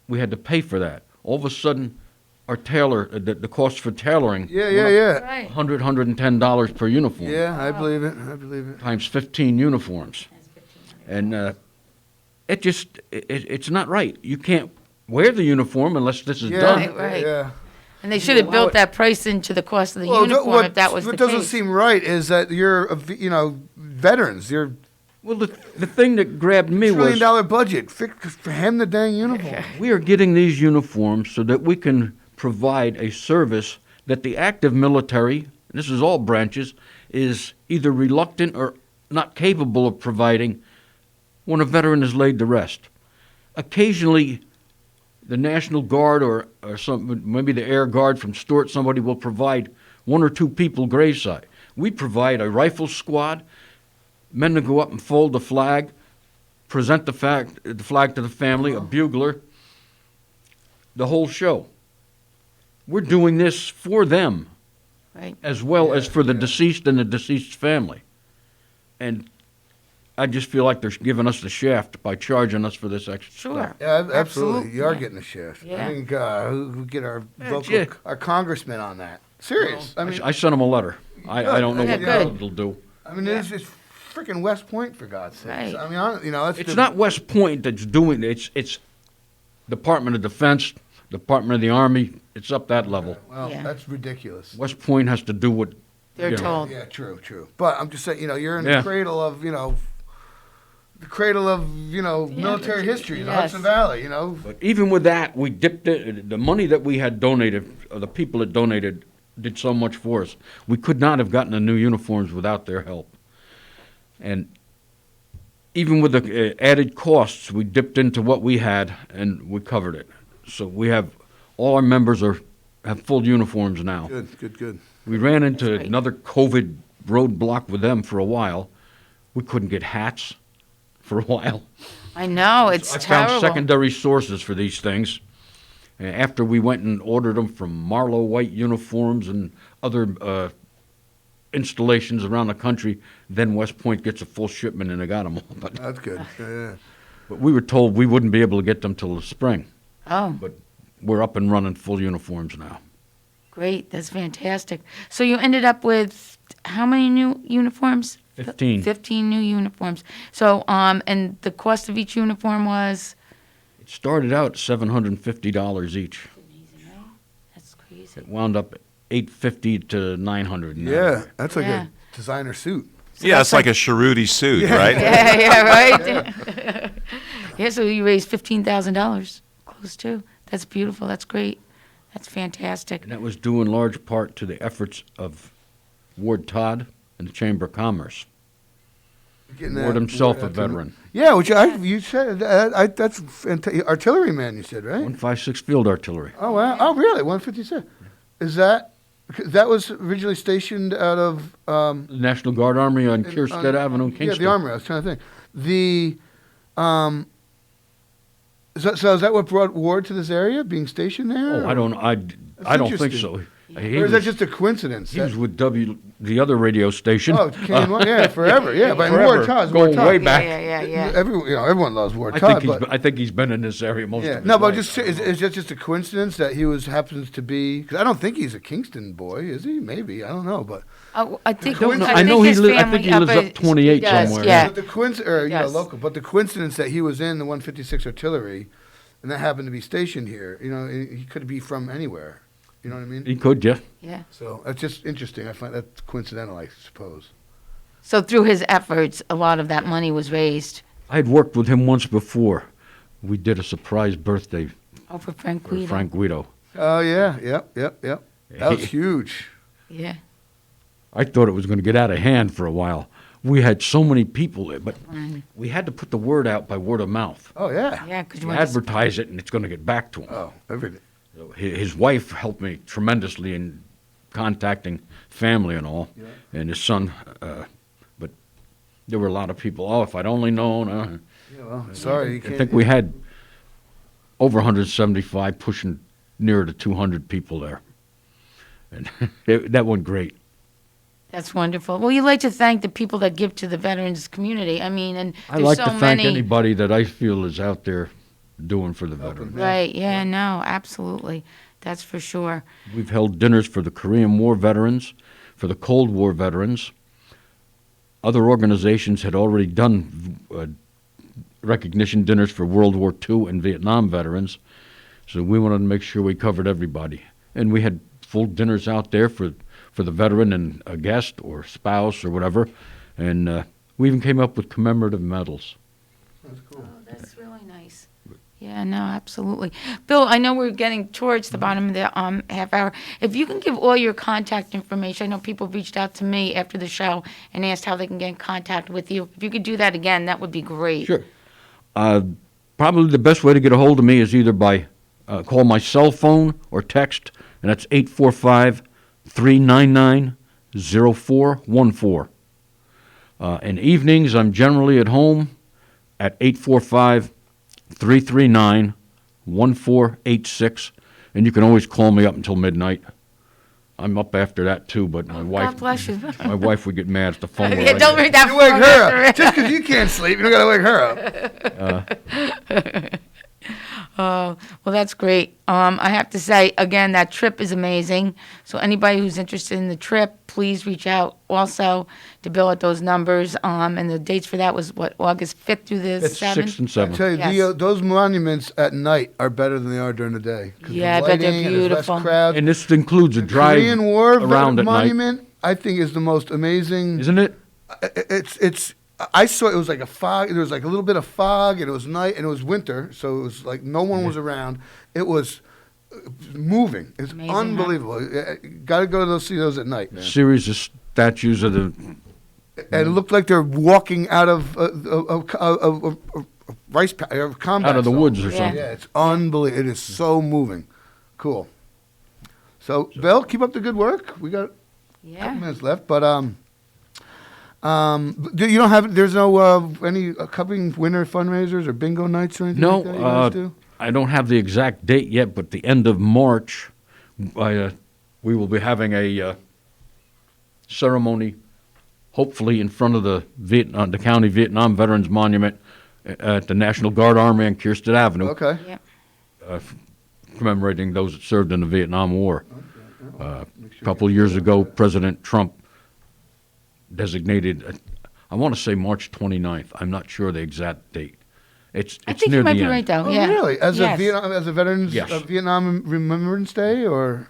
we had to pay for that. All of a sudden, our tailor, the cost for tailoring, Yeah. $100, $110 per uniform. Yeah, I believe it. Times 15 uniforms. And it's not right. You can't wear the uniform unless this is done. Right. Yeah. And they should have built that price into the cost of the uniform if that was the what case. doesn't seem right is that you're, veterans. You're Well, the thing that grabbed me $1 was trillion budget for hem the dang uniform. we are getting these uniforms so that we can provide a service that the active military, and this is all branches, is either reluctant or not capable of providing when a veteran is laid to rest. Occasionally, the National Guard or maybe the Air Guard from Stewart, somebody will provide one or two people graveside. We provide a rifle squad, men to go up and fold the flag, present the flag to the family, a bugler, the whole show. We're doing this for them, right, as well as for the deceased and the deceased's family. And I just feel like they're giving us the shaft by charging us for this extra stuff. Yeah, absolutely. You are getting a shift. Yeah. I think who get our yeah. our congressman on that. Serious. I sent them a letter. I don't know what the hell it'll do. I mean, it's freaking West Point, for God's sake. Right. I mean, that's It's not West Point that's doing it. It's Department of Defense, Department of the Army. It's up that level. Well, that's ridiculous. West Point has to do what they're told. Yeah, true. But I'm just saying, you're in Yeah. the cradle of, military history, the Yes. Hudson Valley, But even with that, we dipped it. The money that we had donated, or the people that donated, did so much for us. We could not have gotten the new uniforms without their help. And even with the added costs, we dipped into what we had and we covered it. So we have all our members have full uniforms now. Good. We ran into another COVID roadblock with them for a while. We couldn't get hats for a while. I know, it's I terrible. found secondary sources for these things. And after we went and ordered them from Marlowe White Uniforms and other installations around the country. Then West Point gets a full shipment, and they got them all. But, That's good. Yeah. but we were told we wouldn't be able to get them till the spring. Oh, But we're up and running full uniforms now. great. That's fantastic. So you ended up with how many new uniforms? 15. 15 new uniforms. So, and the cost of each uniform was? It started out $750 each. That's crazy. It wound up $850 to $900. now. Yeah, that's like Yeah. a designer suit. Yeah, it's like a Cheruti suit, right? Yeah, right. Yeah, so you raised $15,000, close to. That's beautiful. That's great. That's fantastic. And that was due in large part to the efforts of Ward Todd and the Chamber of Commerce. Getting Ward that himself word a out to veteran. Yeah, you said that's artilleryman. You said, right? 156 Field Artillery. Oh wow! Oh really? 156. Is that was originally stationed out of National Guard Army on Kierstead Avenue in Kingston. Yeah, the Armory. I was trying to think. So is that what brought Ward to this area, being stationed there? Oh, I don't think so. Or is that just a coincidence? He was with the other radio station. Oh, yeah, forever. Yeah, but forever. Ward Todd. Going way back. Yeah. Everyone loves Ward Todd. I think he's been in this area most of his No, but life. is that just a coincidence that he happens to be? Because I don't think he's a Kingston boy, is he? Maybe, I don't know, but I think I know his I think family he lives up 28 does, somewhere. Yeah. But the local. But the coincidence that he was in the 156 Artillery, and that happened to be stationed here. He could be from anywhere. You know what I mean? He could, yeah. Yeah. So that's just interesting. I find that coincidental, I suppose. So through his efforts, a lot of that money was raised. I had worked with him once before. We did a surprise birthday Oh, for Frank for Guido. Frank Guido. Oh yeah, yep. That was huge. Yeah. I thought it was going to get out of hand for a while. We had so many people there, but we had to put the word out by word of mouth. Oh yeah. Yeah, because You advertise it, and it's going to get back to him. Oh, everything. So his wife helped me tremendously in contacting family and all, and his son. But there were a lot of people. Oh, if I'd only known. Yeah, well, sorry, you I can't. think we had over 175, pushing nearer to 200 people there, and that went great. That's wonderful. Well, you'd like to thank the people that give to the veterans community. I mean, and I there's like so to thank many. anybody that I feel is out there doing for the veterans. Right, yeah, no, absolutely. That's for sure. We've held dinners for the Korean War veterans, for the Cold War veterans. Other organizations had already done recognition dinners for World War II and Vietnam veterans, so we wanted to make sure we covered everybody. And we had full dinners out there for the veteran and a guest or spouse or whatever, and we even came up with commemorative medals. That's cool. Oh, that's really nice. Yeah, no, absolutely. Bill, I know we're getting towards the bottom of the half hour. If you can give all your contact information, I know people reached out to me after the show and asked how they can get in contact with you. If you could do that again, that would be great. Sure. Probably the best way to get a hold of me is either by call my cell phone or text, and that's 845-399-0414. In evenings, I'm generally at home at 845-339-1486, and you can always call me up until midnight. I'm up after that too, but my wife. God bless you. My wife would get mad at the phone. Yeah, don't ring that You wake phone her after up. it. Just because you can't sleep, you don't got to wake her up. Well, that's great. I have to say, again, that trip is amazing. So anybody who's interested in the trip, please reach out also to Bill at those numbers. And the dates for that was, what, August 5th through the 7th? 6th and 7th. I tell you, Yes. those monuments at night are better than they are during the day. 'Cause Yeah, the I bet they're lighting and there's less beautiful. crowd. And this includes a The drive Korean War around at night. monument, I think, is the most amazing. Isn't it? It's. I saw it was like a fog. There was like a little bit of fog, and it was night, and it was winter, so it was like no one was around. It was moving. It's Amazing, huh? unbelievable. Got to go to see those at night, man. Series of statues of the. And it looked like they're walking out of rice combat. Out of the zone. woods or something. Yeah, it's unbelievable. It is so moving. Cool. So, Bill, keep up the good work. We got a couple minutes left, but you don't have. There's no any upcoming winter fundraisers or bingo nights or anything No, like that you guys do? I don't have the exact date yet, but the end of March, we will be having a ceremony, hopefully in front of the County Vietnam Veterans Monument at the National Guard Army on Kingston Avenue. Okay. Yep. Commemorating those that served in the Vietnam War. A couple of years ago, President Trump designated, I want to say March 29th. I'm not sure the exact date. It's I think near you might the be end. right, though. Oh, Yeah. really? As Yes. a Veterans Yes. Vietnam Remembrance Day, or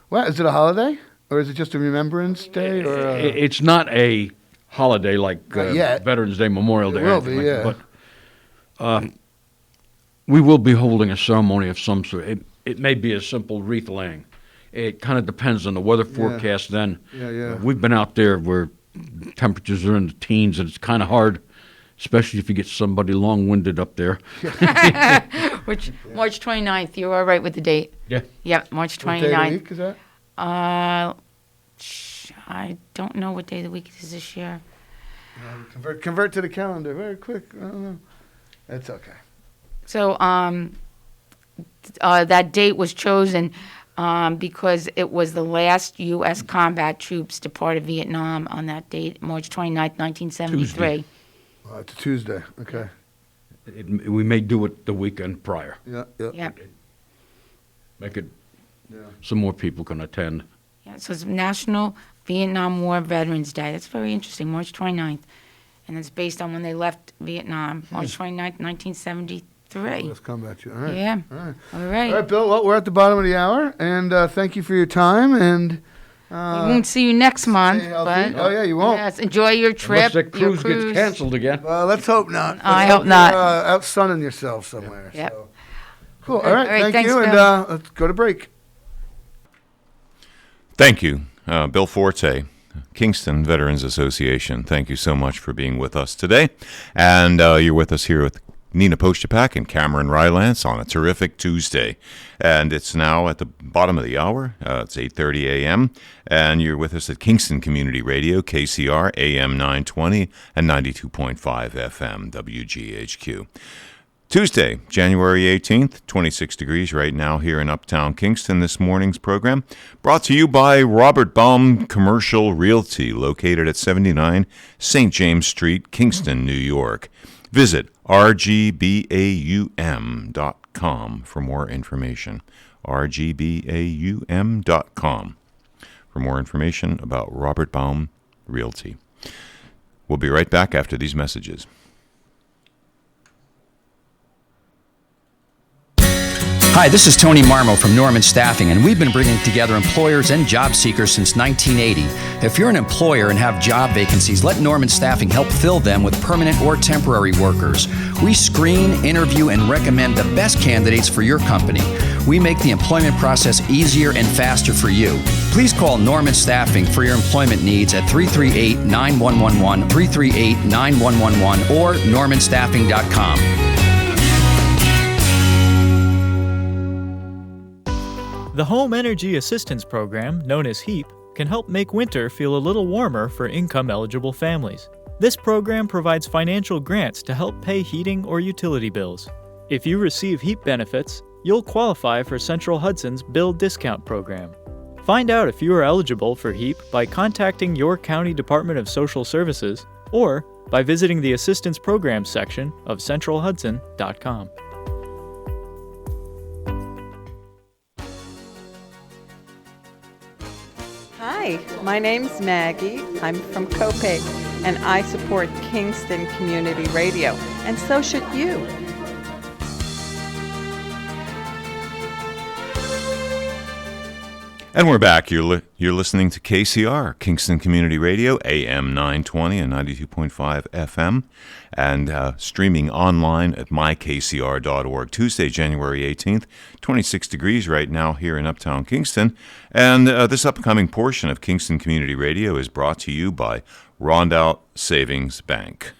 what? Is it a holiday, or is it just a Remembrance Day? Or It's not a holiday like yet. Veterans Day, Memorial Day. It or will anything be, like that, yeah. But we will be holding a ceremony of some sort. It may be a simple wreath laying. It kind of depends on the weather forecast then. Yeah. We've been out there where temperatures are in the teens, and it's kind of hard, especially if you get somebody long-winded up there. Which March 29th. You are right with the date. Yeah. Yep, March 29th. What day of the week is that? I don't know what day of the week it is this year. Convert to the calendar very quick. I don't know. That's okay. So that date was chosen because it was the last U.S. combat troops departed Vietnam on that date, March 29th, 1973. Tuesday. It's a Tuesday. Okay. We may do it the weekend prior. Yeah. Yep. Make it so more people can attend. Yeah, so it's National Vietnam War Veterans Day. That's very interesting, March 29th. And it's based on when they left Vietnam, March 29th, 1973. Let's come back to you. All right. Yeah. All right. All right. All right, Bill. Well, we're at the bottom of the hour, and thank you for your time. And We won't see you next month. But oh yeah, you won't. Yes, enjoy your trip. Unless that your cruise gets canceled again. Well, let's hope not. I hope not. You're, out sunning yourself somewhere. Yep. So. Cool. All right. Thank thanks, you, and Bill. let's go to break. Thank you, Bill Forte, Kingston Veterans Association. Thank you so much for being with us today. And you're with us here with Nina Postupack and Cameron Rylance on a terrific Tuesday. And it's now at the bottom of the hour. It's 8:30 a.m. And you're with us at Kingston Community Radio, KCR, AM 920 and 92.5 FM, WGHQ. Tuesday, January 18th, 26 degrees right now here in Uptown Kingston. This morning's program brought to you by Robert Baum Commercial Realty, located at 79 St. James Street, Kingston, New York. Visit rgbaum.com for more information. rgbaum.com for more information about Robert Baum Realty. We'll be right back after these messages. Hi, this is Tony Marmo from Norman Staffing, and we've been bringing together employers and job seekers since 1980. If you're an employer and have job vacancies, let Norman Staffing help fill them with permanent or temporary workers. We screen, interview, and recommend the best candidates for your company. We make the employment process easier and faster for you. Please call Norman Staffing for your employment needs at 338-9111, 338-9111, or normanstaffing.com. The Home Energy Assistance Program, known as HEAP, can help make winter feel a little warmer for income-eligible families. This program provides financial grants to help pay heating or utility bills. If you receive HEAP benefits, you'll qualify for Central Hudson's Bill Discount Program. Find out if you are eligible for HEAP by contacting your County Department of Social Services or by visiting the Assistance Programs section of centralhudson.com. Hi, my name's Maggie. I'm from Copiague, and I support Kingston Community Radio, and so should you. And we're back. You're listening to KCR, Kingston Community Radio, AM 920 and 92.5 FM, and streaming online at mykcr.org. Tuesday, January 18th, 26 degrees right now here in Uptown Kingston. And this upcoming portion of Kingston Community Radio is brought to you by Rondout Savings Bank.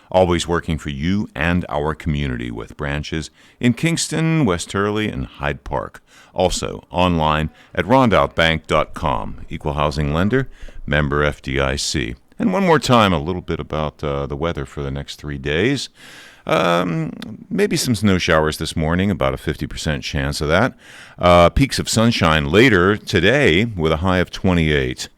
Always working for you and our community with branches in Kingston, West Hurley, and Hyde Park. Also online at rondoutbank.com. Equal housing lender, member FDIC. And one more time, a little bit about the weather for the next 3 days. Maybe some snow showers this morning, about a 50% chance of that. Peaks of sunshine later today with a high of 28.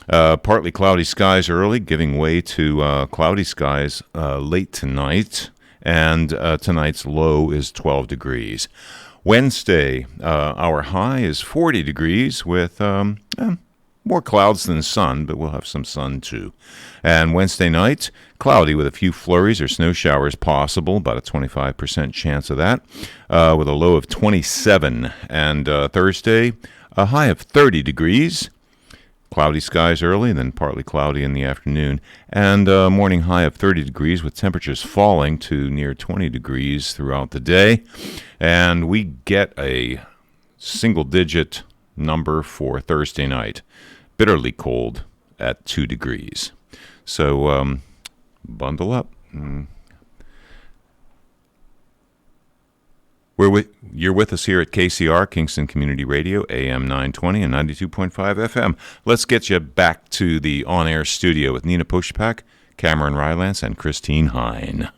Partly cloudy skies early, giving way to cloudy skies late tonight. And tonight's low is 12 degrees. Wednesday, our high is 40 degrees with more clouds than sun, but we'll have some sun too. And Wednesday night, cloudy with a few flurries or snow showers possible, about a 25% chance of that, with a low of 27. And Thursday, a high of 30 degrees. Cloudy skies early, then partly cloudy in the afternoon, and a morning high of 30 degrees with temperatures falling to near 20 degrees throughout the day. And we get a single-digit number for Thursday night, bitterly cold at 2 degrees. So bundle up. You're with us here at KCR, Kingston Community Radio, AM 920 and 92.5 FM. Let's get you back to the on-air studio with Nina Postupack, Cameron Rylance, and Christine Hein.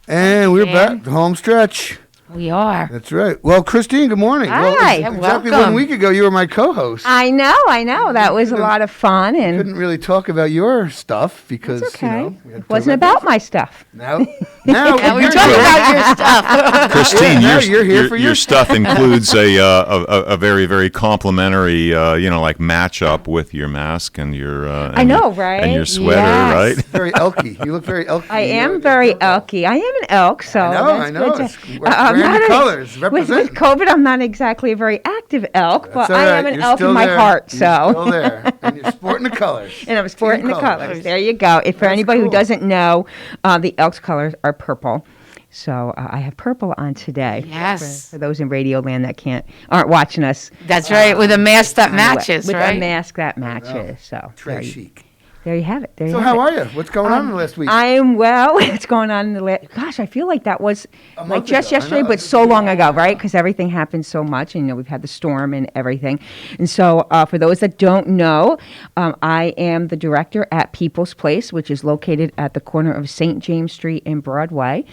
And we're back, the home stretch. We are. That's right. Well, Christine, good morning. Hi. Well, exactly 1 week ago, you were my co-host. I know. That was a lot of fun. And couldn't really talk about your stuff because, okay. It wasn't about my stuff. Now we're talking about your stuff. Christine, you're here for your stuff includes a very, very complimentary, like matchup with your mask and your I know, right? And your sweater, Yes. right? Very elky. You look very elky. I am very elky. I am an elk, so I know. that's It's good. wearing the colors. With Represent. COVID, I'm not exactly a very active elk, but That's all I am right. an You're elk still in my there. heart. You're So still there. And you're sporting the colors. And I'm sporting the colors. colors. There you go. If for anybody who doesn't know, the elk's colors are purple. So I have purple on today. Yes. For those in Radio Land that aren't watching us. That's right, with a mask that matches, with right? a mask that matches. So Très chic. there you have it. So how are you? What's going on in the last week? I am well. What's going on in the last? Gosh, I feel like that was like just ago. I yesterday, know. but so long ago, right? Because everything happened so much, and we've had the storm and everything. And so, for those that don't know, I am the director at People's Place, which is located at the corner of St. James Street and Broadway,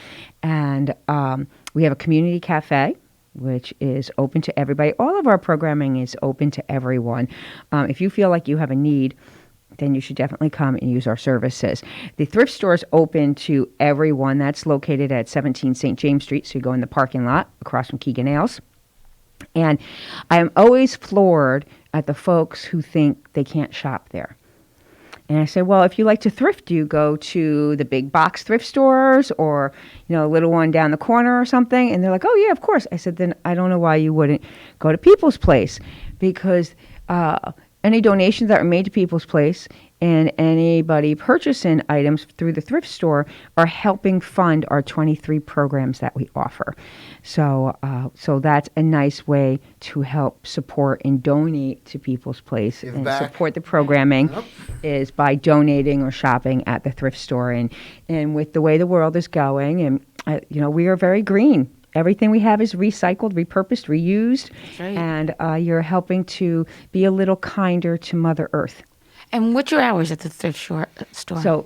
and we have a community cafe, which is open to everybody. All of our programming is open to everyone. If you feel like you have a need, then you should definitely come and use our services. The thrift store is open to everyone. That's located at 17 St. James Street, so you go in the parking lot across from Keegan Ales. And I am always floored at the folks who think they can't shop there. And I say, well, if you like to thrift, do you go to the big box thrift stores or, a little one down the corner or something? And they're like, oh, yeah, of course. I said, then I don't know why you wouldn't go to People's Place, because any donations that are made to People's Place and anybody purchasing items through the thrift store are helping fund our 23 programs that we offer. So that's a nice way to help support and donate to People's Place and support the programming is by donating or shopping at the thrift store. And with the way the world is going, and we are very green. Everything we have is recycled, repurposed, reused, right. And you're helping to be a little kinder to Mother Earth. And what's your hours at the thrift store?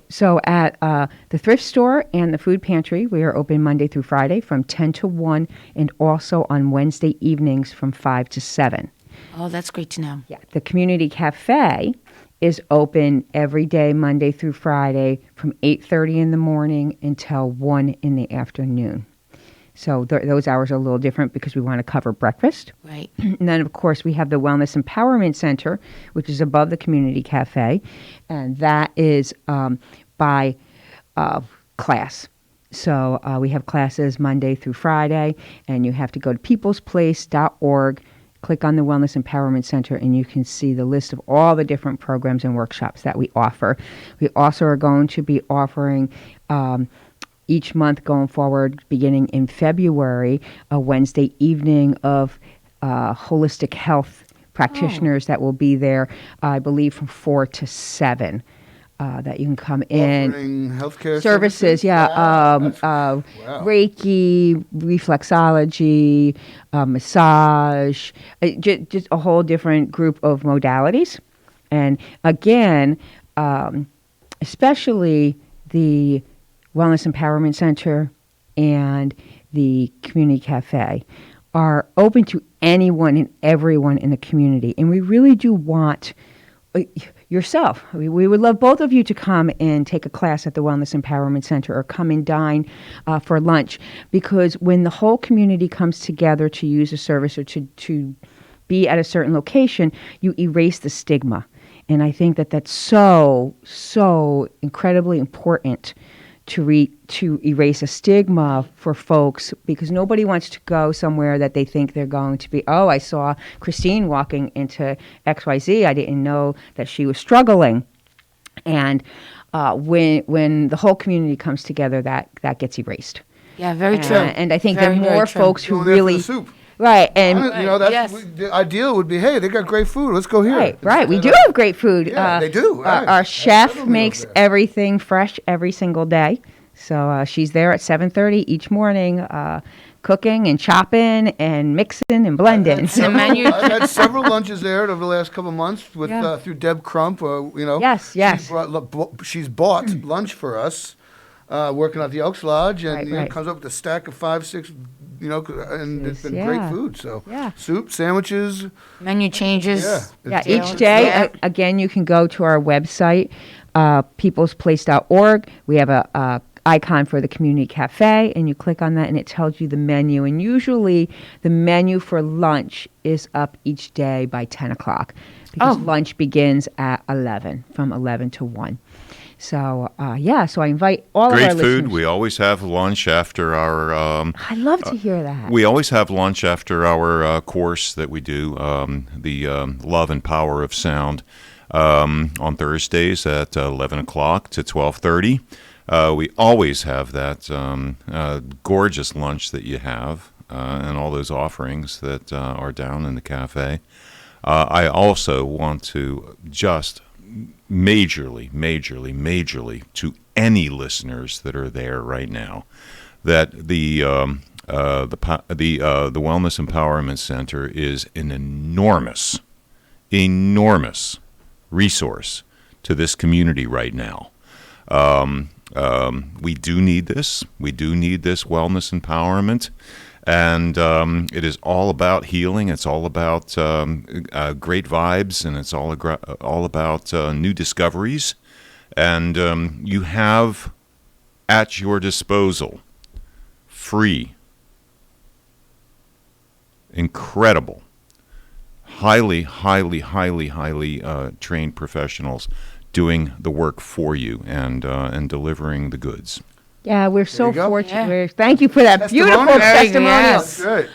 So at the thrift store and the food pantry, we are open Monday through Friday from 10 to 1, and also on Wednesday evenings from 5 to 7. Oh, that's great to know. Yeah, the community cafe is open every day, Monday through Friday, from 8:30 in the morning until 1 in the afternoon. So those hours are a little different because we want to cover breakfast. Right. And then, of course, we have the Wellness Empowerment Center, which is above the community cafe, and that is by class. So we have classes Monday through Friday, and you have to go to peoplesplace.org, click on the Wellness Empowerment Center, and you can see the list of all the different programs and workshops that we offer. We also are going to be offering each month going forward, beginning in February, a Wednesday evening of holistic health practitioners that will be there, I believe, from 4 to 7. That you can come in. Offering healthcare services, yeah. Wow. Reiki, reflexology, massage, just a whole different group of modalities. And again, especially the Wellness Empowerment Center and the Community Cafe are open to anyone and everyone in the community. And we really do want, yourself. We would love both of you to come and take a class at the Wellness Empowerment Center or come and dine for lunch, because when the whole community comes together to use a service or to be at a certain location, you erase the stigma. And I think that that's so incredibly important to erase a stigma for folks, because nobody wants to go somewhere that they think they're going to be, I saw Christine walking into XYZ. I didn't know that she was struggling. And when the whole community comes together, that gets erased. Yeah, very true. And I think Very, there are very more true. folks who Going there for really... the soup. Right, and the ideal would be, hey, they got great food. Let's go here. Right. We do have great food. Yeah, they do. Our chef makes everything fresh every single day. So she's there at 7:30 each morning, cooking and chopping and mixing and blending. I've had several lunches there over the last couple of months with through Deb Crump. Yes. She's bought lunch for us, working at the Elks Lodge, and comes up with a stack of 5, 6. And it's been great food. So soup, sandwiches, menu changes. Each day. Again, you can go to our website, peoplesplace.org. We have a icon for the community cafe, and you click on that, and it tells you the menu. And usually, the menu for lunch is up each day by 10 o'clock, because lunch begins at 11, from 11 to 1. So, so I invite all of our listeners. Great food. We always have lunch after our... I love to hear that. We always have lunch after our course that we do, the Love and Power of Sound, on Thursdays at 11 o'clock to 12:30. We always have that gorgeous lunch that you have and all those offerings that are down in the cafe. I also want to just... majorly to any listeners that are there right now, that the Wellness Empowerment Center is an enormous resource to this community right now. We do need this. We do need this wellness empowerment. And it is all about healing. It's all about great vibes, and it's all about new discoveries. And you have at your disposal free, incredible, highly trained professionals doing the work for you and delivering the goods. Yeah, we're so fortunate. Thank you for that beautiful testimonial. Yes. Right.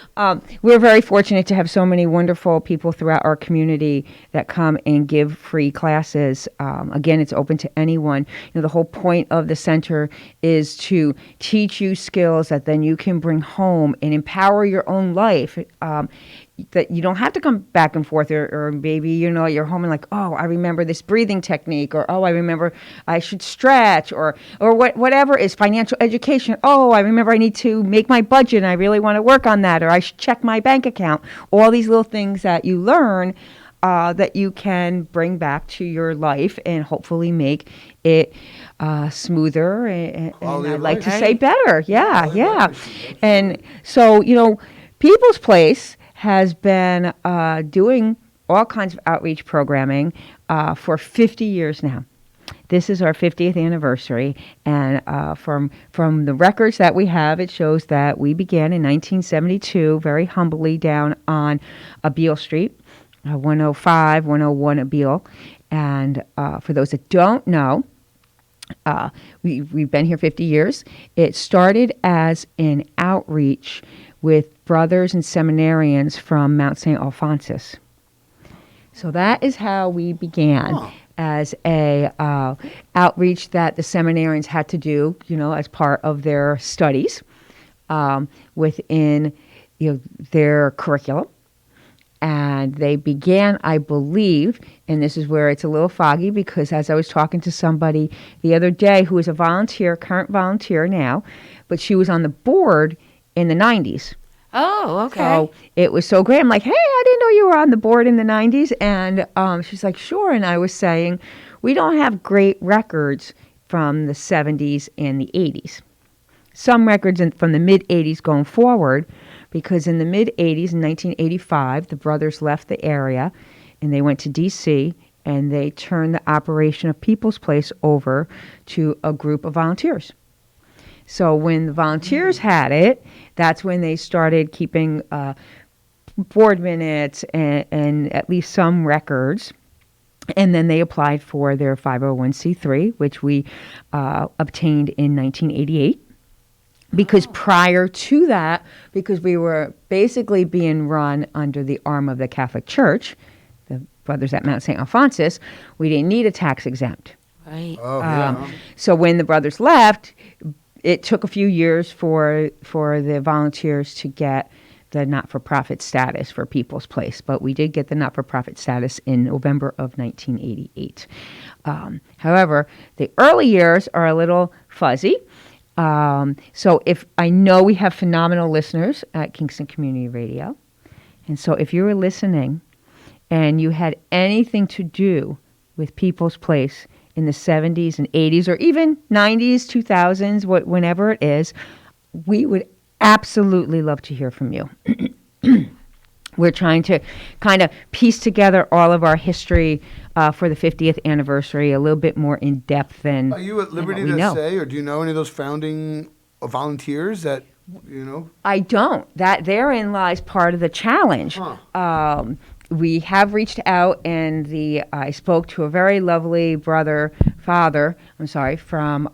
We're very fortunate to have so many wonderful people throughout our community that come and give free classes. Again, it's open to anyone. The whole point of the center is to teach you skills that then you can bring home and empower your own life. That you don't have to come back and forth, or maybe you're home and like, I remember this breathing technique, or I remember I should stretch, or whatever is financial education. I remember I need to make my budget and I really want to work on that, or I should check my bank account. All these little things that you learn that you can bring back to your life and hopefully make it smoother and I like to say better. Yeah. And so People's Place has been doing all kinds of outreach programming for 50 years now. This is our 50th anniversary, and from the records that we have, it shows that we began in 1972, very humbly, down on Abeale Street, 105, 101 Abeale. And for those that don't know, we've been here 50 years. It started as an outreach with brothers and seminarians from Mount St. Alphonsus. So that is how we began, as a outreach that the seminarians had to do, as part of their studies within their curriculum. And they began, I believe, and this is where it's a little foggy, because as I was talking to somebody the other day who is a volunteer, current volunteer now, but she was on the board in the 90s. Oh, okay. So it was so great. I'm like, hey, I didn't know you were on the board in the 90s. And she's like, sure. And I was saying, we don't have great records from the 70s and the 80s. Some records from the mid-80s going forward, because in the mid-80s, in 1985, the brothers left the area, and they went to D.C., and they turned the operation of People's Place over to a group of volunteers. So when the volunteers had it, that's when they started keeping board minutes and at least some records. And then they applied for their 501c3, which we obtained in 1988. Because prior to that, because we were basically being run under the arm of the Catholic Church, the Brothers at Mount St. Alphonsus, we didn't need a tax exempt. Right. So when the brothers left, it took a few years for the volunteers to get the not-for-profit status for People's Place, but we did get the not-for-profit status in November of 1988. However, the early years are a little fuzzy. So if I know we have phenomenal listeners at Kingston Community Radio, and so if you were listening and you had anything to do with People's Place in the 70s and 80s or even 90s, 2000s, whenever it is, we would absolutely love to hear from you. We're trying to kind of piece together all of our history for the 50th anniversary a little bit more in depth than Are you at liberty to say, or do you know any of those founding volunteers that, you know? I don't. That therein lies part of the challenge. We have reached out, and I spoke to a very lovely father, from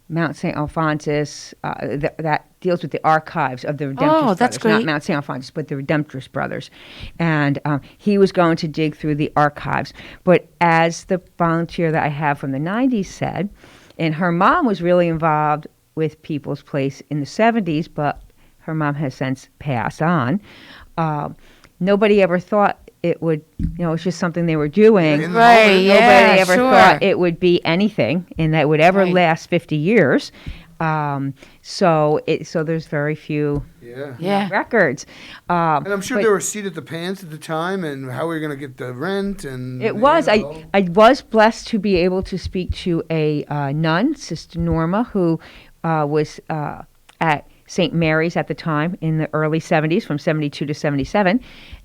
Mount St. Alphonsus, that deals with the archives of the Redemptorist Brothers. That's great. Not Mount St. Alphonsus, but the Redemptorist Brothers. And he was going to dig through the archives. But as the volunteer that I have from the 90s said, and her mom was really involved with People's Place in the 70s, but her mom has since passed on. Nobody ever thought it would, it's just something they were doing. Right, Nobody ever thought it would be anything and that would ever last 50 years. So there's very few records. And I'm sure there were seat at the pants at the time, and how we were going to get the rent. And it was. I was blessed to be able to speak to a nun, Sister Norma, who was at St. Mary's at the time in the early 70s, from 72 to 77.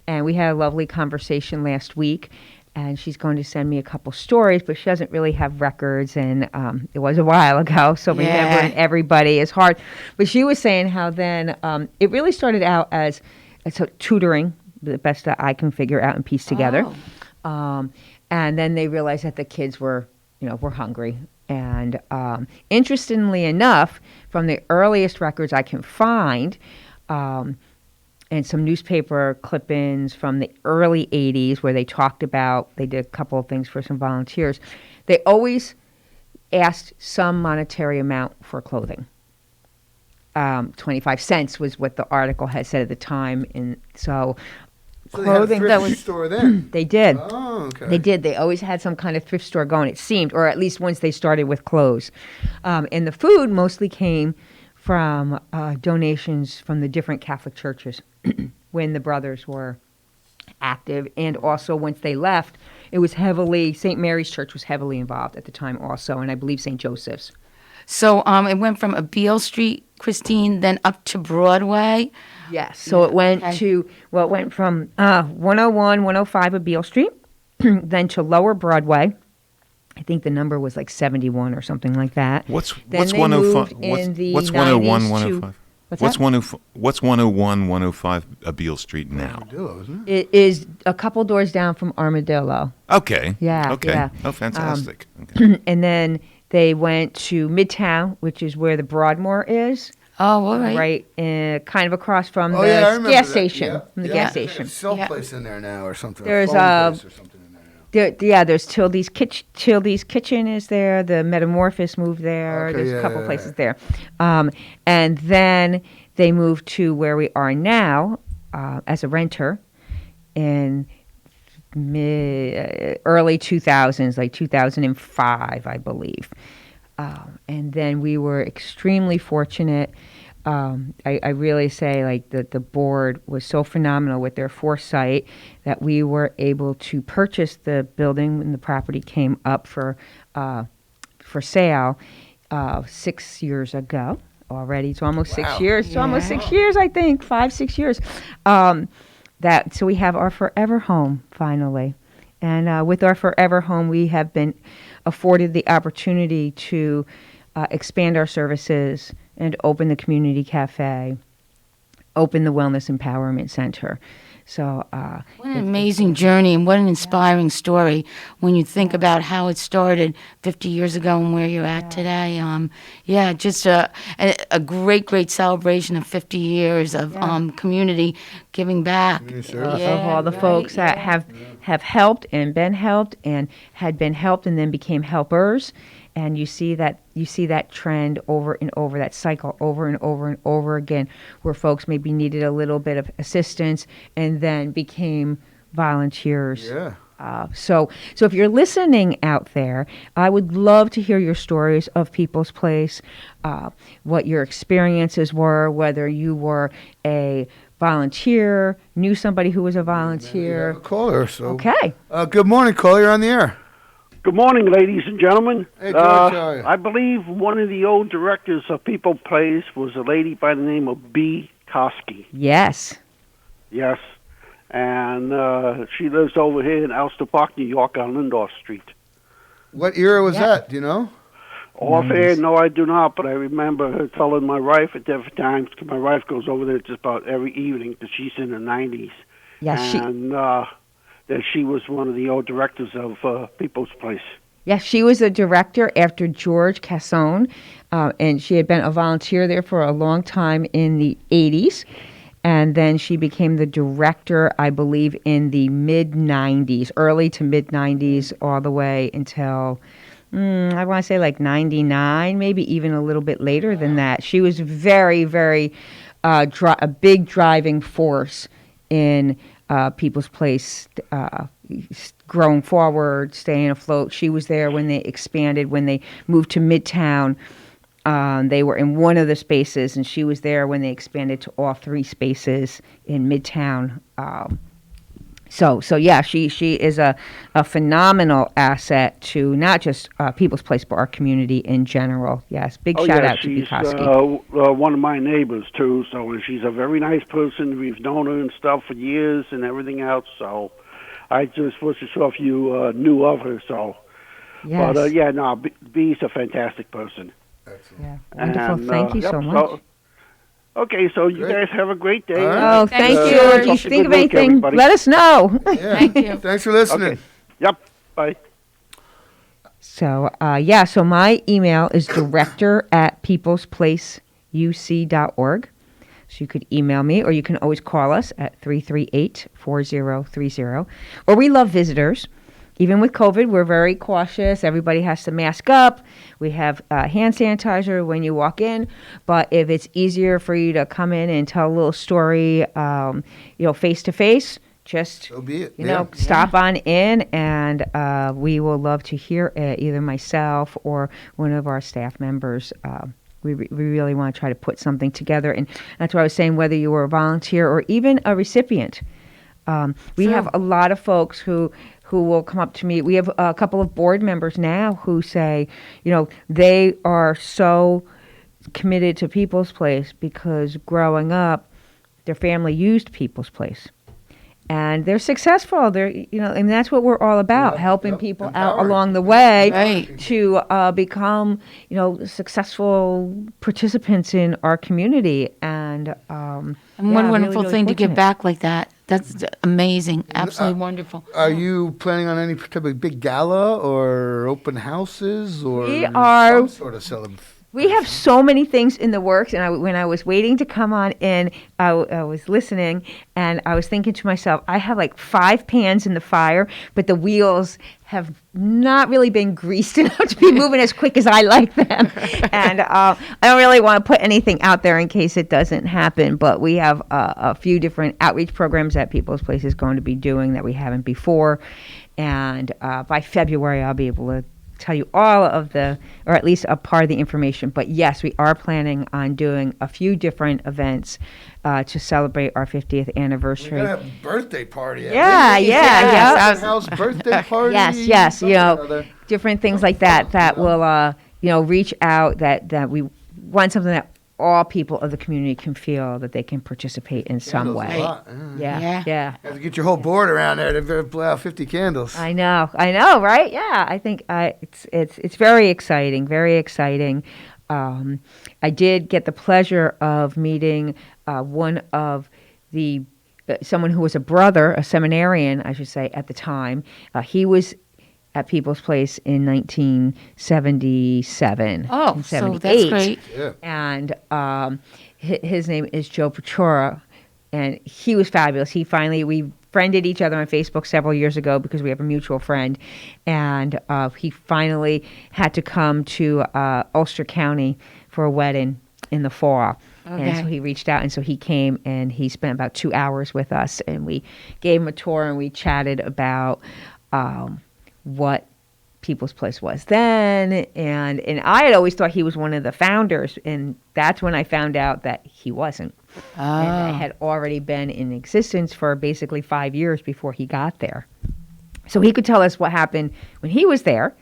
And we had a lovely conversation last week. And she's going to send me a couple stories, but she doesn't really have records, and it was a while ago, so remembering everybody is hard. But she was saying how then it really started out as tutoring, the best that I can figure out and piece together. And then they realized that the kids were hungry. And interestingly enough, from the earliest records I can find, and some newspaper clippings from the early 80s where they talked about, they did a couple of things for some volunteers. They always asked some monetary amount for clothing. 25 cents was what the article had said at the time. And so clothing, they had a thrift store then? They did. Oh, okay. They did. They always had some kind of thrift store going, it seemed, or at least once they started with clothes. And the food mostly came from donations from the different Catholic churches when the brothers were active. And also once they left, it was St. Mary's Church was heavily involved at the time also, and I believe St. Joseph's. So it went from Beale Street, Christine, then up to Broadway? Yes. So it went it went from 101, 105 of Beale Street, then to Lower Broadway. I think the number was like 71 or something like that. What's 105? What's 101, 105? What's 101, 105 Beale Street now? Armadillo, isn't it? It is a couple doors down from Armadillo. Okay. Yeah. Okay. Yeah. Oh, fantastic. Okay. And then they went to Midtown, which is where the Broadmoor is. Oh, all right. Right, kind of across from the that. gas station. Yeah. From the gas station. There's a cell place in there now or something. There's place or something in there now. There's Tildy's Kitchen is there. The Metamorphosis moved there. Okay, There's a couple places there. And then they moved to where we are now as a renter in early 2000s, like 2005, I believe. And then we were extremely fortunate. I really say like the board was so phenomenal with their foresight that we were able to purchase the building when the property came up for sale 6 years ago already. It's almost 6 years. It's almost 6 years, I think, 5-6 years. So we have our forever home finally. And with our Forever Home, we have been afforded the opportunity to expand our services and open the community cafe, open the Wellness Empowerment Center. So what an amazing journey and what an inspiring story when you think about how it started 50 years ago and where you're at today. Just a great celebration of 50 years of community giving back. Of all the folks that have helped and been helped and had been helped and then became helpers. And you see that trend over and over, that cycle over and over and over again, where folks maybe needed a little bit of assistance and then became volunteers. Yeah. So if you're listening out there, I would love to hear your stories of People's Place, what your experiences were, whether you were a volunteer, knew somebody who was a volunteer. A caller. So. Okay. Good morning, caller. You're on the air. Good morning, ladies and gentlemen. Hey, George, how are you? I believe one of the old directors of People Place was a lady by the name of B. Koski. Yes. Yes. And she lives over here in Ulster Park, New York, on Lindorf Street. What era was that? Do you know? Offhand, no, I do not, but I remember her telling my wife at different times, 'cause my wife goes over there just about every evening, because she's in her 90s. Yes, and that she was one of the old directors of People's Place. Yes, she was a director after George Casson, and she had been a volunteer there for a long time in the 80s. And then she became the director, I believe, in the mid-90s, early to mid-90s, all the way until, I want to say like 99, maybe even a little bit later than that. She was very, very a big driving force in People's Place, growing forward, staying afloat. She was there when they expanded, when they moved to Midtown. They were in one of the spaces, and she was there when they expanded to all three spaces in Midtown. So yeah, she is a phenomenal asset to not just People's Place, but our community in general. Yes, big shout out to Bikoski. She's one of my neighbors too, so she's a very nice person. We've known her and stuff for years and everything else. So I just wasn't sure if you knew of her. So, yes. But B's a fantastic person. Yeah, wonderful. Thank you so much. So, okay, so you guys have a great day. Oh, thank you. If you think of anything, let us know. Yeah. Thank you. Thanks for listening. Okay. Yep. Bye. So, so my email is director@peoplesplaceuc.org. So you could email me, or you can always call us at 338-4030. Or we love visitors. Even with COVID, we're very cautious. Everybody has to mask up. We have hand sanitizer when you walk in. But if it's easier for you to come in and tell a little story, face to face, just so be it. Stop on in, and we will love to hear it, either myself or one of our staff members. We really want to try to put something together, and that's what I was saying. Whether you were a volunteer or even a recipient, we have a lot of folks who will come up to me. We have a couple of board members now who say, they are so committed to People's Place because growing up, their family used People's Place. And they're successful. And that's what we're all about, helping people out along the way to become, successful participants in our community. And one wonderful thing to give back like that. That's amazing. Absolutely wonderful. Are you planning on any particular big gala or open houses or some sort of celebration? We have so many things in the works, and when I was waiting to come on in, I was listening, and I was thinking to myself, I have like 5 pans in the fire, but the wheels have not really been greased enough to be moving as quick as I like them. And I don't really want to put anything out there in case it doesn't happen, but we have a few different outreach programs that People's Place is going to be doing that we haven't before. And by February, I'll be able to tell you all of or at least a part of the information. But yes, we are planning on doing a few different events to celebrate our 50th anniversary. We're going to have a birthday party. House birthday party. Yes. Different things like that will, reach out that we want something that all people of the community can feel that they can participate in some Candles a way. lot, Yeah. You have to get your whole board around there to blow out 50 candles. I know, right? Yeah, I think it's very exciting, very exciting. I did get the pleasure of meeting one of the someone who was a brother, a seminarian, I should say, at the time. He was at People's Place in 1977. Oh, and so 78. that's great. Yeah. And his name is Joe Pachora, and he was fabulous. We friended each other on Facebook several years ago because we have a mutual friend, and he finally had to come to Ulster County for a wedding in the fall. Okay. And so he reached out, and so he came, and he spent about 2 hours with us, and we gave him a tour, and we chatted about what People's Place was then, and I had always thought he was one of the founders, and that's when I found out that he wasn't. And it had already been in existence for basically 5 years before he got there. So he could tell us what happened when he was there.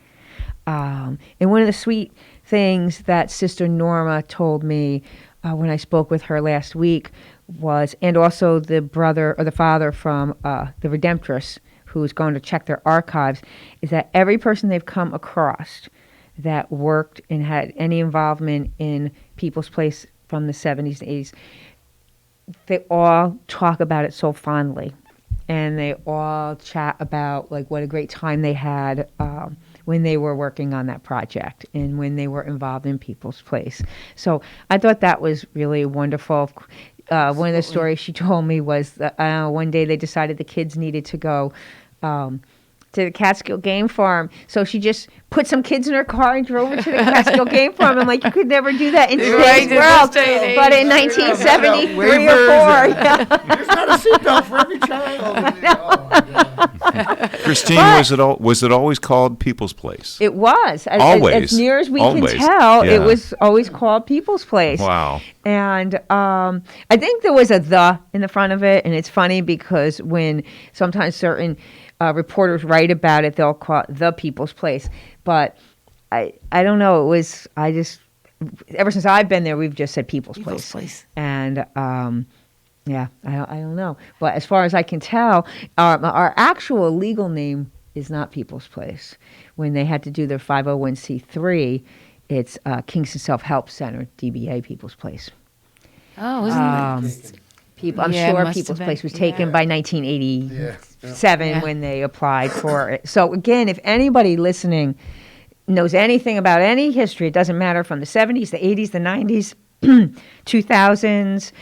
And one of the sweet things that Sister Norma told me when I spoke with her last week was, and also the brother or the father from the Redemptress, who's going to check their archives, is that every person they've come across that worked and had any involvement in People's Place from the 70s and 80s, they all talk about it so fondly. And they all chat about like what a great time they had when they were working on that project and when they were involved in People's Place. So I thought that was really wonderful. One of the stories she told me was that one day they decided the kids needed to go to the Catskill Game Farm. So she just put some kids in her car and drove her to the Catskill Game Farm. I'm like, you could never do that in today's world. But in 1973 or 4. Yeah. There's not a seatbelt for every child. Christine, was it always called People's Place? It was. Always. As near as we Always. can tell, Yeah. it was always called People's Place. Wow. And I think there was a "the" in the front of it, and it's funny because when sometimes certain reporters write about it, they'll call it the People's Place. But I don't know. It was, ever since I've been there, we've just said People's Place. And yeah, I don't know. But as far as I can tell, our actual legal name is not People's Place. When they had to do their 501c3, it's Kingston Self-Help Center, DBA People's Place. Oh, isn't that? I'm Yeah, sure must People's have Place been. was taken by 1987 Yeah. when they applied for it. So again, if anybody listening knows anything about any history, it doesn't matter from the 70s, the 80s, the 90s, 2000s.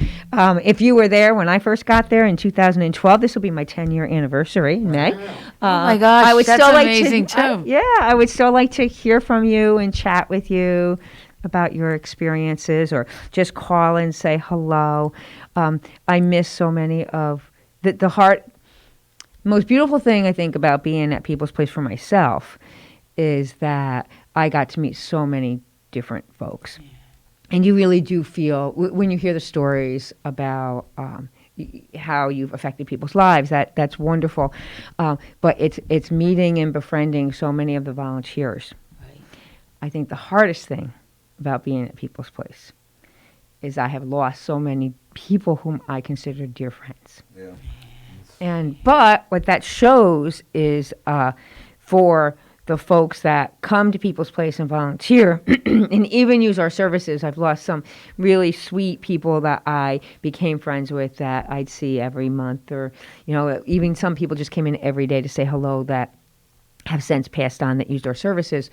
If you were there when I first got there in 2012, this will be my 10-year anniversary in May. Oh my gosh, I would that's still amazing like to, too. I would still like to hear from you and chat with you about your experiences, or just call and say hello. I miss so many of the most beautiful thing I think about being at People's Place for myself is that I got to meet so many different folks. And you really do feel, when you hear the stories about how you've affected people's lives, that's wonderful. But it's meeting and befriending so many of the volunteers. Right. I think the hardest thing about being at People's Place is I have lost so many people whom I consider dear friends. Yeah. But what that shows is for the folks that come to People's Place and volunteer and even use our services, I've lost some really sweet people that I became friends with that I'd see every month, or, even some people just came in every day to say hello that have since passed on that used our services.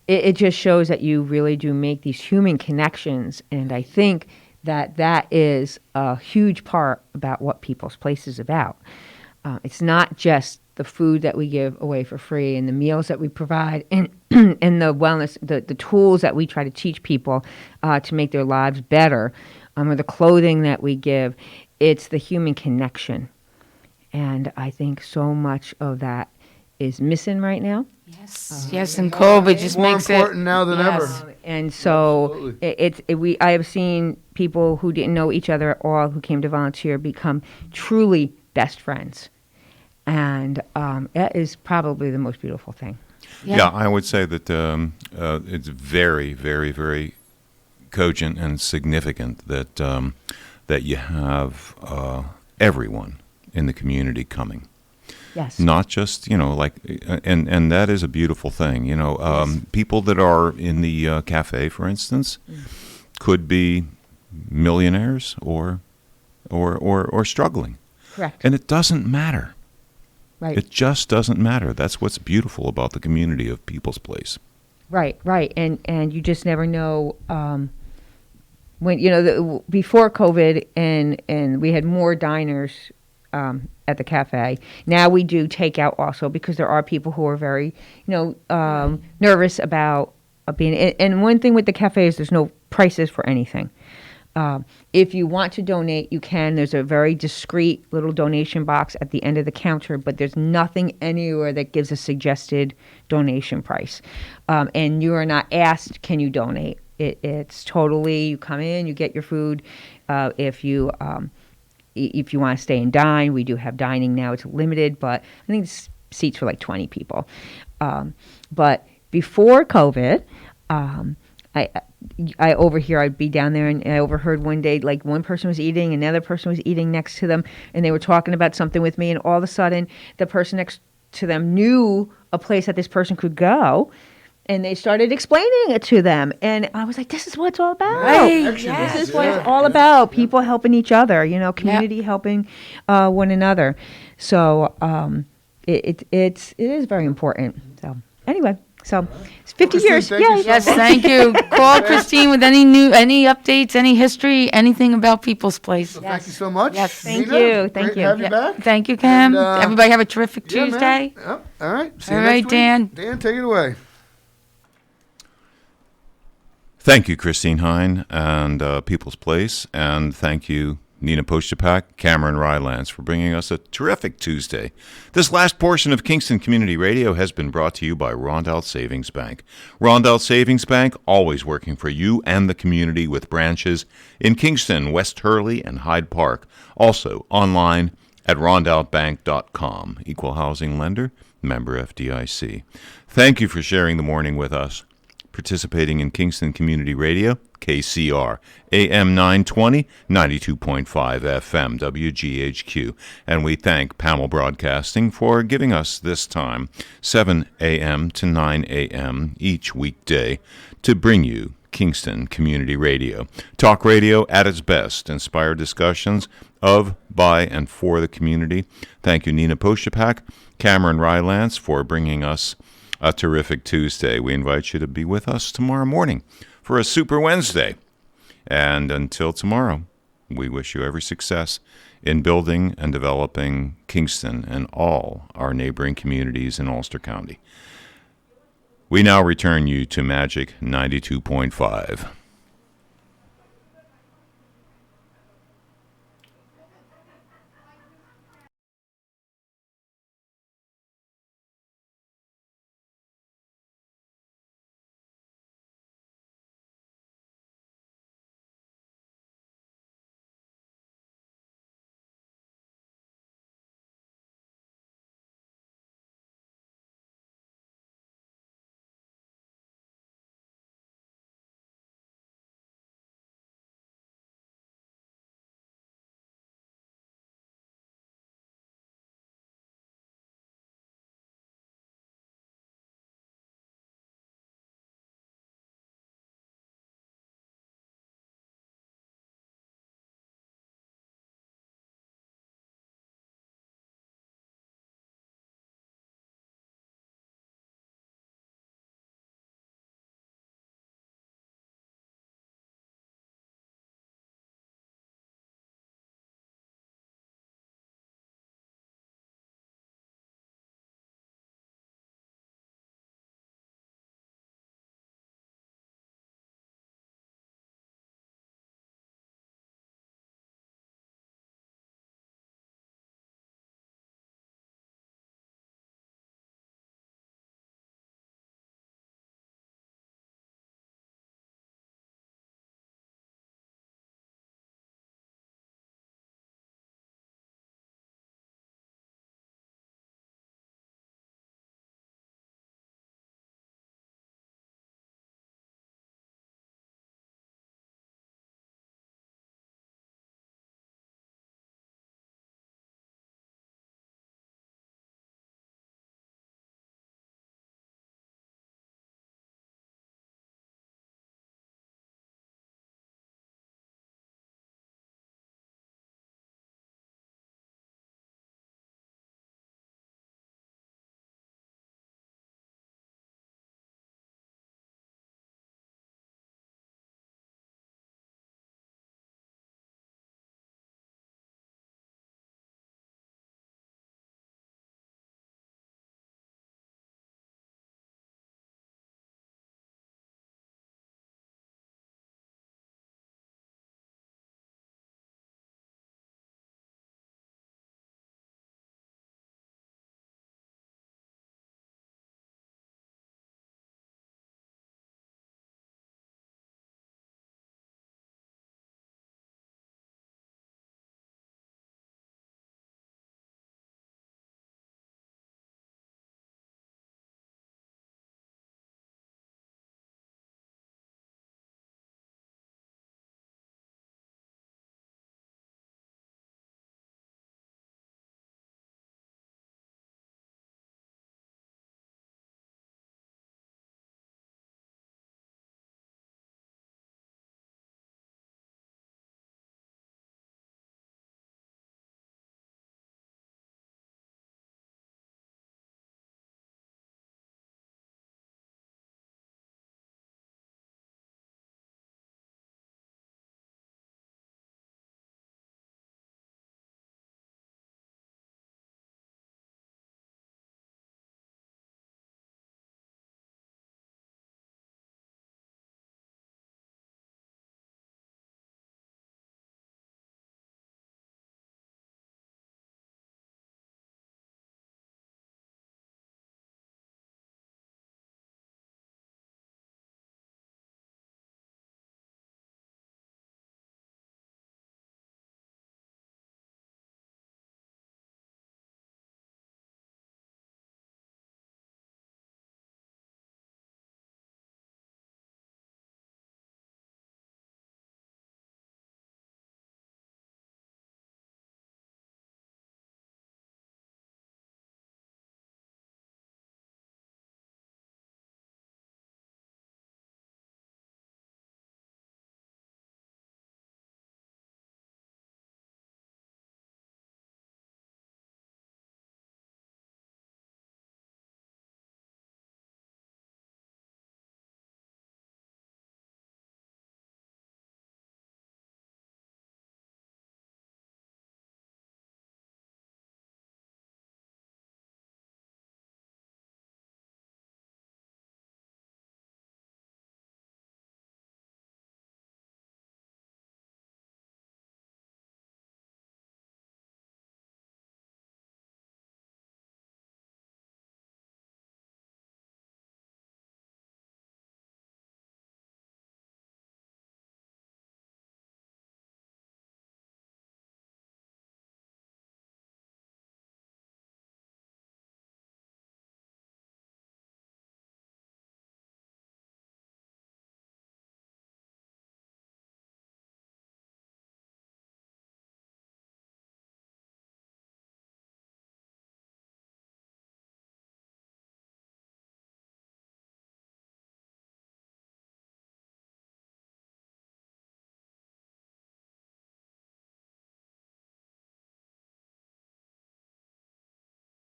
It just shows that you really do make these human connections, and I think that is a huge part about what People's Place is about. It's not just the food that we give away for free and the meals that we provide and and the wellness, the tools that we try to teach people to make their lives better, or the clothing that we give. It's the human connection. And I think so much of that is missing right now. Yes, and COVID just more makes important now than ever. And so I have seen people who didn't know each other at all, who came to volunteer, become truly best friends. And that is probably the most beautiful thing. Yeah, I would say that it's very, very, very cogent and significant that that you have everyone in the community coming. Yes. Not just, and that is a beautiful thing. People that are in the cafe, for instance, could be millionaires or struggling. Correct. And it doesn't matter. Right. It just doesn't matter. That's what's beautiful about the community of People's Place. Right. And you just never know when, before COVID and we had more diners at the cafe. Now we do takeout also because there are people who are very, nervous about being. And one thing with the cafe is there's no prices for anything. If you want to donate, you can. There's a very discreet little donation box at the end of the counter, but there's nothing anywhere that gives a suggested donation price. And you are not asked, can you donate? It's totally, you come in, you get your food. If you want to stay and dine, we do have dining now. It's limited, but I think it's seats for like 20 people. But before COVID, I'd be down there and I overheard one day, like one person was eating, another person was eating next to them, and they were talking about something with me, and all of a sudden the person next to them knew a place that this person could go, and they started explaining it to them, and I was like, this is what it's all about. Right. This is what it's all about. People helping each other, community helping one another. So it is very important. So anyway. So it's 50 years. Yes, thank you. Call Christine with any updates, any history, anything about People's Place. So thank you so much. Yes, thank Nina, you. great to have you back. Thank you, Cam. And, Everybody have a terrific yeah, man. Tuesday. Yep. All right. See you All next right, week. Dan. Dan, take it away. Thank you, Christine Hein and People's Place, and thank you, Nina Postupack, Cameron Rylance, for bringing us a terrific Tuesday. This last portion of Kingston Community Radio has been brought to you by Rondout Savings Bank. Rondout Savings Bank, always working for you and the community with branches in Kingston, West Hurley, and Hyde Park. Also online at rondoutbank.com. Equal housing lender, member FDIC. Thank you for sharing the morning with us. Participating in Kingston Community Radio, KCR, AM 920, 92.5 FM, WGHQ. And we thank Pamel Broadcasting for giving us this time, 7 a.m. to 9 a.m. each weekday, to bring you Kingston Community Radio. Talk radio at its best, inspire discussions of, by, and for the community. Thank you, Nina Postupack, Cameron Rylance, for bringing us a terrific Tuesday. We invite you to be with us tomorrow morning for a Super Wednesday. And until tomorrow, we wish you every success in building and developing Kingston and all our neighboring communities in Ulster County. We now return you to Magic 92.5.